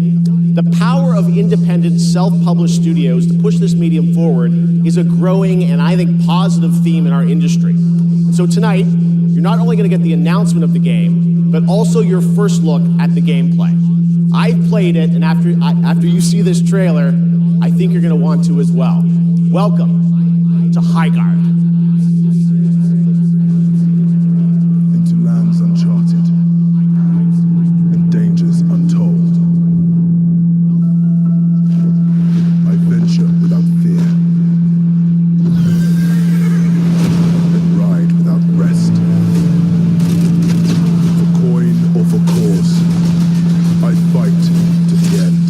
The power of independent, self-published studios to push this medium forward is a growing and I think positive theme in our industry. So tonight, you're not only going to get the announcement of the game, but also your first look at the gameplay. I've played it, and after you see this trailer, I think you're going to want to as well. Welcome to Highguard. Into lands uncharted and dangers untold. I venture without fear and ride without rest. For coin or for cause, I fight to the end.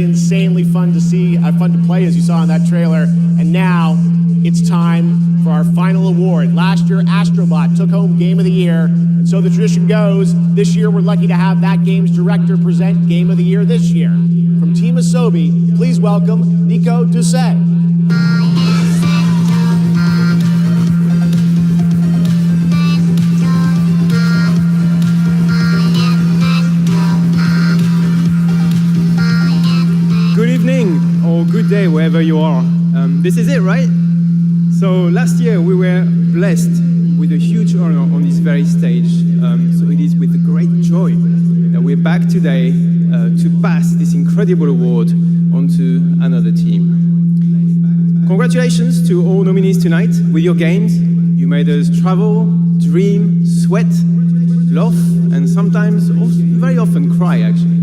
insanely fun to see, fun to play, as you saw in that trailer. And now it's time for our final award. Last year, Astrobot took home Game of the Year, and so the tradition goes, this year we're lucky to have that game's director present Game of the Year this year. From Team Asobi, please welcome Nico Doucet. Good evening or good day wherever you are. This is it, right? So last year we were blessed with a huge honor on this very stage. So it is with great joy that we're back today to pass this incredible award onto another team. Congratulations to all nominees tonight with your games. You made us travel, dream, sweat, laugh, and sometimes, very often cry actually.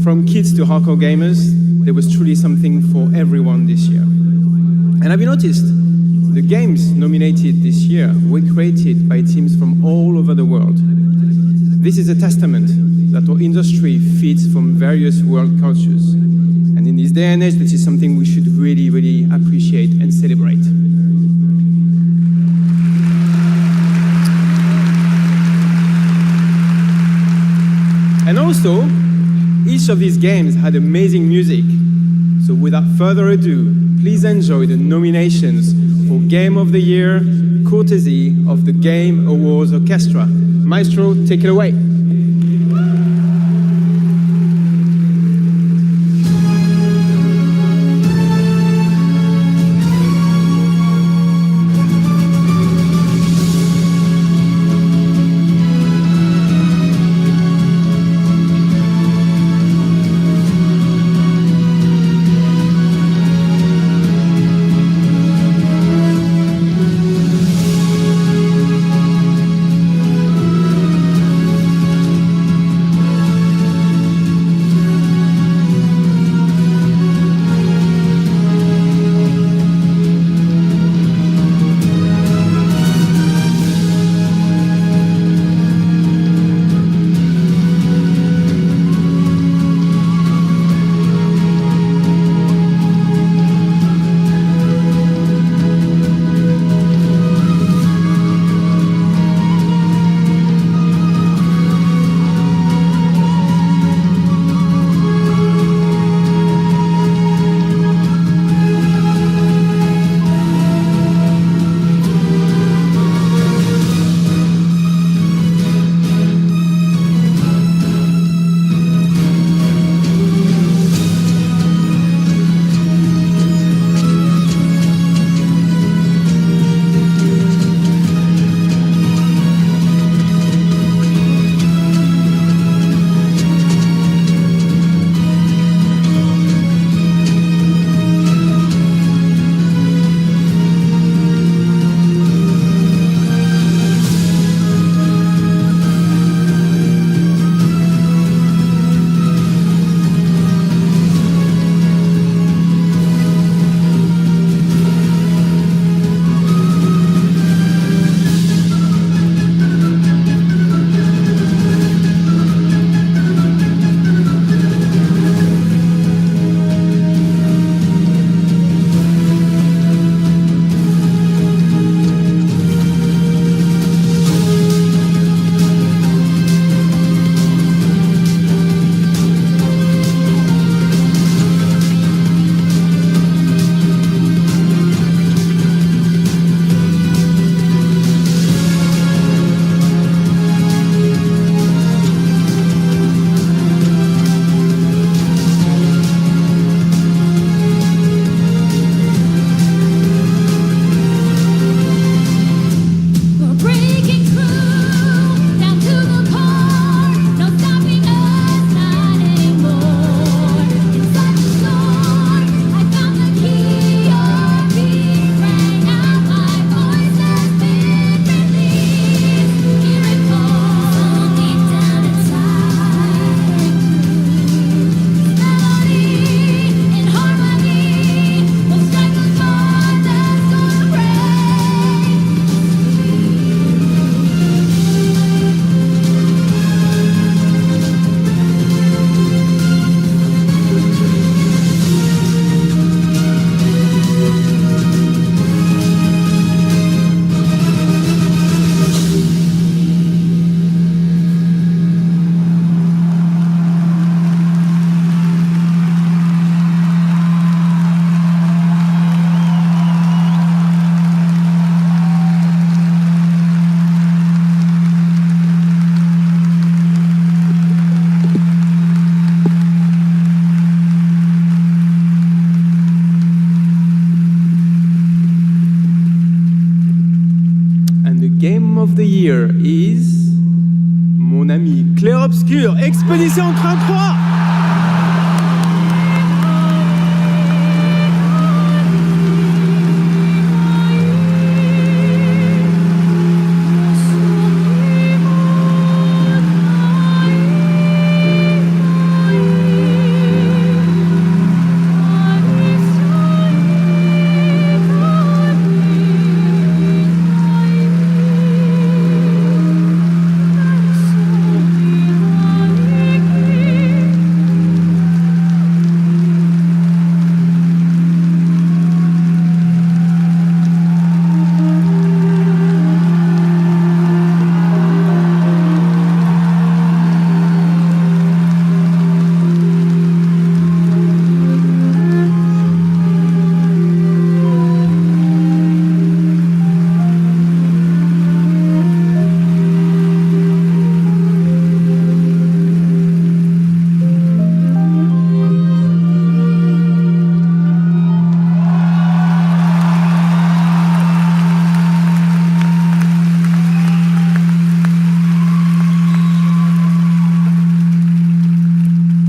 From kids to hardcore gamers, there was truly something for everyone this year. And have you noticed? The games nominated this year were created by teams from all over the world. This is a testament that our industry feeds from various world cultures. And in this day and age, this is something we should really, really appreciate and celebrate. And also, each of these games had amazing music. So without further ado, please enjoy the nominations for Game of the Year, courtesy of the Game Awards Orchestra. Maestro, take it away. of the year is mon ami Clair Obscur, Expédition 33.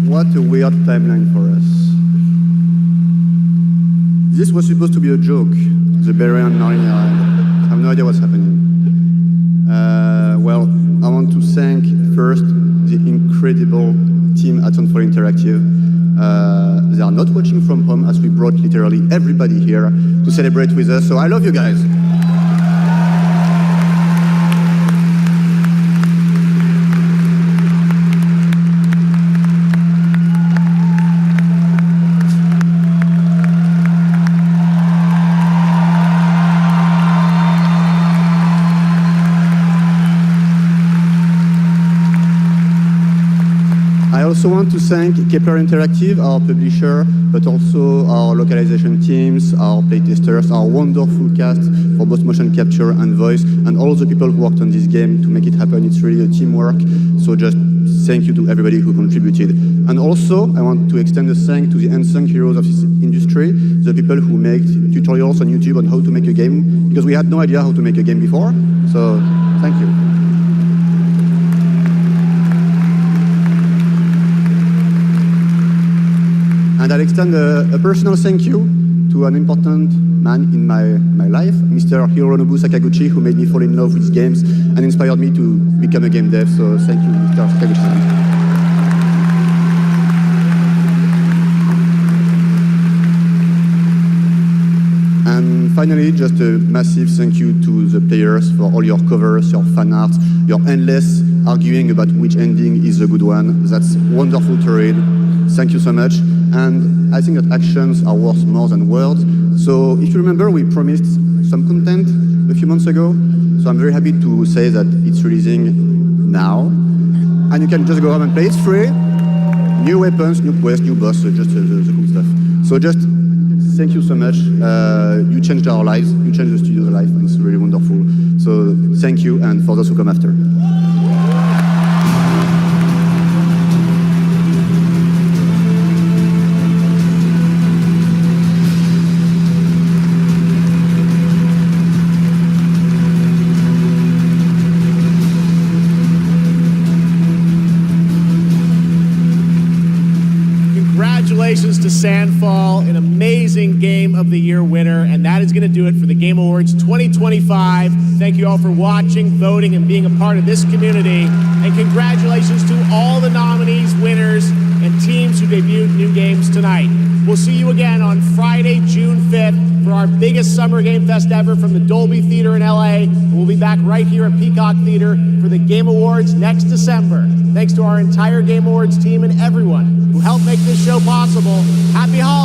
What a weird timeline for us. This was supposed to be a joke, the Berian Narnia. I have no idea what's happening. Well, I want to thank first the incredible team at Sunfall Interactive. They are not watching from home as we brought literally everybody here to celebrate with us, so I love you guys. I also want to thank Kepler Interactive, our publisher, but also our localization teams, our playtesters, our wonderful cast for both motion capture and voice, and all the people who worked on this game to make it happen. It's really a teamwork, so just thank you to everybody who contributed. And also, I want to extend a thank to the unsung heroes of this industry, the people who make tutorials on YouTube on how to make a game, because we had no idea how to make a game before, so thank you. And I'll extend a personal thank you to an important man in my life, Mr. Hironobu Sakaguchi, who made me fall in love with games and inspired me to become a game dev. So thank you, Mr. Sakaguchi. And finally, just a massive thank you to the players for all your covers, your fan art, your endless arguing about which ending is the good one. That's wonderful to read. Thank you so much. And I think that actions are worth more than words. So if you remember, we promised some content a few months ago. So I'm very happy to say that it's releasing now. And you can just go home and play. It's free. New weapons, new quests, new boss, so just the cool stuff. So just thank you so much. You changed our lives. You changed the studio's life. And it's really wonderful. So thank you, and for those who come after. Congratulations to Sandfall, an amazing Game of the Year winner, and that is going to do it for the Game Awards 2025. Thank you all for watching, voting, and being a part of this community. And congratulations to all the nominees, winners, and teams who debuted new games tonight. We'll see you again on Friday, June 5th for our biggest summer game fest ever from the Dolby Theater in LA. And we'll be back right here at Peacock Theater for the Game Awards next December. Thanks to our entire Game Awards team and everyone who helped make this show possible. Happy holidays.